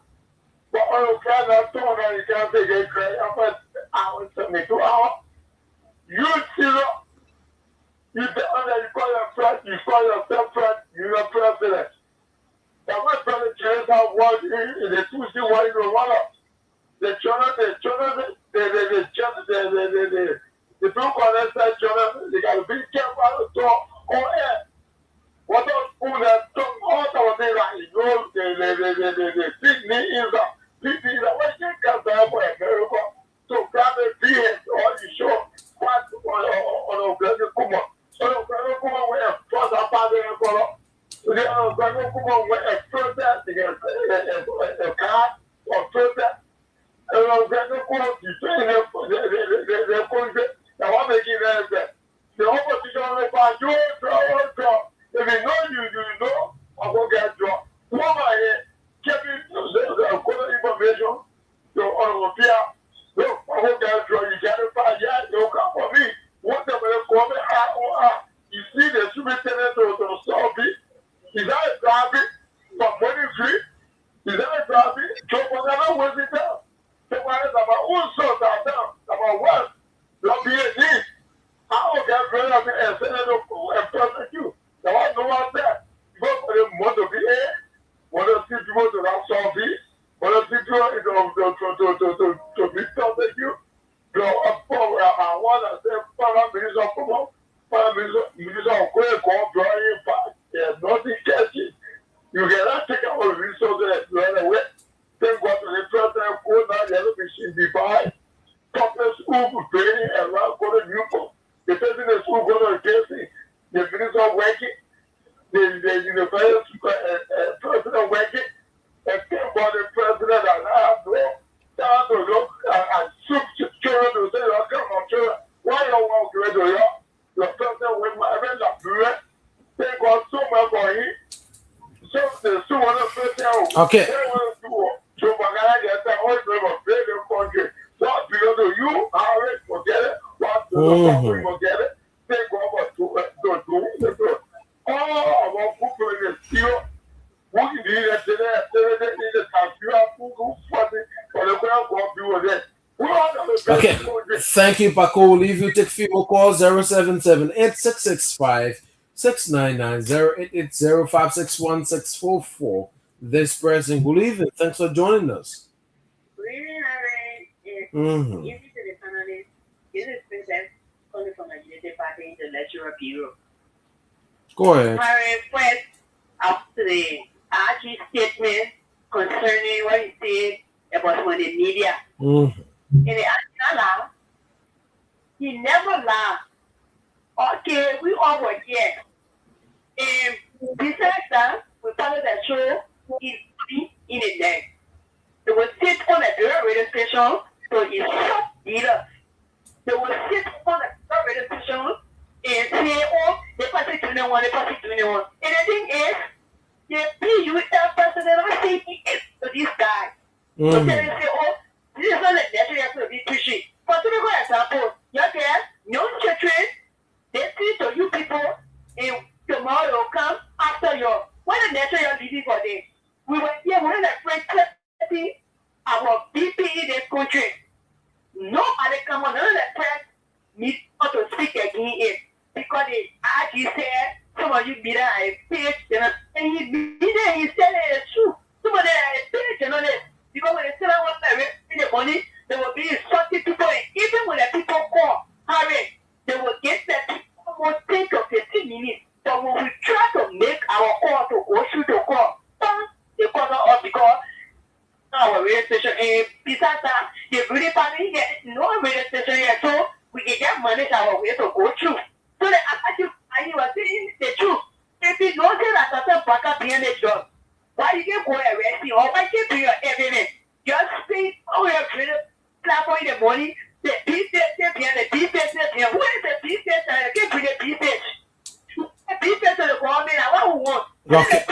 But on a graduate, you can't take a credit after hours, 72 hours. You zero. You call your friend, you call yourself friend, you're a president. Now, my brother James have one in the Tuesday one in the one up. The journal, the blue collar said journal, they got to be careful to talk on air. What else school that took all the way like you know, the big knee is up. Big knee is up. What you got there for America? So grab a beard or you show what on a graduate come on. So the graduate come on with a first apart in the color. So the graduate come on with a protest against a car or protest. And the graduate come on to train the country. Now I'm making that. The opposition will find you draw. If you know you know, I will get draw. Come on here, keep it the information. So on the fear. Look, I will get draw. You get it find yeah, you come for me. Whatever they call me, you see the superintendent to solve it. Is that a garbage for money free? Is that a garbage? So whatever was it down? So what is about who saw that down? About what? Don't be a need. I will get rid of it and send it up and prosecute. Now I know what's that. You go for the month of the air. One of the people to not solve it. One of the people to be prosecute. Go up for I want to say, Father Minister, come on. Father Minister, I'm going to go drawing back. There's nothing catching. You cannot take our resources and run away. Thank God to the president, go now, the other machine be by. Public school training and now go to Newport. The president of school go to Casey. The minister working. The university president working. And came by the president and I have to look and soup children to say, come on, children. Why you want to do your president with my event of bread? Thank God so much for him. So the one of the okay. They want to do so for Ghana get the whole play the country. What belong to you, Harry, forget it. What belong to you, forget it. Take over to all of our people in the studio. What you need is the okay. Thank you, Paco. We'll leave you. Take few more calls 077-8665-699 080-561-644. This president will leave it. Thanks for joining us. Good evening, Harry. Mm-hmm. Evening to the panelists. This is Princess calling from the United Party Intellectual Bureau. Go ahead. Harry, first, after the RG statement concerning what he said about when the media. Mm-hmm. In the actual law, he never laughed. Okay, we all were here. And besides that, we followed the show in the neck. They would sit on a radio station, so he shut it up. they will sit on the radio station and say, oh, the party doing one, the party doing one. And the thing is, the PUL president of saying it to this guy. So they say, oh, this is not the necessary to be pushing. For example, you're there, young children, they see to you people, and tomorrow will come after your, what the necessary you're leading for them. We were here, we're like protecting our people in this country. Nobody come on, none of the press meet to speak against it. Because as he said, some of you be there, I page, and he be there, he said it's true. Some of them I page, you know, because when they say I want to the money, they will be insulting people, and even when the people call, hurry, they will get that people almost 10 to 15 minutes. But when we try to make our call to go through the call, they call us because our radio station, and besides that, they really probably get no radio station here, so we can just manage our way to go through. So that I was saying the truth. If you don't say that certain back up behind the job, why you can go arresting or why you can do your evidence? Just pay all your platform in the morning, the business behind the business behind. What is the business? I can't bring the business. The business of the government, I want who want. The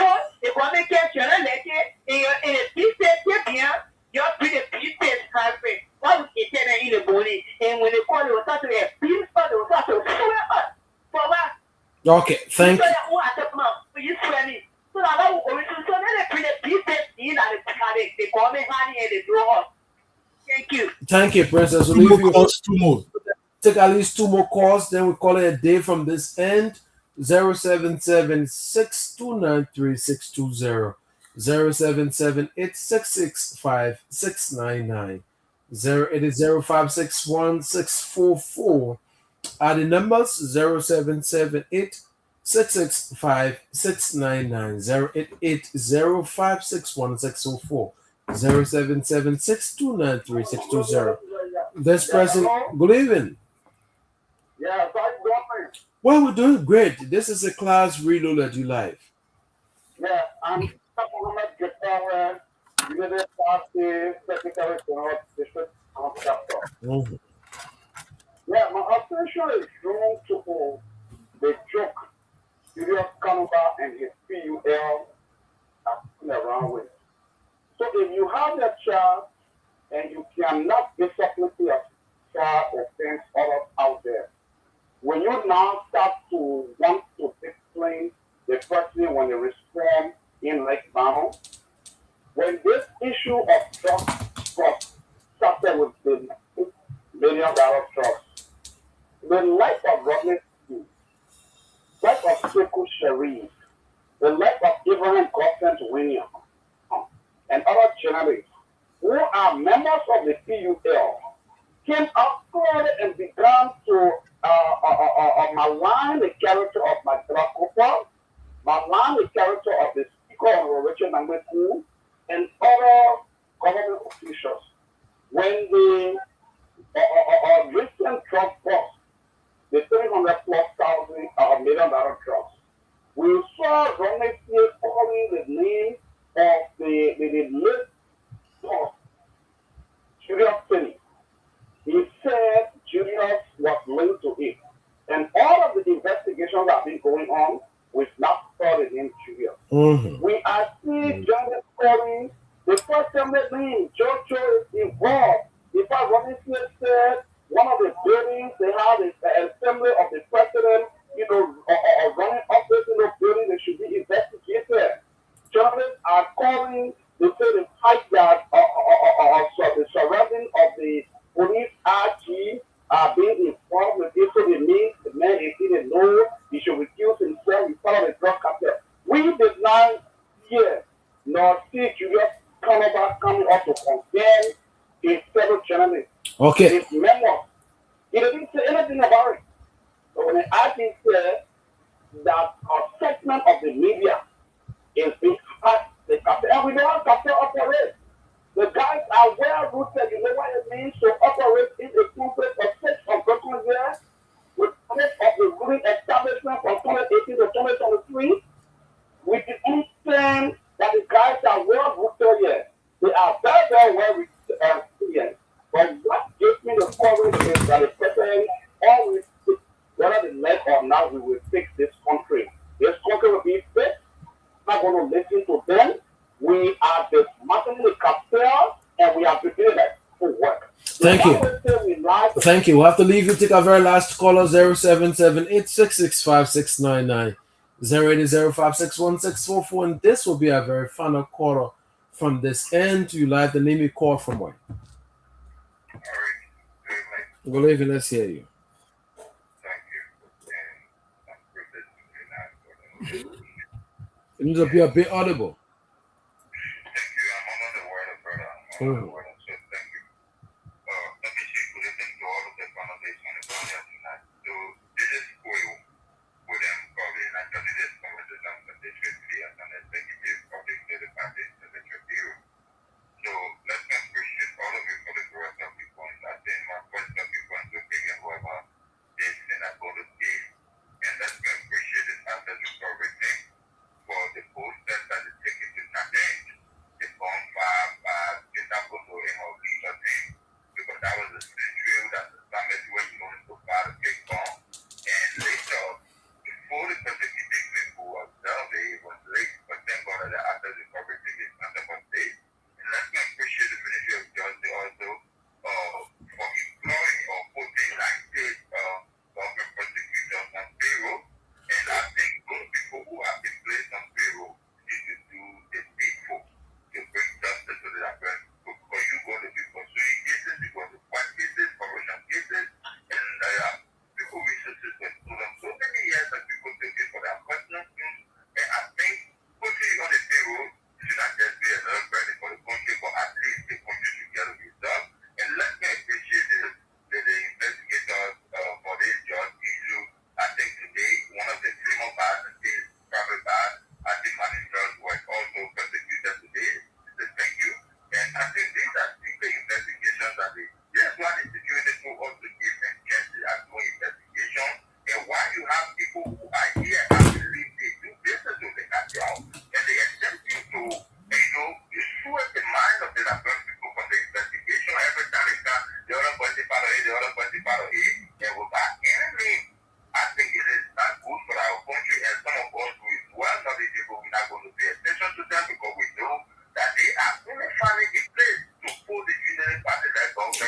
government can't share a letter in the business behind. You bring the business happen. Why would you tell them in the morning? And when they call, they will start to have bills, they will start to swear us. For what? Okay, thank you. Thank you. Thank you, Princess. Two more calls, two more. Take at least 2 more calls, then we call it a day from this end. 077-6293-620. 077-866-5699. 080-561-644. Are the numbers 0778-665-699. 088-0561-604. 077-6293-620. This person, good evening. Yeah, Well, we're doing great. This is a class reloaded you live. yeah, I'm Muhammad Getawa, Unity Party Secretary General District of Chapter. Yeah, my attention is drawn to the joke Julius Canova and his PUL are putting around with. So if you have a child and you cannot discipline your child offense others out there, when you now start to want to explain the person when they respond in like battle, when this issue of trust started with the $1 million trust, the life of Rodney, life of Sekou Sharif, the life of Ibrahim Gossent William, and other journalists who are members of the PUL came out forward and began to malign the character of Magdala Cooper, malign the character of the Speaker of Richard Nangweku, and other government officials. When the recent drug bust, the $300+ million trust, we saw Ronald calling the name of the late boss, Julius Finney. He said Julius was linked to it. And all of the investigations that have been going on, we've not started in Julius. We are seeing John Corey, the first time that name, Jojo is involved. In fact, Robin Smith said one of the buildings, they have an assembly of the president, running office in the building, they should be investigated. Journalists are calling, they say the hijack the surrounding of the police RG are being informed with this, so it means the man is in the know, he should recuse himself, he's part of the drug cartel. We did not hear nor see Julius Canova coming up to condemn his fellow journalists. Okay. His memoirs. He didn't say anything about it. But when the RG said that a segment of the media is being hacked, the cartel, and we know how cartel operates. The guys are well rooted. You know what it means to operate in a complex of 6 unbroken years with part of the ruling establishment from 2018 to 2023. We did understand that the guys are well rooted here. They are very, very well experienced. But what gives me the courage is that the president now we will fix this country. This country will be fixed. Not going to listen to them. We are dismantling the cartel and we are prepared for work. Thank you. Thank you. We'll have to leave you. Take our very last caller 077-866-5699. 080-561-644. And this will be our very final caller from this end. You like the name you call from where? Good evening. Let's hear you. You need to be a bit audible. Mm.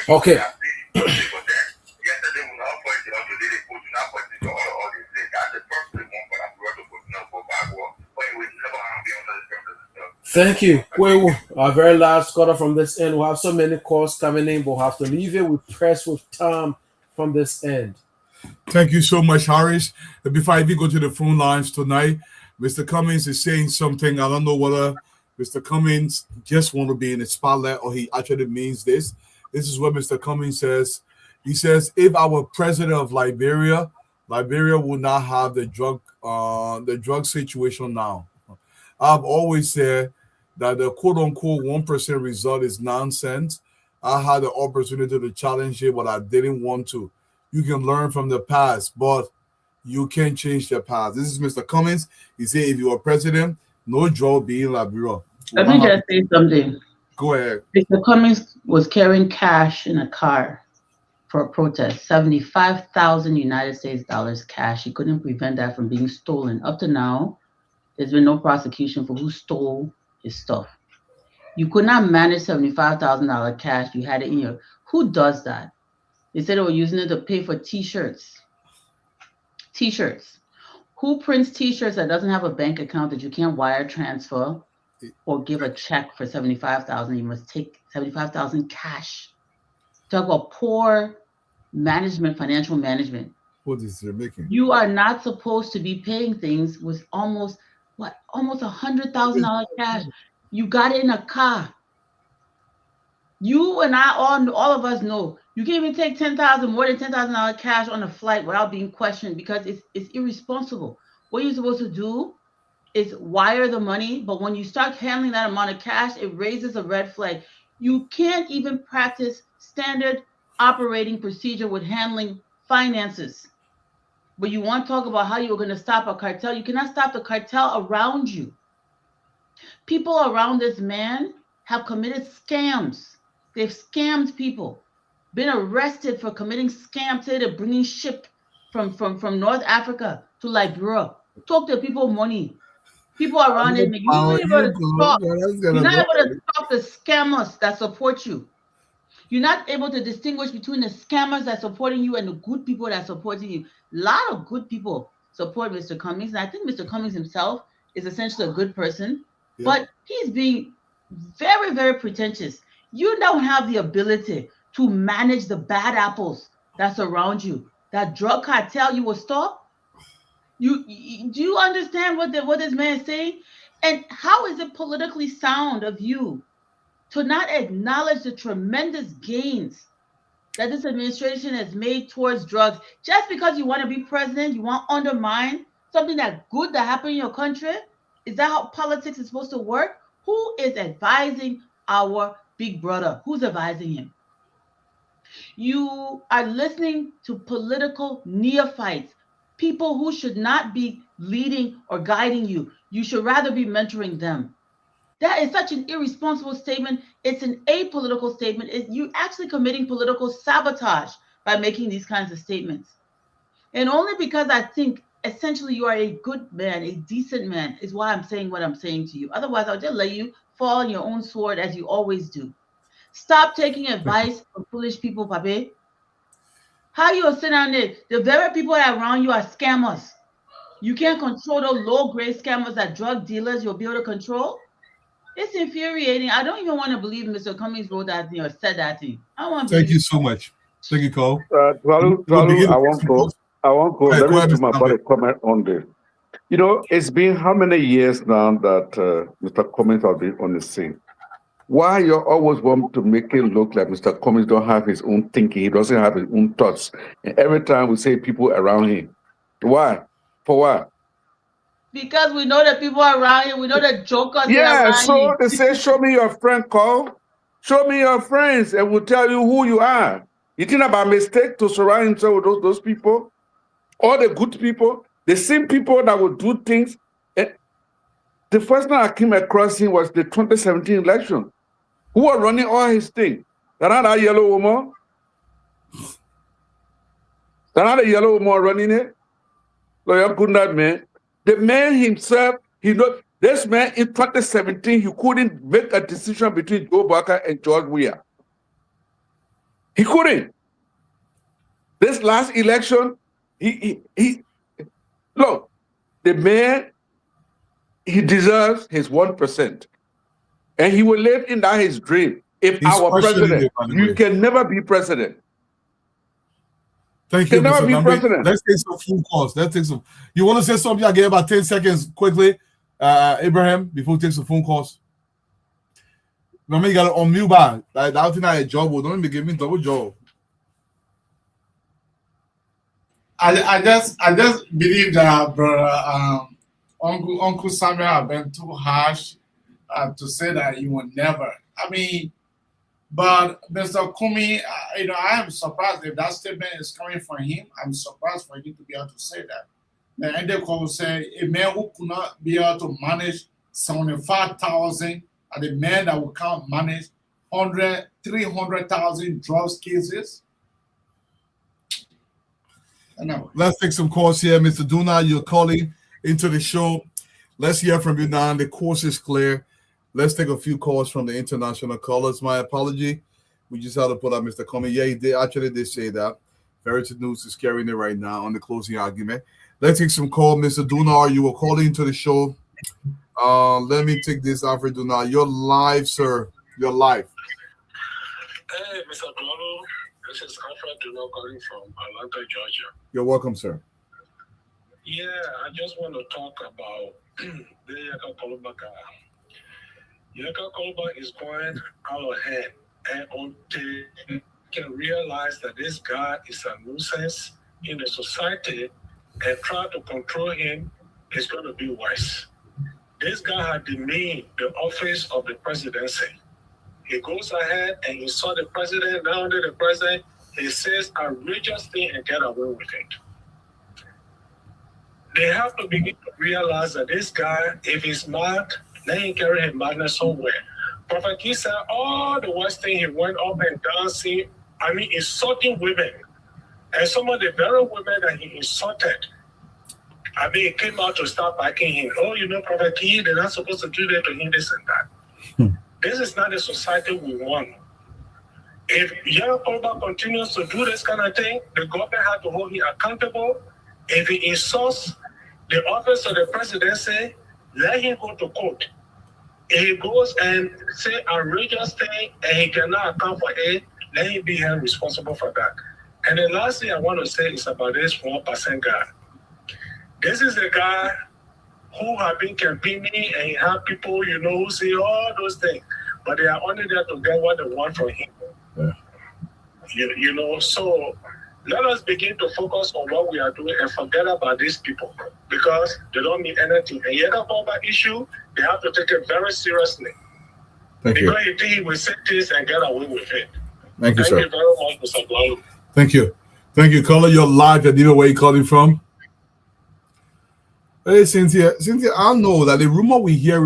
Okay. Thank you. Well, our very last caller from this end. We'll have so many calls coming in, but we'll have to leave it. We press with Tom from this end. Thank you so much, Harris. Before I even go to the phone lines tonight, Mr. Cummings is saying something. I don't know whether Mr. Cummings just want to be in the spotlight or he actually means this. This is what Mr. Cummings says. He says, if our president of Liberia would not have the drug situation now. I've always said that the quote-unquote 1% result is nonsense. I had the opportunity to challenge it, but I didn't want to. You can learn from the past, but you can't change the past. This is Mr. Cummings. He said, if you are president, no drug will be in Liberia. Let me just say something. Go ahead. Mr. Cummings was carrying cash in a car for a protest, 75,000 United States dollars cash. He couldn't prevent that from being stolen. Up to now, there's been no prosecution for who stole his stuff. You could not manage $75,000 cash. You had it in your. Who does that? They said they were using it to pay for T-shirts. T-shirts. Who prints T-shirts that doesn't have a bank account that you can't wire transfer or give a check for $75,000? You must take $75,000 cash. Talk about poor management, financial management. What is it making? You are not supposed to be paying things with almost $100,000 cash. You got it in a car. You and I, all of us know you can't even take more than $10,000 cash on a flight without being questioned because it's irresponsible. What you're supposed to do is wire the money, but when you start handling that amount of cash, it raises a red flag. You can't even practice standard operating procedure with handling finances. But you want to talk about how you're going to stop a cartel. You cannot stop the cartel around you. People around this man have committed scams. They've scammed people, been arrested for committing scams. They're bringing ship from North Africa to Liberia. Talk to people money. People around it. You're not able to stop. You're not able to stop the scammers that support you. You're not able to distinguish between the scammers that supporting you and the good people that supporting you. A lot of good people support Mr. Cummings, and I think Mr. Cummings himself is essentially a good person, but he's being very, very pretentious. You don't have the ability to manage the bad apples that surround you. That drug cartel you will stop. Do you understand what this man is saying? And how is it politically sound of you to not acknowledge the tremendous gains that this administration has made towards drugs? Just because you want to be president, you want to undermine something that's good that happened in your country? Is that how politics is supposed to work? Who is advising our big brother? Who's advising him? You are listening to political neophytes, people who should not be leading or guiding you. You should rather be mentoring them. That is such an irresponsible statement. It's an apolitical statement. You're actually committing political sabotage by making these kinds of statements. And only because I think essentially you are a good man, a decent man, is why I'm saying what I'm saying to you. Otherwise, I'll just let you fall on your own sword as you always do. Stop taking advice from foolish people, Pape. How you sit down there? The very people that are around you are scammers. You can't control those low-grade scammers that drug dealers you'll be able to control. It's infuriating. I don't even want to believe Mr. Cummings wrote that thing or said that thing. I want to Thank you so much. Thank you, Cole. Twalu, I won't go. Let me do my body comment on this. You know, it's been how many years now that Mr. Cummings has been on the scene? Why you always want to make it look like Mr. Cummings don't have his own thinking, he doesn't have his own thoughts. And every time we say people around him. Why? For what? Because we know the people around him, we know the jokers Yeah, around so him. they say, show me your friend, Cole. Show me your friends, and we'll tell you who you are. You think about mistake to surround himself with those people? All the good people, the same people that will do things. And the first time I came across him was the 2017 election. Who are running all his things? That yellow woman? That yellow woman running it? Lawyer Gundad, man. The man himself, he know this man in 2017, he couldn't make a decision between Joe Barker and George Weah. He couldn't. This last election, he look, the man, he deserves his 1%. And he will live in that his dream. If He's our president, you can never be president. Thank you, Mr. Nambi. Let's take some phone calls. Let's take some. You want to say something? I get about 10 seconds quickly, Abraham, before we take some phone calls. Remember, you got to unmute by. Like, I think I had a job. Don't even give me double job. I just believe that brother Uncle Samuel have been too harsh to say that he will never. I mean, but Mr. Kumi, I am surprised if that statement is coming from him. I'm surprised for him to be able to say that. The Ende will say a man who could not be able to manage 75,000 and a man that will can't manage 300,000 drugs cases. Let's take some calls here. Mr. Duna, you're calling into the show. Let's hear from you now. The course is clear. Let's take a few calls from the international callers. My apology. We just had to put out Mr. Comey. Yeah, he did say that. Veritas News is carrying it right now on the closing argument. Let's take some call. Mr. Dunar, you were calling into the show. Let me take this, Alfred Dunar. You're live, sir. You're live. Hey, Mr. Dwalo. This is Alfred Dunar calling from Atlanta, Georgia. You're welcome, sir. Yeah, I just want to talk about the Yaka Kolobaka. Yaka Koloba is going out ahead, and until you can realize that this guy is a nuisance in the society and try to control him, is going to be worse. This guy had demeaned the office of the presidency. He goes ahead and he saw the president, now under the president, he says outrageous thing and get away with it. They have to begin to realize that this guy, if he's mad, let him carry his madness somewhere. Prophet Key said all the worst thing he went up and dancing, insulting women. And some of the very women that he insulted, I mean, came out to start backing him. Oh, you know, Prophet Key, they're not supposed to do that to him, this and that. This is not the society we want. If young Kolba continues to do this kind of thing, the government has to hold him accountable. If he insults the office of the presidency, let him go to court. If he goes and say outrageous thing and he cannot account for it, let him be held responsible for that. And the last thing I want to say is about this 1% guy. This is the guy who have been campaigning and he have people, you know, who say all those things, but they are only there to get what they want from him. Yeah. You know, so let us begin to focus on what we are doing and forget about these people because they don't mean anything. And yet about that issue, they have to take it very seriously. Because you think he will say this and get away with it. Thank you, sir. Thank you very much, Mr. Blalu. Thank you. Thank you. Caller, you're live. I didn't know where you're calling from. Hey, Cynthia, I know that the rumor we hear,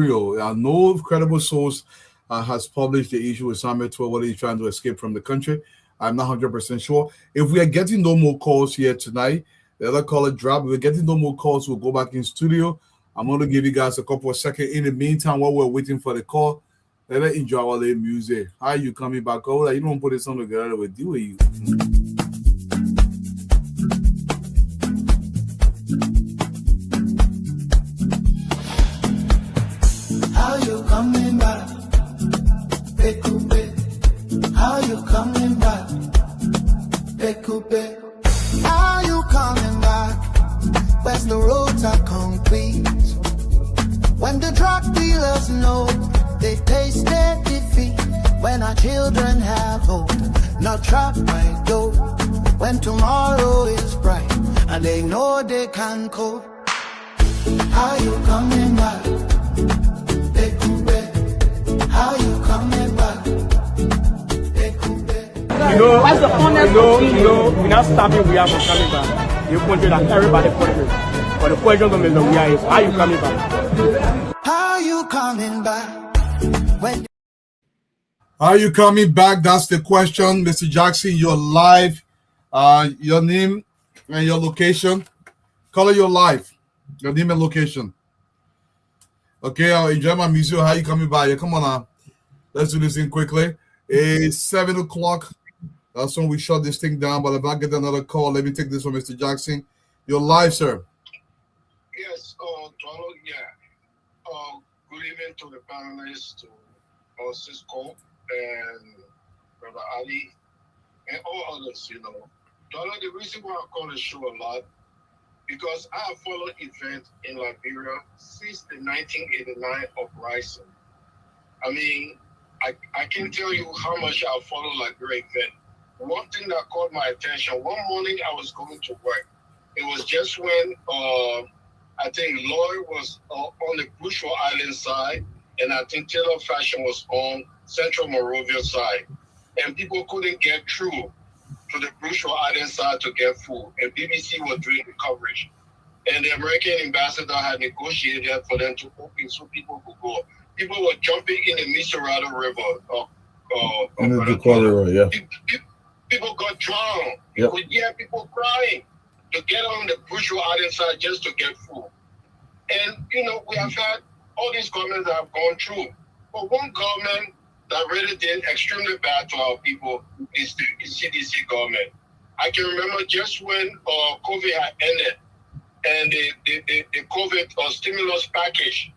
no credible source has published the issue with Samuel Tue, whether he's trying to escape from the country. I'm not 100% sure. If we are getting no more calls here tonight, the other caller dropped. If we're getting no more calls, we'll go back in studio. I'm going to give you guys a couple of seconds. In the meantime, while we're waiting for the call, let us enjoy our little music. How are you coming back over? You don't put this on together with you. How you coming back? How you coming back? How you coming back? Where's the roads are concrete? When the drug dealers know they taste their defeat. When our children have hope, not trapped by dope. When tomorrow is bright and they know they can cope. How you coming back? How you coming back? We're not stopping we are from coming back. You country that everybody country. But the question comes is we are is how you coming back? How you coming back? When Are you coming back? That's the question, Mr. Jackson. You're live. Your name and your location. Color your live. Your name and location. Okay, I'll enjoy my music. How you coming by? Come on now. Let's do this thing quickly. It's 7 o'clock. That's when we shut this thing down. But if I get another call, let me take this from Mr. Jackson. You're live, sir. Yes, good evening to the panelists, to Cisco and Brother Ali, and all others, you know. Donald, the reason why I call the show a lot, because I have followed events in Liberia since the 1989 uprising. I mean, I can tell you how much I followed Liberia event. One thing that caught my attention, one morning I was going to work. It was just when I think Lloyd was on the Bushwa Island side, and I think Taylor Fashion was on Central Monrovia side. And people couldn't get through to the Bushwa Island side to get food. And BBC was doing the coverage. And the American ambassador had negotiated for them to open so people could go. People were jumping in the Miserado River. People got drowned. You could hear people crying to get on the Bushwa Island side just to get food. And, you know, we have had all these governments that have gone through. But one government that really did extremely bad to our people is the CDC government. I can remember just when COVID had ended and the COVID stimulus package,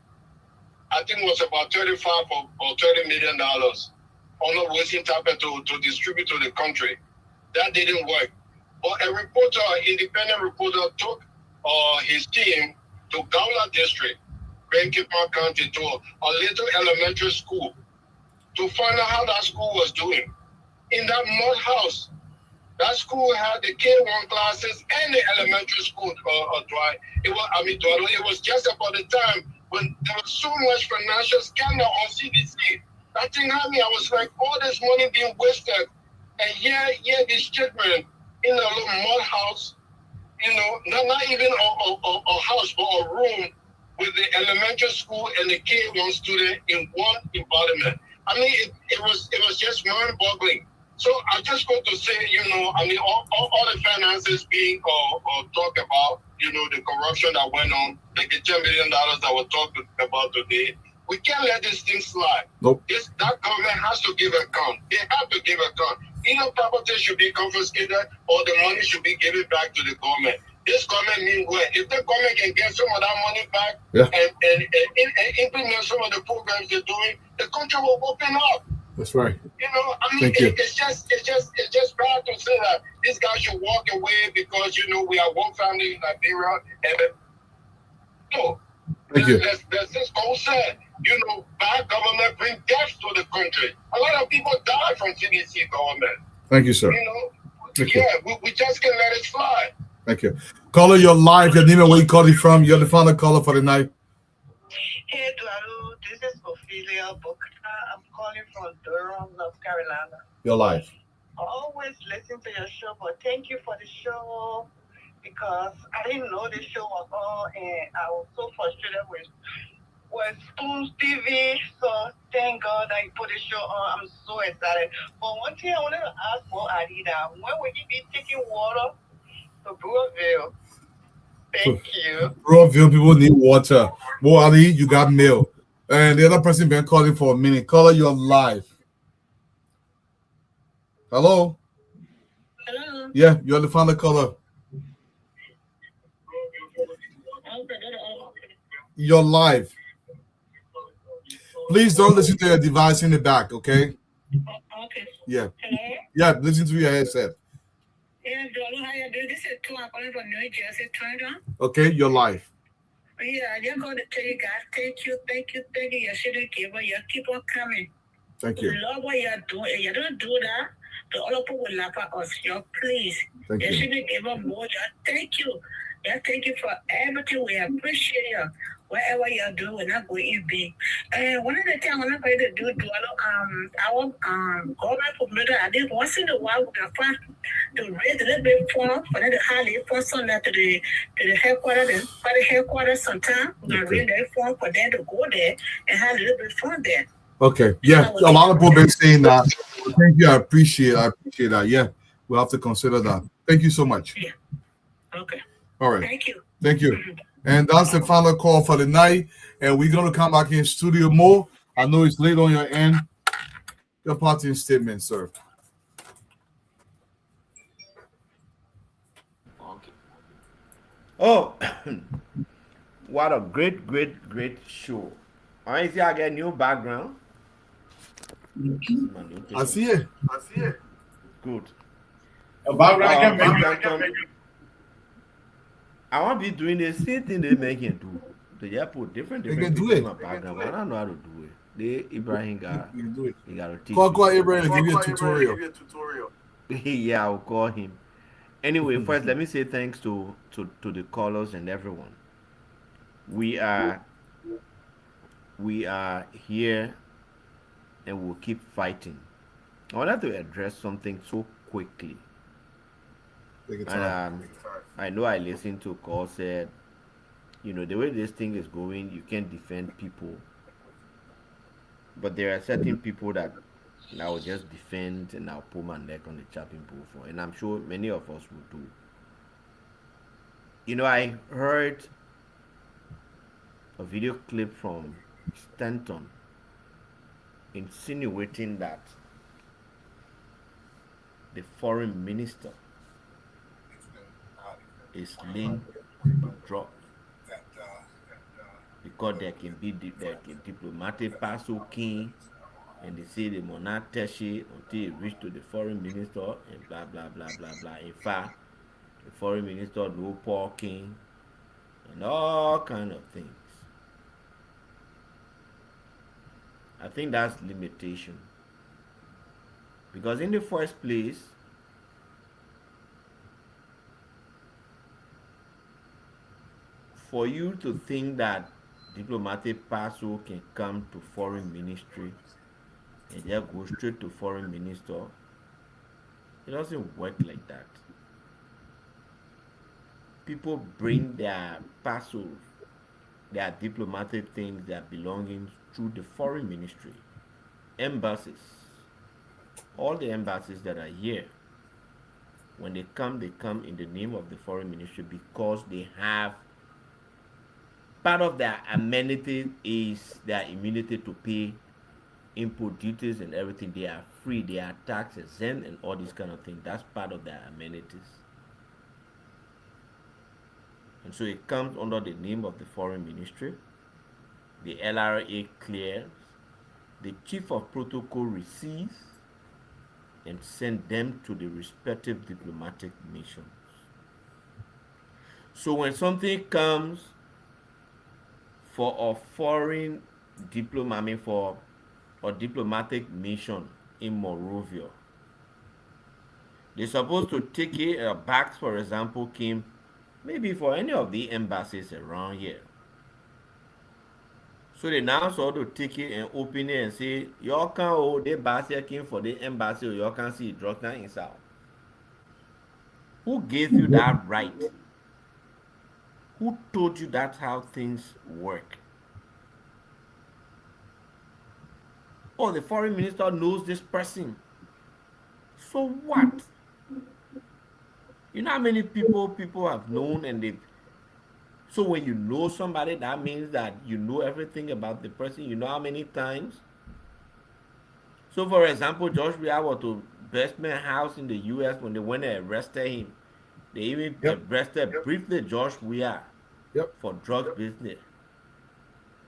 I think was about $35 or $30 million on a wasting capital to distribute to the country. That didn't work. But a reporter, independent reporter, took his team to Gowla District, Benkipa County, to a little elementary school to find out how that school was doing. In that mud house, that school had the K1 classes and the elementary school dry. It was just about the time when there was so much financial scandal on CDC. That thing had me. I was like, all this money being wasted, and yeah, these children in a little mud house, you know, not even a house, but a room with the elementary school and the K1 student in one environment. I mean, it was just mind-boggling. So I just want to say, I mean, all the finances being talked about, the corruption that went on, like the $10 million that we're talking about today, we can't let this thing slide. Nope. That government has to give account. They have to give account. Either property should be confiscated or the money should be given back to the government. This government mean well. If the government can get some of that money back and implement some of the programs they're doing, the country will open up. That's right. I mean, it's just bad to say that this guy should walk away because we are one family in Liberia, and no. Thank you. There's this old saying, bad government bring death to the country. A lot of people die from CDC government. Thank you, sir. Thank you. We just can't let it slide. Thank you. Caller, you're live. Your name and where you calling from. You're the final caller for the night. Hey, Eduardo. This is Ophelia Booker. I'm calling from Durham, North Carolina. You're live. I always listen to your show, but thank you for the show because I didn't know the show was on, and I was so frustrated with Spoon's TV. So thank God that you put the show on. I'm so excited. But one thing I wanted to ask for Adida, when will you be taking water to Brewville? Thank you. Brewville, people need water. Bo Ali, you got mail. And the other person been calling for a minute. Caller, you're live. Hello? Hello? Yeah, you're the final caller. You're live. Please don't listen to your device in the back, okay? Okay. Yeah. Hello? Yeah, listen to your headset. Yeah, Eduardo, how you doing? This is Tue. I'm calling from New Jersey, Canada. Okay, you're live. Yeah, I just want to tell you guys, thank you. You shouldn't give up. You keep on coming. Thank you. We love what you're doing. And you don't do that, the other people will laugh at us. Please. Thank you. Shouldn't give up more. Thank you. Thank you for everything. We appreciate you. Whatever you're doing, we're not going to be. One of the things I'm not going to do, our government promoter, I did once in a while, we can find to raise a little bit for them to highly for some to the headquarters sometime. We're going to raise that form for them to go there and have a little bit fun there. Okay. Yeah, a lot of people been saying that. Thank you. I appreciate that. Yeah, we'll have to consider that. Thank you so much. Yeah. Okay. All right. Thank you. Thank you. And that's the final call for the night. And we're going to come back in studio more. I know it's late on your end. Your parting statement, sir. Okay. Oh, what a great show. I see I get new background. I see it. Good. A background I want to be doing the same thing they make him do. They just put different can do things it. in my background. I don't know how to do it. They Ibrahim got You can do it. he got to teach. Call Abraham and give you a tutorial. Yeah, I'll call him. Anyway, first let me say thanks to the callers and everyone. We are here and we'll keep fighting. I wanted to address something so quickly. And I know I listened to a call said, the way this thing is going, you can't defend people. But there are certain people that I will just defend and I'll put my neck on the chopping block for. And I'm sure many of us will do. I heard a video clip from Stanton insinuating that the foreign minister is linked to drugs because there can be diplomatic passo king, and they say they will not touch it until it reach to the foreign minister and blah blah blah blah blah. In fact, the foreign minister no Paul king and all kind of things. I think that's limitation, because in the first place, for you to think that diplomatic passo can come to foreign ministry and just go straight to foreign minister, it doesn't work like that. People bring their passos, their diplomatic things, their belongings through the foreign ministry, embassies, all the embassies that are here, when they come in the name of the foreign ministry because they have part of their amenity is their immunity to pay import duties and everything. They are free, they are tax exempt and all these kind of things. That's part of their amenities. And so it comes under the name of the foreign ministry. The LRA clears, the chief of protocol receives and send them to the respective diplomatic missions. So when something comes for a foreign diplomat, I mean for a diplomatic mission in Morovia, they're supposed to take it. Bags, for example, came maybe for any of the embassies around here. So they now sort of take it and open it and say, y'all can hold the basket came for the embassy or y'all can see drug down inside. Who gave you that right? Who told you that's how things work? Oh, the foreign minister knows this person. So what? You know how many people have known and they've. So when you know somebody, that means that you know everything about the person. You know how many times. So for example, George Weah was to Bestman House in the U.S. when they went and arrested him. They even arrested briefly George Weah for drugs business.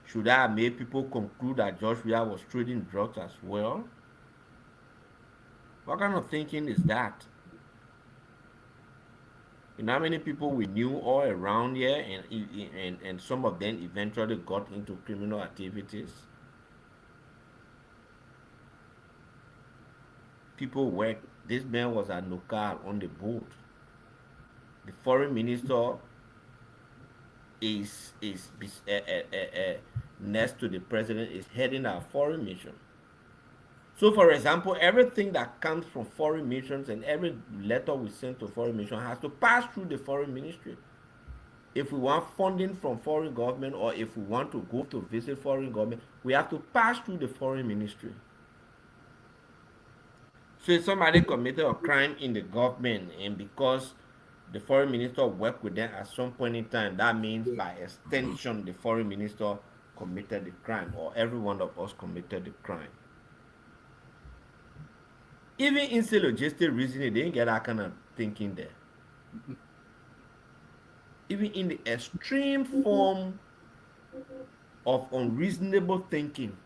Should that have made people conclude that George Weah was trading drugs as well? What kind of thinking is that? You know how many people we knew all around here and some of them eventually got into criminal activities? People work. This man was at Nukal on the boat. The foreign minister is next to the president is heading our foreign mission. So, for example, everything that comes from foreign missions and every letter we send to foreign mission has to pass through the foreign ministry. If we want funding from foreign government or if we want to go to visit foreign government, we have to pass through the foreign ministry. So if somebody committed a crime in the government and because the foreign minister worked with them at some point in time, that means by extension the foreign minister committed the crime or every one of us committed the crime. Even in syllogistic reasoning, they didn't get that kind of thinking there. Even in the extreme form of unreasonable thinking,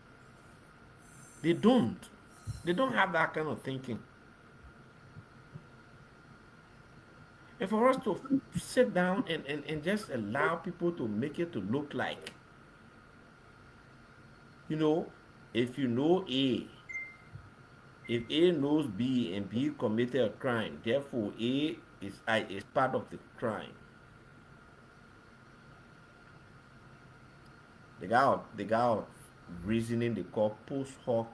they don't. They don't have that kind of thinking. And for us to sit down and just allow people to make it to look like, you know, if you know A, if A knows B and B committed a crime, therefore is part of the crime. The guy reasoning they call post hoc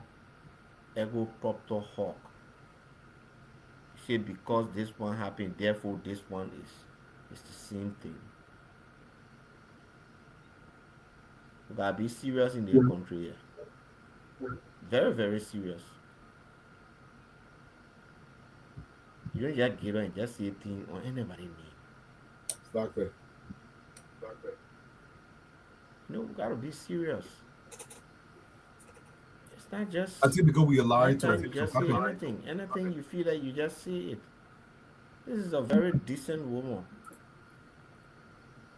ego propter hoc. Say because this one happened, therefore this one is the same thing. We gotta be serious in the country here. Very, very serious. You don't just get on and just say thing on anybody name. Exactly. You know, we gotta be serious. It's not just I think because we aligned to anytime it. you just say anything. Anything you feel that you just say it. This is a very decent woman.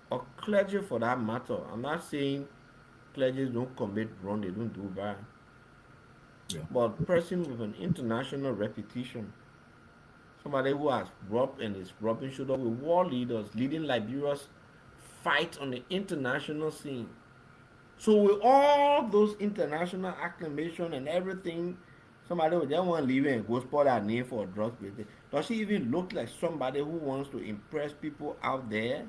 Or clergy for that matter. I'm not saying clergy don't commit wrong, they don't do bad. Yeah. But person with an international reputation, somebody who has rubbed and is rubbing shoulder with war leaders, leading Liberia's fight on the international scene. So with all those international acclamation and everything, somebody would just want to leave and go spot her name for a drugs business. Does she even look like somebody who wants to impress people out there?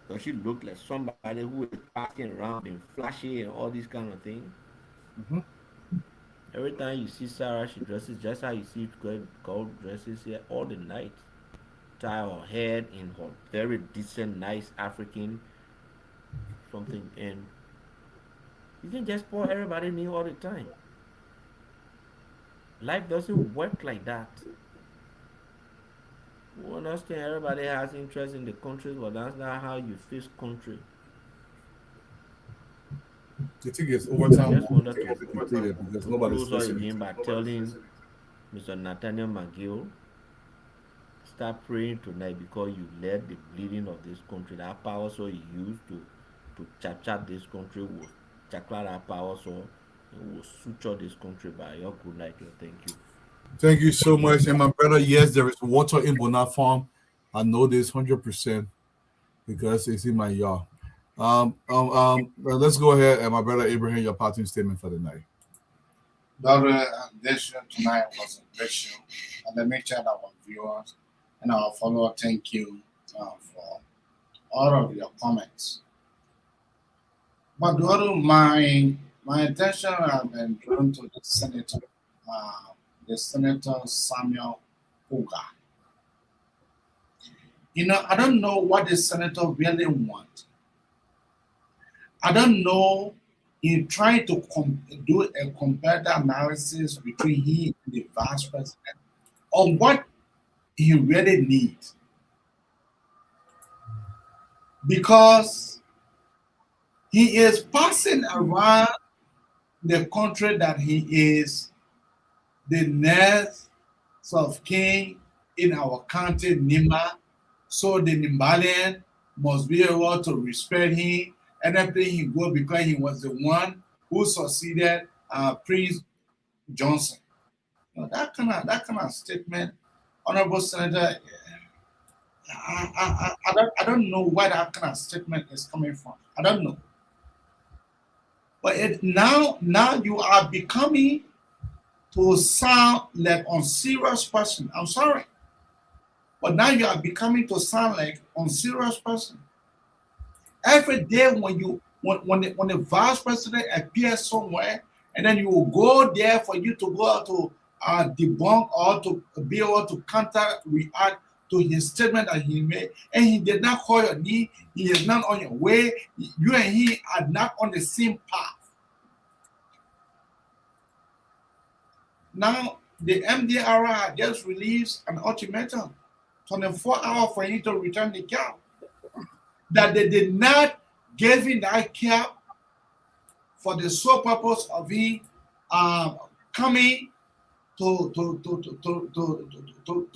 Does she look like somebody who is passing around being flashy and all these kind of things? Mm-hmm. Every time you see Sarah, she dresses just how you see gold dresses here all the night. Tie her head in her very decent, nice African something, and you can just pour everybody new all the time. Life doesn't work like that. We understand everybody has interest in the country, but that's not how you face country. The thing is, over I time, just we wanted get it completed because to nobody's close out listening again to by telling Mr. Nathaniel McGill, start praying tonight because you led the bleeding of this country. That power so you used to chat this country will chakla that power so it will suture this country by your good night. Thank you. Thank you so much. And my brother, yes, there is water in Bona Farm. I know this 100% because it's in my yard. Let's go ahead and my brother Abraham, your parting statement for the night. Brother, this show tonight was a great show. And let me tell our viewers and our followers, thank you for all of your comments. But my attention has been drawn to the Senator Samuel Uga. I don't know what the senator really wants. I don't know. He tried to do a comparative analysis between he and the vice president on what he really needs. Because he is passing around the country that he is the next of king in our country, Nima. So the Nimbalian must be able to respect him. Anything he go because he was the one who succeeded Prince Johnson. That kind of statement, Honorable Senator, I don't know where that kind of statement is coming from. I don't know. But now you are becoming to sound like unserious person. I'm sorry. But now you are becoming to sound like unserious person. Every day when the vice president appears somewhere, and then you will go there for you to go out to debunk or to be able to counter react to his statement that he made, and he did not call your name, he is not on your way, you and he are not on the same path. Now the MDR had just released an ultimatum, 24 hours for him to return the cap. That they did not give him that cap for the sole purpose of him coming to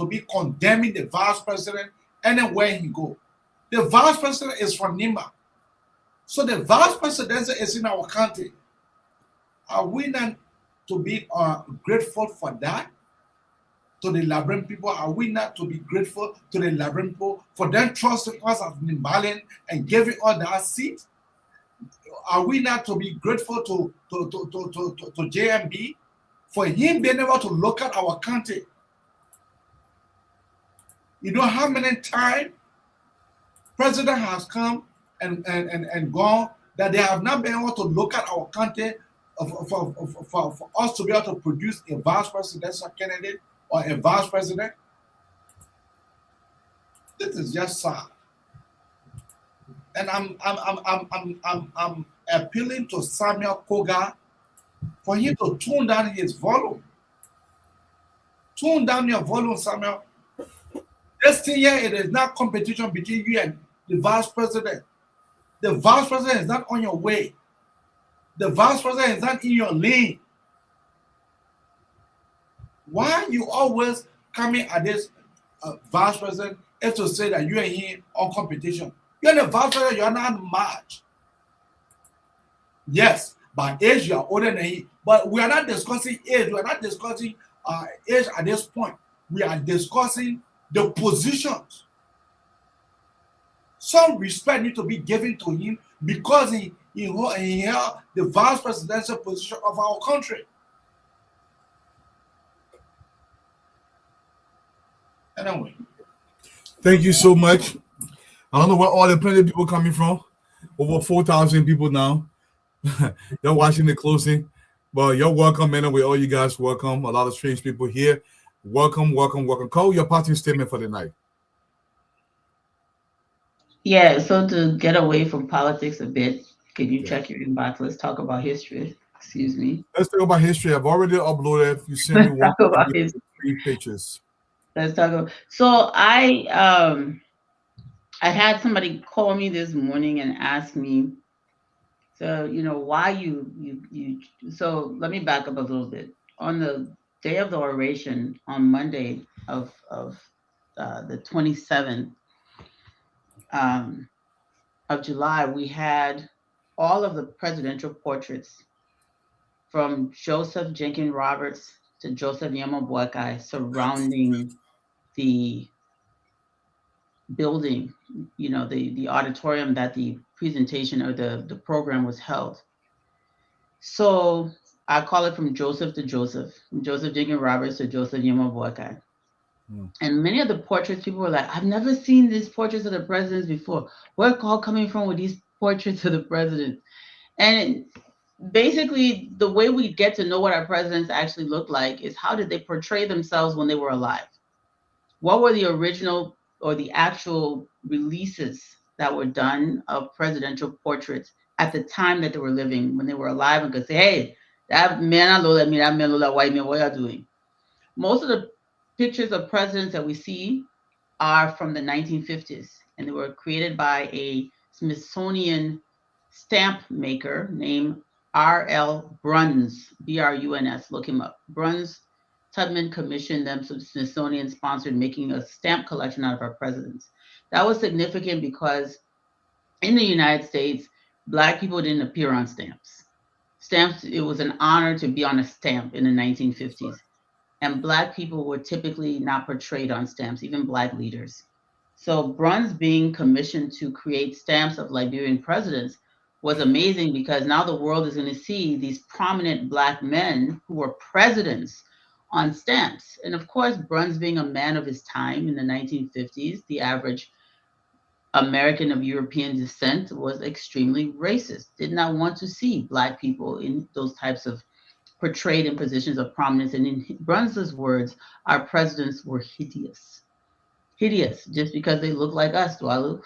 be condemning the vice president anywhere he go. The vice president is from Nima. So the vice president is in our country. Are we not to be grateful for that? To the Liberian people, are we not to be grateful to the Liberian people for them trusting us as Nimbalian and giving us that seat? Are we not to be grateful to JMB for him being able to look at our country? You know how many times president has come and gone that they have not been able to look at our country for us to be able to produce a vice presidential candidate or a vice president. This is just sad. And I'm appealing to Samuel Koga for him to tune down his volume. Tune down your volume, Samuel. This thing here, it is not competition between you and the vice president. The vice president is not on your way. The vice president is not in your lane. Why are you always coming at this vice president is to say that you and him on competition? You're the vice president, you're not much. Yes, by age you are older than him, but we are not discussing age. We are not discussing age at this point. We are discussing the positions. Some respect need to be given to him because he held the vice presidential position of our country. Anyway. Thank you so much. I don't know where all the plenty of people coming from. Over 4,000 people now. You're watching the closing. But you're welcome anyway. All you guys welcome. A lot of strange people here. Welcome. Call your parting statement for the night. Yeah, so to get away from politics a bit, could you check your inbox? Let's talk about history. Excuse me. Let's talk about history. I've already uploaded. You sent me one, two, 3 pictures. Let's talk about. So I had somebody call me this morning and ask me, so why you. So let me back up a little bit. On the day of the oration on Monday of the 27th of July, we had all of the presidential portraits from Joseph Jenkins Roberts to Joseph Yama Boakai surrounding the building, the auditorium that the presentation or the program was held. So I call it from Joseph to Joseph, from Joseph Jenkins Roberts to Joseph Yama Boakai. And many of the portraits, people were like, I've never seen these portraits of the presidents before. Where are all coming from with these portraits of the president? And basically, the way we get to know what our presidents actually look like is how did they portray themselves when they were alive? What were the original or the actual releases that were done of presidential portraits at the time that they were living, when they were alive, and could say, hey, that man, that man, that white man, what are you doing? Most of the pictures of presidents that we see are from the 1950s, and they were created by a Smithsonian stamp maker named R.L. Bruns, B-R-U-N-S, look him up. Bruns Tubman commissioned them, so Smithsonian sponsored making a stamp collection out of our presidents. That was significant because in the United States, Black people didn't appear on stamps. Stamps, it was an honor to be on a stamp in the 1950s. And Black people were typically not portrayed on stamps, even Black leaders. So Bruns being commissioned to create stamps of Liberian presidents was amazing because now the world is going to see these prominent Black men who were presidents on stamps. And of course, Bruns being a man of his time in the 1950s, the average American of European descent was extremely racist, did not want to see Black people in those types of portrayed in positions of prominence. And in Bruns's words, our presidents were hideous. Hideous, just because they look like us, Dwalu.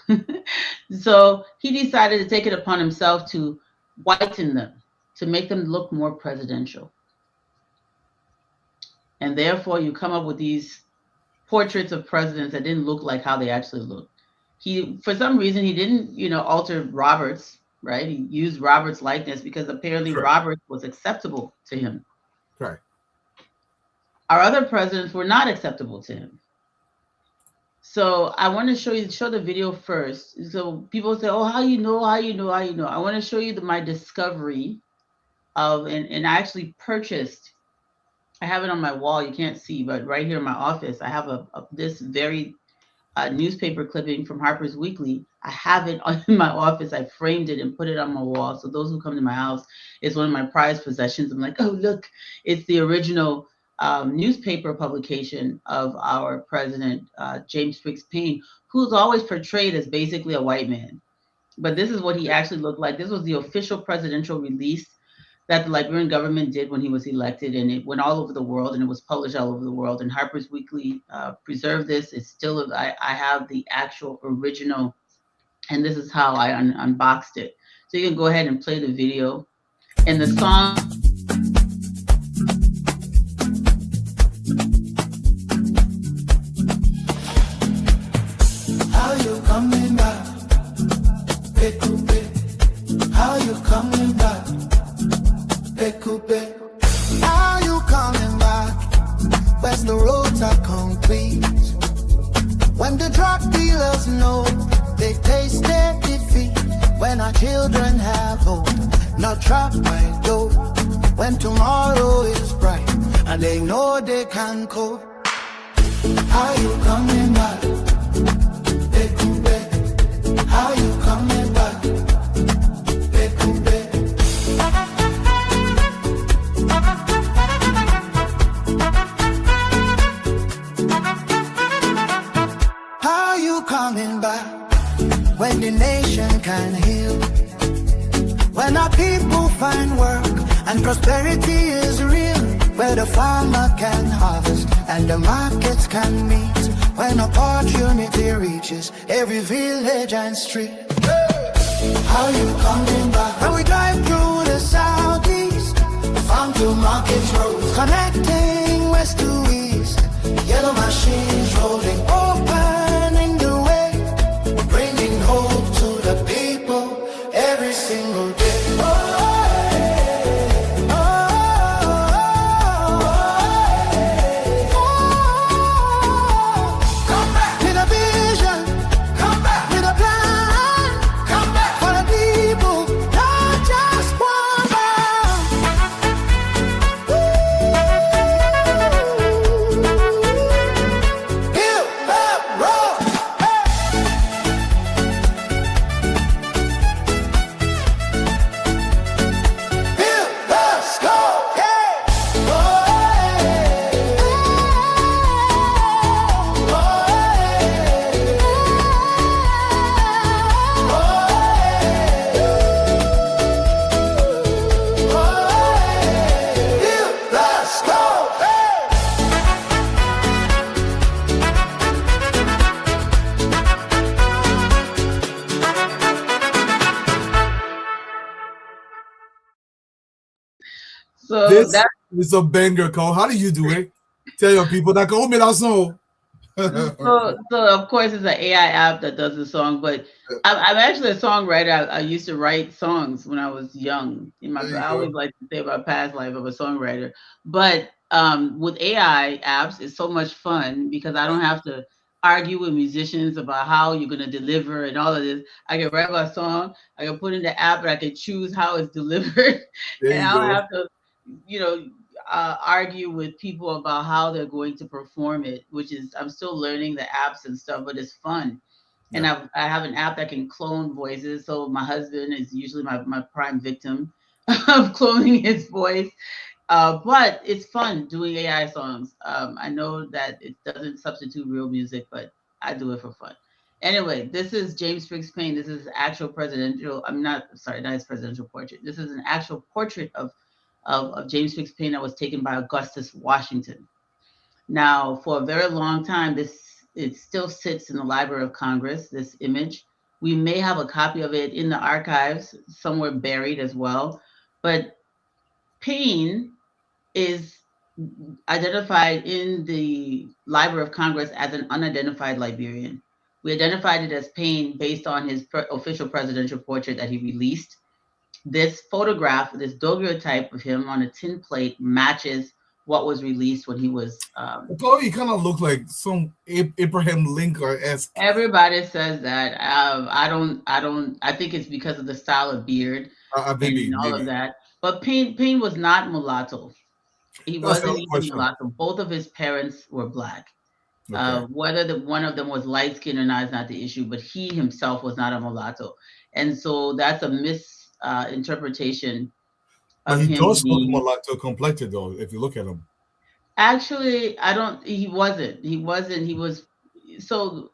So he decided to take it upon himself to whiten them, to make them look more presidential. And therefore, you come up with these portraits of presidents that didn't look like how they actually looked. He, for some reason, he didn't, alter Roberts, right? He used Roberts' likeness because apparently Roberts was acceptable to him. Right. Our other presidents were not acceptable to him. So I want to show the video first. So people say, oh, how you know? I want to show you my discovery of, and I actually purchased, I have it on my wall, you can't see, but right here in my office, I have this very newspaper clipping from Harper's Weekly. I have it in my office. I framed it and put it on my wall. So those who come to my house, it's one of my prized possessions. I'm like, oh, look, it's the original newspaper publication of our president, James Briggs Payne, who's always portrayed as basically a white man. But this is what he actually looked like. This was the official presidential release that the Liberian government did when he was elected, and it went all over the world, and it was published all over the world. And Harper's Weekly preserved this. It's still, I have the actual original, and this is how I unboxed it. So you can go ahead and play the video. And the song. How you coming back? How you coming back? How you coming back? Where's the roads are complete? When the drug dealers know they taste their defeat. When our children have hope, not trapped by dope. When tomorrow is bright and they know they can cope. How you coming back? How you coming back? How you coming back when the nation can heal? When our people find work and prosperity is real, where the farmer can harvest and the markets can meet. When opportunity reaches every village and street. How you coming back? When we drive through the southeast, to market roads, connecting west to east. Yellow machines rolling, opening the way, bringing hope to the people every single day. So This that is a banger, Cole. How do you do it? Tell your people that Cole me that song. so of course it's an AI app that does the song, but I'm actually a songwriter. I used to write songs when I was young. I always like to say about past life of a songwriter. But with AI apps, it's so much fun because I don't have to argue with musicians about how you're going to deliver and all of this. I can write a song, I can put in the app, and I can choose how it's delivered, and I don't have to, argue with people about how they're going to perform it, which is I'm still learning the apps and stuff, but it's fun. And I have an app that can clone voices. So my husband is usually my prime victim of cloning his voice. But it's fun doing AI songs. I know that it doesn't substitute real music, but I do it for fun. Anyway, this is James Briggs Payne. This is actual presidential. I'm not sorry, not his presidential portrait. This is an actual portrait of James Briggs Payne that was taken by Augustus Washington. Now, for a very long time, it still sits in the Library of Congress, this image. We may have a copy of it in the archives, somewhere buried as well. But Payne is identified in the Library of Congress as an unidentified Liberian. We identified it as Payne based on his official presidential portrait that he released. This photograph, this daguerreotype of him on a tin plate matches what was released when he was. He kind of looked like some Abraham Lincoln-esque. Everybody says that. I don't. I think it's because of the style of beard and all of that. But Payne was not mulatto. He wasn't even mulatto. Both of his parents were black. Okay. Whether one of them was light skinned or not is not the issue, but he himself was not a mulatto, and so that's a misinterpretation. But he does look mulatto complected, though. If you look at him, actually, I don't. He wasn't. He wasn't. He was. So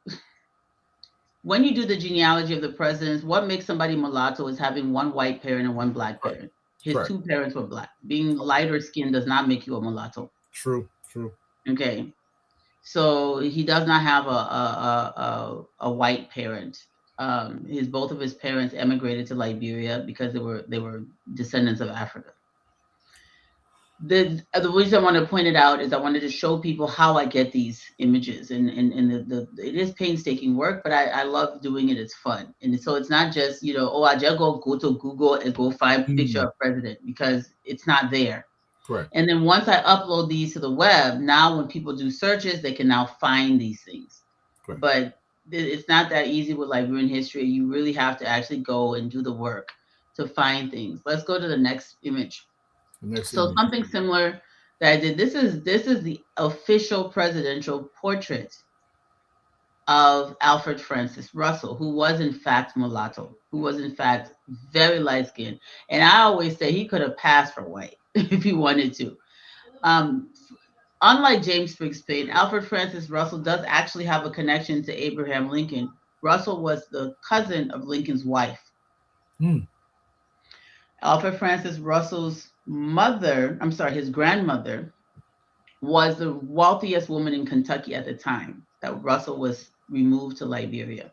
when you do the genealogy of the presidents, what makes somebody mulatto is having one white parent and one black parent. His two parents were black. Being lighter skinned does not make you a mulatto. True. Okay. So he does not have a white parent. Both of his parents emigrated to Liberia because they were descendants of Africa. The reason I want to point it out is I wanted to show people how I get these images, and it is painstaking work, but I love doing it. It's fun, and so it's not just I just go to Google and go find a picture of president, because it's not there. Correct. And then once I upload these to the web, now when people do searches, they can now find these things. Correct. But it's not that easy with Liberian history. You really have to actually go and do the work to find things. Let's go to the next image. Something similar that I did. This is the official presidential portrait of Alfred Francis Russell, who was in fact mulatto, who was in fact very light skinned. And I always say he could have passed for white if he wanted to. Unlike James Briggs Payne, Alfred Francis Russell does actually have a connection to Abraham Lincoln. Russell was the cousin of Lincoln's wife. Alfred Francis Russell's his grandmother, was the wealthiest woman in Kentucky at the time that Russell was removed to Liberia.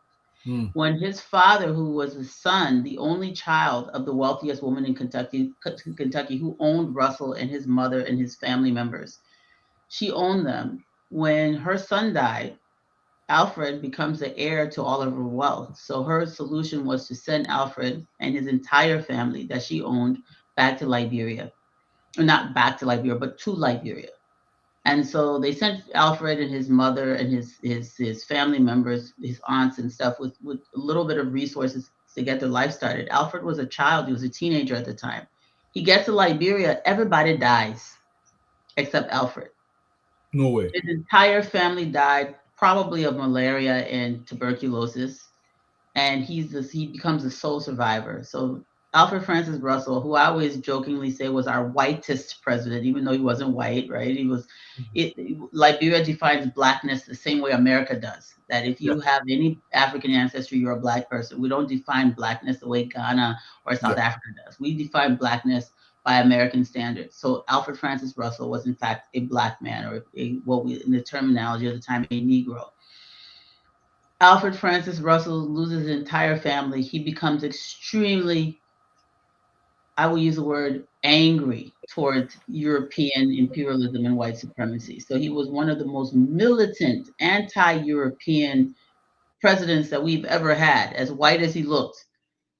When his father, who was the son, the only child of the wealthiest woman in Kentucky, who owned Russell and his mother and his family members, she owned them. When her son died, Alfred becomes the heir to all of her wealth. So her solution was to send Alfred and his entire family that she owned back to Liberia. Or not back to Liberia, but to Liberia. And so they sent Alfred and his mother and his family members, his aunts and stuff, with a little bit of resources to get their life started. Alfred was a child; he was a teenager at the time. He gets to Liberia, everybody dies except Alfred. No way. His entire family died, probably of malaria and tuberculosis, and he becomes the sole survivor. So Alfred Francis Russell, who I always jokingly say was our whitest president, even though he wasn't white, right? He was. Liberia defines blackness the same way America does. That if you have any African ancestry, you're a black person. We don't define blackness the way Ghana or South Africa does. We define blackness by American standards. So Alfred Francis Russell was in fact a black man, or what we, in the terminology of the time, a Negro. Alfred Francis Russell loses his entire family. He becomes extremely, I will use the word, angry towards European imperialism and white supremacy. So he was one of the most militant anti-European presidents that we've ever had. As white as he looked,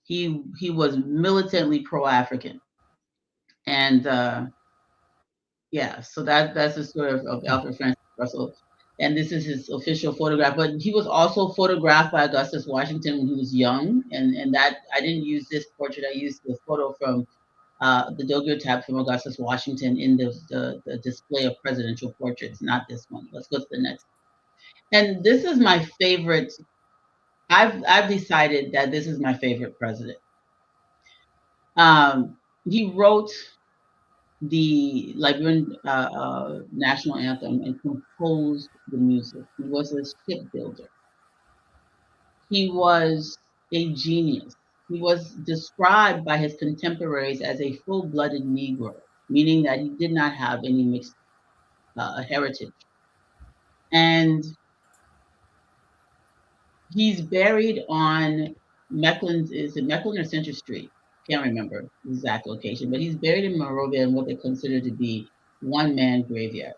he was militantly pro-African. And yeah, so that's the story of Alfred Francis Russell. And this is his official photograph. But he was also photographed by Augustus Washington when he was young. And that I didn't use this portrait. I used the photo from the daguerreotype from Augustus Washington in the display of presidential portraits, not this one. Let's go to the next. And this is my favorite. I've decided that this is my favorite president. He wrote the Liberian national anthem and composed the music. He was a shipbuilder. He was a genius. He was described by his contemporaries as a full-blooded Negro, meaning that he did not have any mixed heritage. And he's buried on is it Mecklen or Center Street? Can't remember the exact location, but he's buried in Monrovia in what they consider to be one-man graveyard.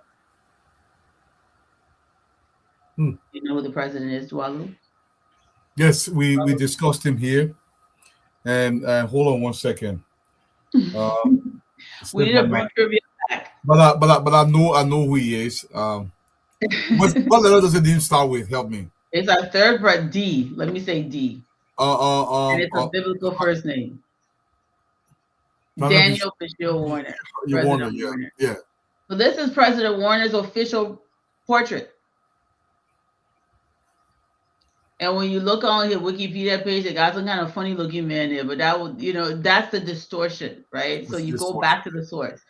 You know who the president is, Dwalu? Yes, we discussed him here. And hold on one second. We need to bring trivia back. But I know who he is. What letter does it even start with? Help me. It's our third brother, D. Let me say D. And it's a biblical first name. Daniel Bishil Warner. Warner. Yeah. So this is President Warner's official portrait. And when you look on his Wikipedia page, they got some kind of funny looking man there, but that would, that's the distortion, right? So you go back to the source.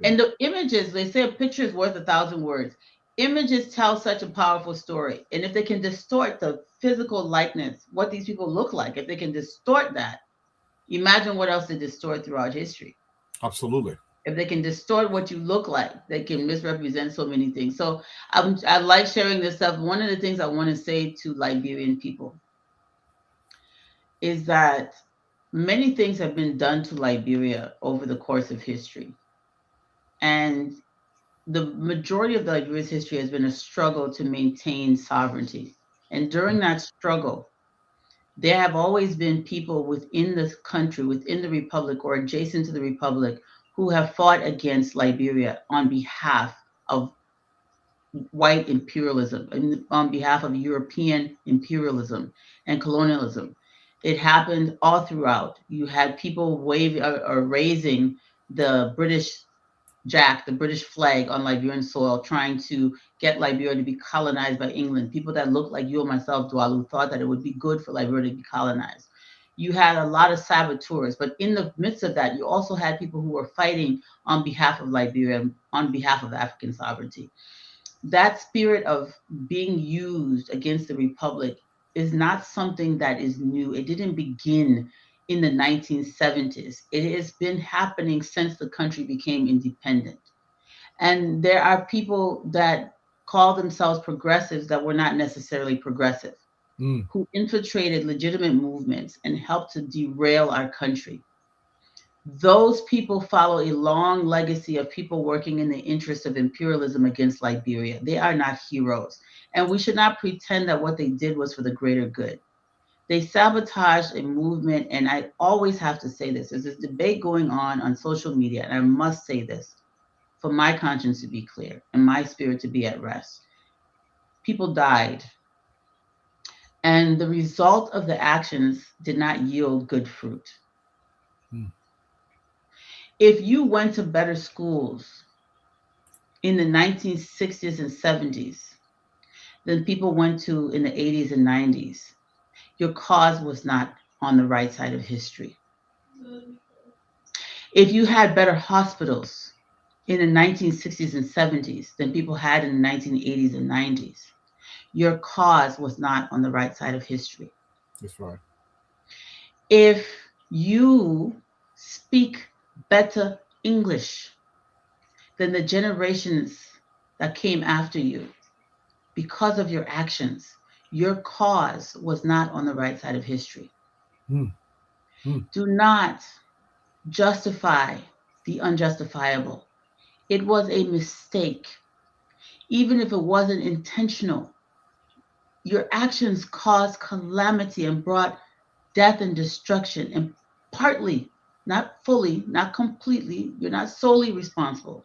Yeah. And the images, they say a picture is worth 1,000 words. Images tell such a powerful story. And if they can distort the physical likeness, what these people look like, if they can distort that, imagine what else they distort throughout history. Absolutely. If they can distort what you look like, they can misrepresent so many things. So I like sharing this stuff. One of the things I want to say to Liberian people is that many things have been done to Liberia over the course of history. And the majority of Liberia's history has been a struggle to maintain sovereignty. And during that struggle, there have always been people within the country, within the republic or adjacent to the republic, who have fought against Liberia on behalf of white imperialism, and on behalf of European imperialism and colonialism. It happened all throughout. You had people raising the British Jack, the British flag on Liberian soil, trying to get Liberia to be colonized by England. People that looked like you and myself, Dwalu, thought that it would be good for Liberia to be colonized. You had a lot of saboteurs, but in the midst of that, you also had people who were fighting on behalf of Liberia, on behalf of African sovereignty. That spirit of being used against the Republic is not something that is new. It didn't begin in the 1970s. It has been happening since the country became independent. And there are people that call themselves progressives that were not necessarily progressive. who infiltrated legitimate movements and helped to derail our country. Those people follow a long legacy of people working in the interest of imperialism against Liberia. They are not heroes. And we should not pretend that what they did was for the greater good. They sabotaged a movement, and I always have to say this. There's this debate going on social media, and I must say this for my conscience to be clear and my spirit to be at rest. People died, and the result of the actions did not yield good fruit. If you went to better schools in the 1960s and 70s than people went to in the 80s and 90s, your cause was not on the right side of history. If you had better hospitals in the 1960s and 70s than people had in the 1980s and 90s, your cause was not on the right side of history. That's right. If you speak better English than the generations that came after you because of your actions, your cause was not on the right side of history. Do not justify the unjustifiable. It was a mistake. Even if it wasn't intentional, your actions caused calamity and brought death and destruction, and partly, not fully, not completely, you're not solely responsible,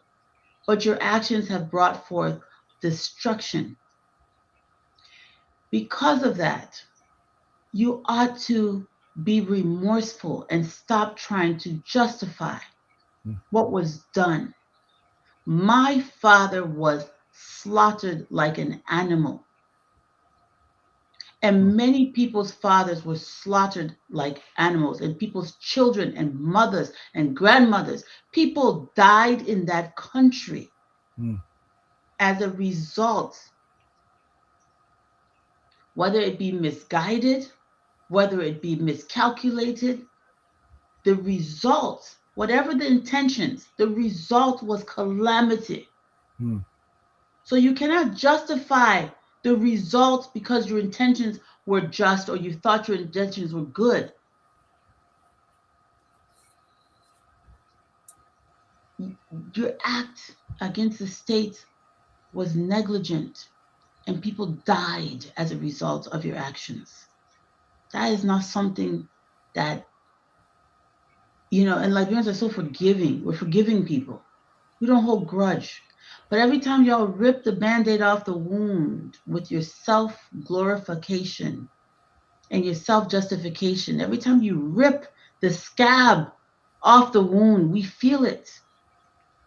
but your actions have brought forth destruction. Because of that, you ought to be remorseful and stop trying to justify what was done. My father was slaughtered like an animal. And many people's fathers were slaughtered like animals, and people's children and mothers and grandmothers. People died in that country as a result, whether it be misguided, whether it be miscalculated. The result, whatever the intentions, the result was calamity. So you cannot justify the result because your intentions were just or you thought your intentions were good. Your act against the state was negligent and people died as a result of your actions. That is not something that, and Liberians are so forgiving. We're forgiving people. We don't hold grudge. But every time y'all rip the Band-Aid off the wound with your self-glorification and your self-justification, every time you rip the scab off the wound, we feel it.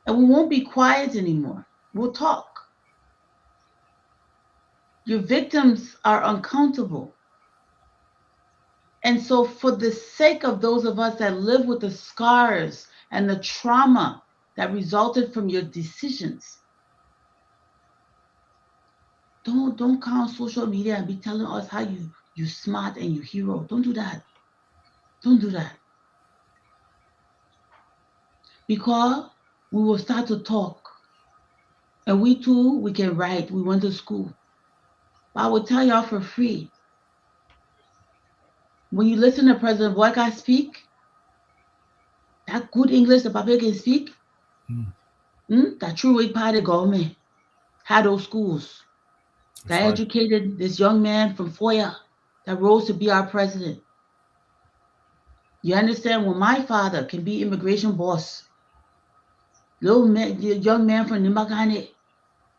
And we won't be quiet anymore. We'll talk. Your victims are uncountable. And so for the sake of those of us that live with the scars and the trauma that resulted from your decisions, don't come on social media and be telling us how you smart and you hero. Don't do that. Don't do that. Because we will start to talk. And we too, we can write. We went to school. But I will tell y'all for free. When you listen to President Boyka speak, that good English that Papa can speak, that true way part of the government had those schools that educated this young man from Foya that rose to be our president. You understand? When my father can be immigration boss, young man from Nimbagane,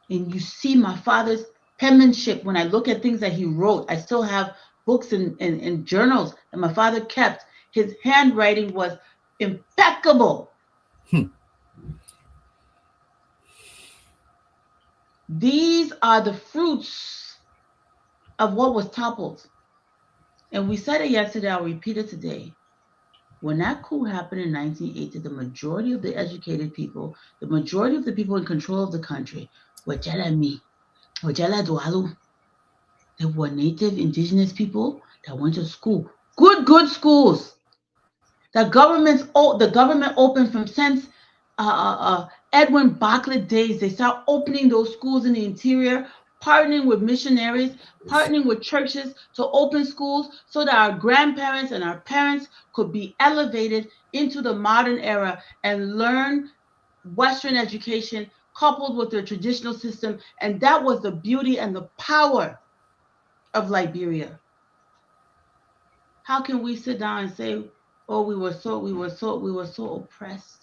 and you see my father's penmanship. When I look at things that he wrote, I still have books and journals that my father kept. His handwriting was impeccable. These are the fruits of what was toppled. And we said it yesterday, I'll repeat it today. When that coup happened in 1980, the majority of the educated people, the majority of the people in control of the country were Jelemi, or Jela Dualu. They were native indigenous people that went to school. Good schools. The government opened from since Edwin Bartlett days. They start opening those schools in the interior. partnering with missionaries, partnering with churches to open schools so that our grandparents and our parents could be elevated into the modern era and learn Western education coupled with their traditional system. And that was the beauty and the power of Liberia. How can we sit down and say, oh, we were so oppressed?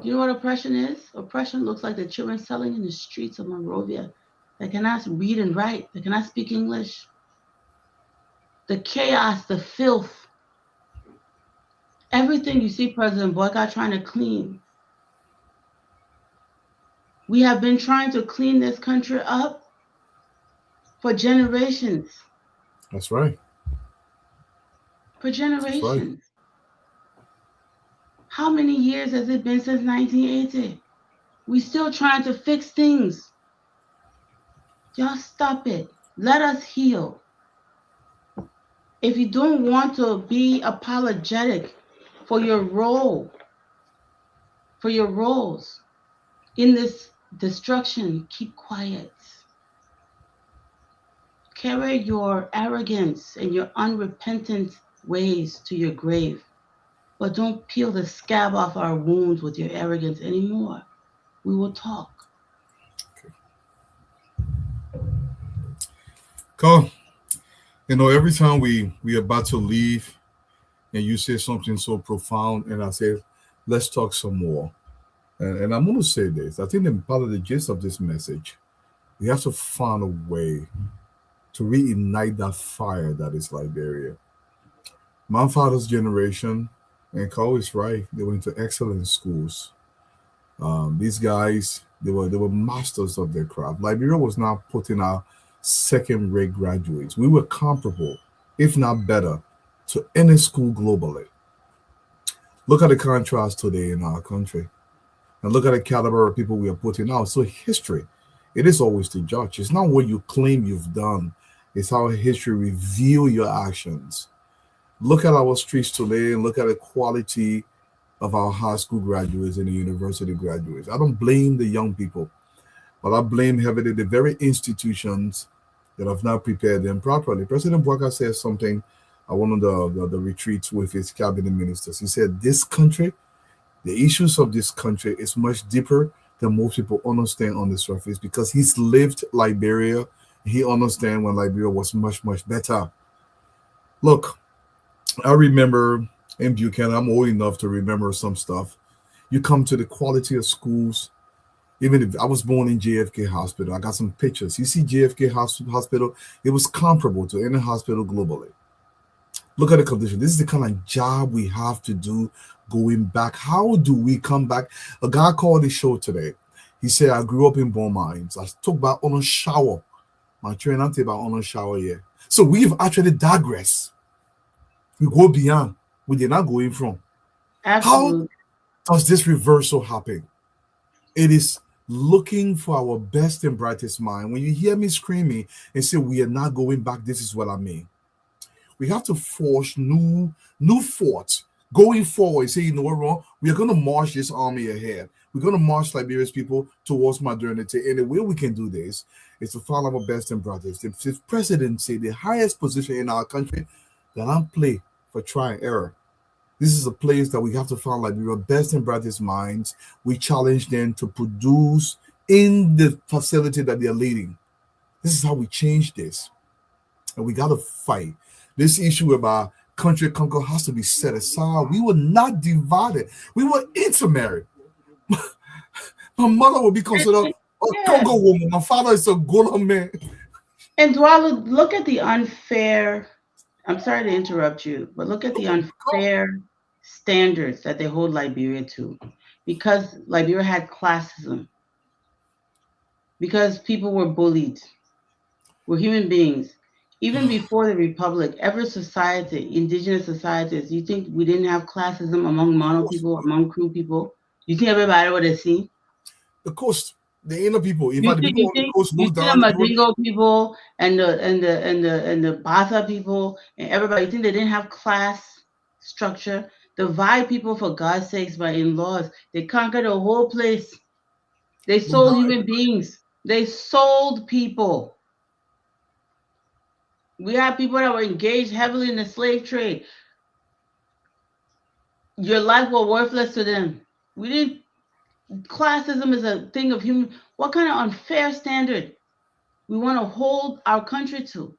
You know what oppression is? Oppression looks like the children selling in the streets of Monrovia. They cannot read and write. They cannot speak English. The chaos, the filth, everything you see President Boycott trying to clean. We have been trying to clean this country up for generations. That's right. For generations. That's right. How many years has it been since 1980? We still trying to fix things. Y'all stop it. Let us heal. If you don't want to be apologetic for your role, for your roles in this destruction, keep quiet. Carry your arrogance and your unrepentant ways to your grave. But don't peel the scab off our wounds with your arrogance anymore. We will talk. Carl, every time we about to leave and you say something so profound and I say, let's talk some more. And I'm going to say this. I think that part of the gist of this message, we have to find a way to reignite that fire that is Liberia. My father's generation, and Carl is right, they went to excellent schools. These guys, they were masters of their craft. Liberia was not putting out second-rate graduates. We were comparable, if not better, to any school globally. Look at the contrast today in our country. And look at the caliber of people we are putting out. So history, it is always the judge. It's not what you claim you've done. It's how history reveal your actions. Look at our streets today and look at the quality of our high school graduates and the university graduates. I don't blame the young people, but I blame heavily the very institutions that have not prepared them properly. President Bwaka said something at one of the retreats with his cabinet ministers. He said, this country, the issues of this country is much deeper than most people understand on the surface because he's lived Liberia. He understands when Liberia was much, much better. Look, I remember in Buchanan, I'm old enough to remember some stuff. You come to the quality of schools. Even if I was born in JFK Hospital, I got some pictures. You see JFK Hospital, it was comparable to any hospital globally. Look at the condition. This is the kind of job we have to do going back. How do we come back? A guy called the show today. He said, I grew up in Bone Mines. I talked about on a shower. My train, I'm talking about on a shower here. So we've actually digressed. We go beyond where they're not going from. Absolutely. How does this reversal happen? It is looking for our best and brightest mind. When you hear me screaming and say we are not going back, this is what I mean. We have to force new thoughts going forward. Say, you know what, wrong? We are going to march this army ahead. We're going to march Liberia's people towards modernity. And the way we can do this is to find our best and brightest. If the president say the highest position in our country, then I'm play for try and error. This is a place that we have to find Liberia best and brightest minds. We challenge them to produce in the facility that they are leading. This is how we change this. And we got to fight. This issue about country conquer has to be set aside. We were not divided. We were intermarried. My mother would be considered a Congo woman. My father is a Gola man. And Dwala, look at the unfair, I'm sorry to interrupt you, but look at the unfair standards that they hold Liberia to. Because Liberia had classism. Because people were bullied. We're human beings. Even before the Republic, every society, indigenous societies, you think we didn't have classism among Mono people, among Crew people? You think everybody would have seen? The coast, the inner people, you see the Madingo people and the Basa people and everybody. You think they didn't have class structure? Divide people for God's sakes by in-laws. They conquered the whole place. They sold human beings. They sold people. We have people that were engaged heavily in the slave trade. Your life was worthless to them. We didn't. Classism is a thing of human. What kind of unfair standard we want to hold our country to?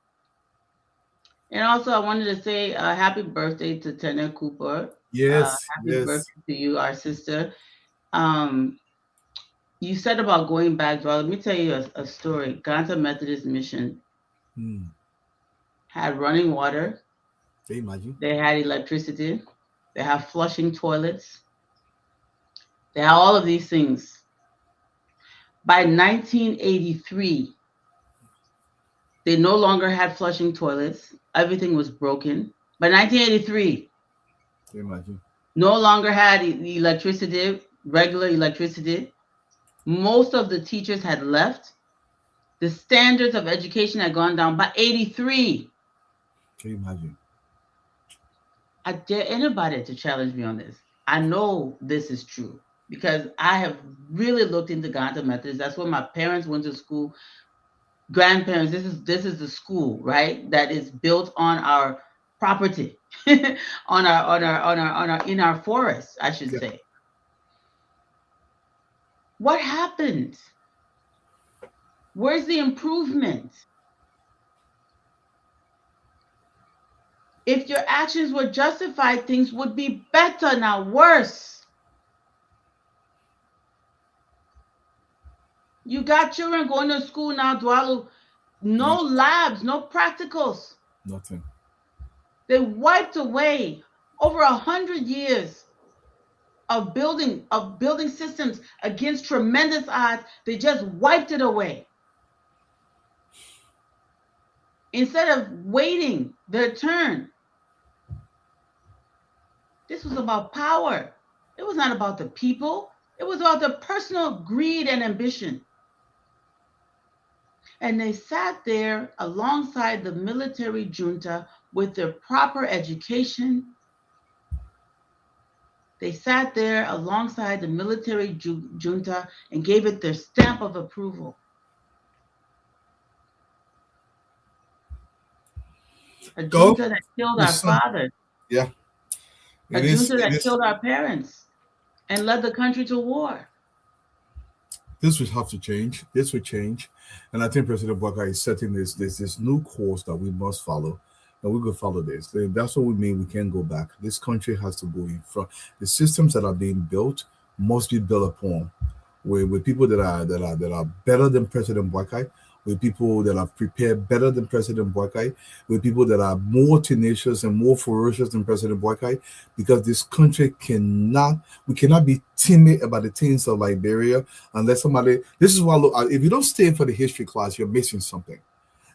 And also, I wanted to say happy birthday to Tana Cooper. Yes, happy birthday to you, our sister. You said about going back, well, let me tell you a story. Ganta Methodist Mission had running water. Can you imagine? They had electricity. They have flushing toilets. They have all of these things. By 1983, they no longer had flushing toilets. Everything was broken. By 1983, can you imagine? No longer had electricity, regular electricity. Most of the teachers had left. The standards of education had gone down by 83. Can you imagine? I dare anybody to challenge me on this. I know this is true because I have really looked into Ganta Methodist. That's where my parents went to school. Grandparents, this is the school, right? That is built on our property, in our forest, I should say. What happened? Where's the improvement? If your actions were justified, things would be better, not worse. You got children going to school now, Dwalu. No labs, no practicals. Nothing. They wiped away over 100 years of building systems against tremendous odds. They just wiped it away. Instead of waiting their turn. This was about power. It was not about the people. It was about the personal greed and ambition. And they sat there alongside the military junta with their proper education. They sat there alongside the military junta and gave it their stamp of approval. A junta that killed our fathers. Yeah. A junta that killed our parents and led the country to war. This would have to change. This would change. And I think President Bwaka is setting this new course that we must follow. And we could follow this. That's what we mean. We can't go back. This country has to go in front. The systems that are being built must be built upon with people that are better than President Bwaka, with people that are prepared better than President Bwaka, with people that are more tenacious and more ferocious than President Bwaka, because this country cannot be timid about the things of Liberia unless somebody. This is why, look, if you don't stay for the history class, you're missing something,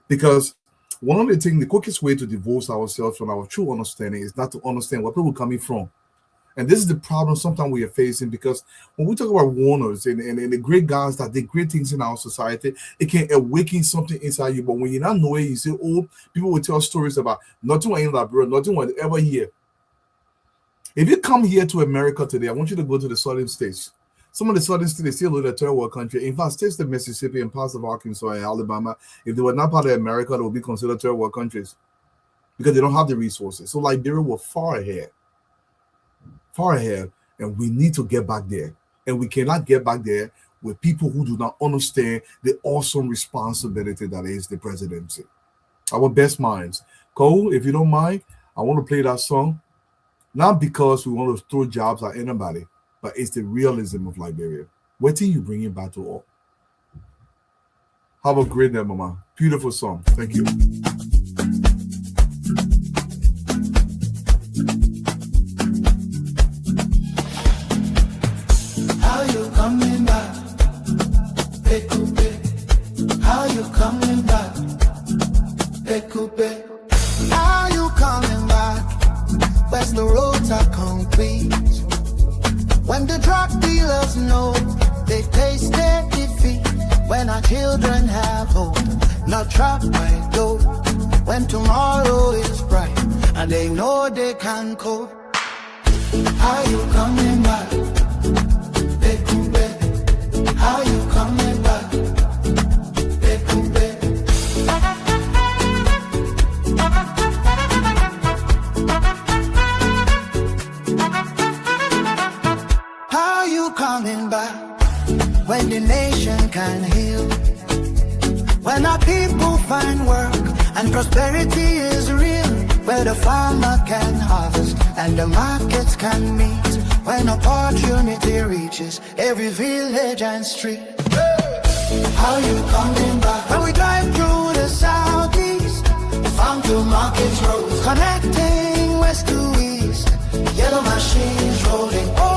because one of the things, the quickest way to divorce ourselves from our true understanding is not to understand where people are coming from. And this is the problem sometimes we are facing, because when we talk about warners and the great guys that did great things in our society, it can awaken something inside you. But when you're not knowing, you say, oh, people will tell stories about nothing in Liberia, nothing was ever here. If you come here to America today, I want you to go to the southern states. Some of the southern states, they still live in a third world country. In fact, states like Mississippi and parts of Arkansas and Alabama, if they were not part of America, they would be considered third world countries because they don't have the resources. So Liberia was far ahead, and we need to get back there. And we cannot get back there with people who do not understand the awesome responsibility that is the presidency. Our best minds. Cole, if you don't mind, I want to play that song, not because we want to throw jobs at anybody, but it's the realism of Liberia. What do you bring it back to all? Have a great day, Mama. Beautiful song. Thank you. How you coming back? How you coming back? How you coming back? Where's the roads are complete? When the drug dealers know they taste their defeat. When our children have hope, not trapped by dope. When tomorrow is bright and they know they can cope. How you coming back? How you coming back? can heal. When our people find work and prosperity is real, where the farmer can harvest and the markets can meet, when opportunity reaches every village and street. How you coming back? When we drive through the southeast, farm to market roads, connecting west to east, yellow machines rolling.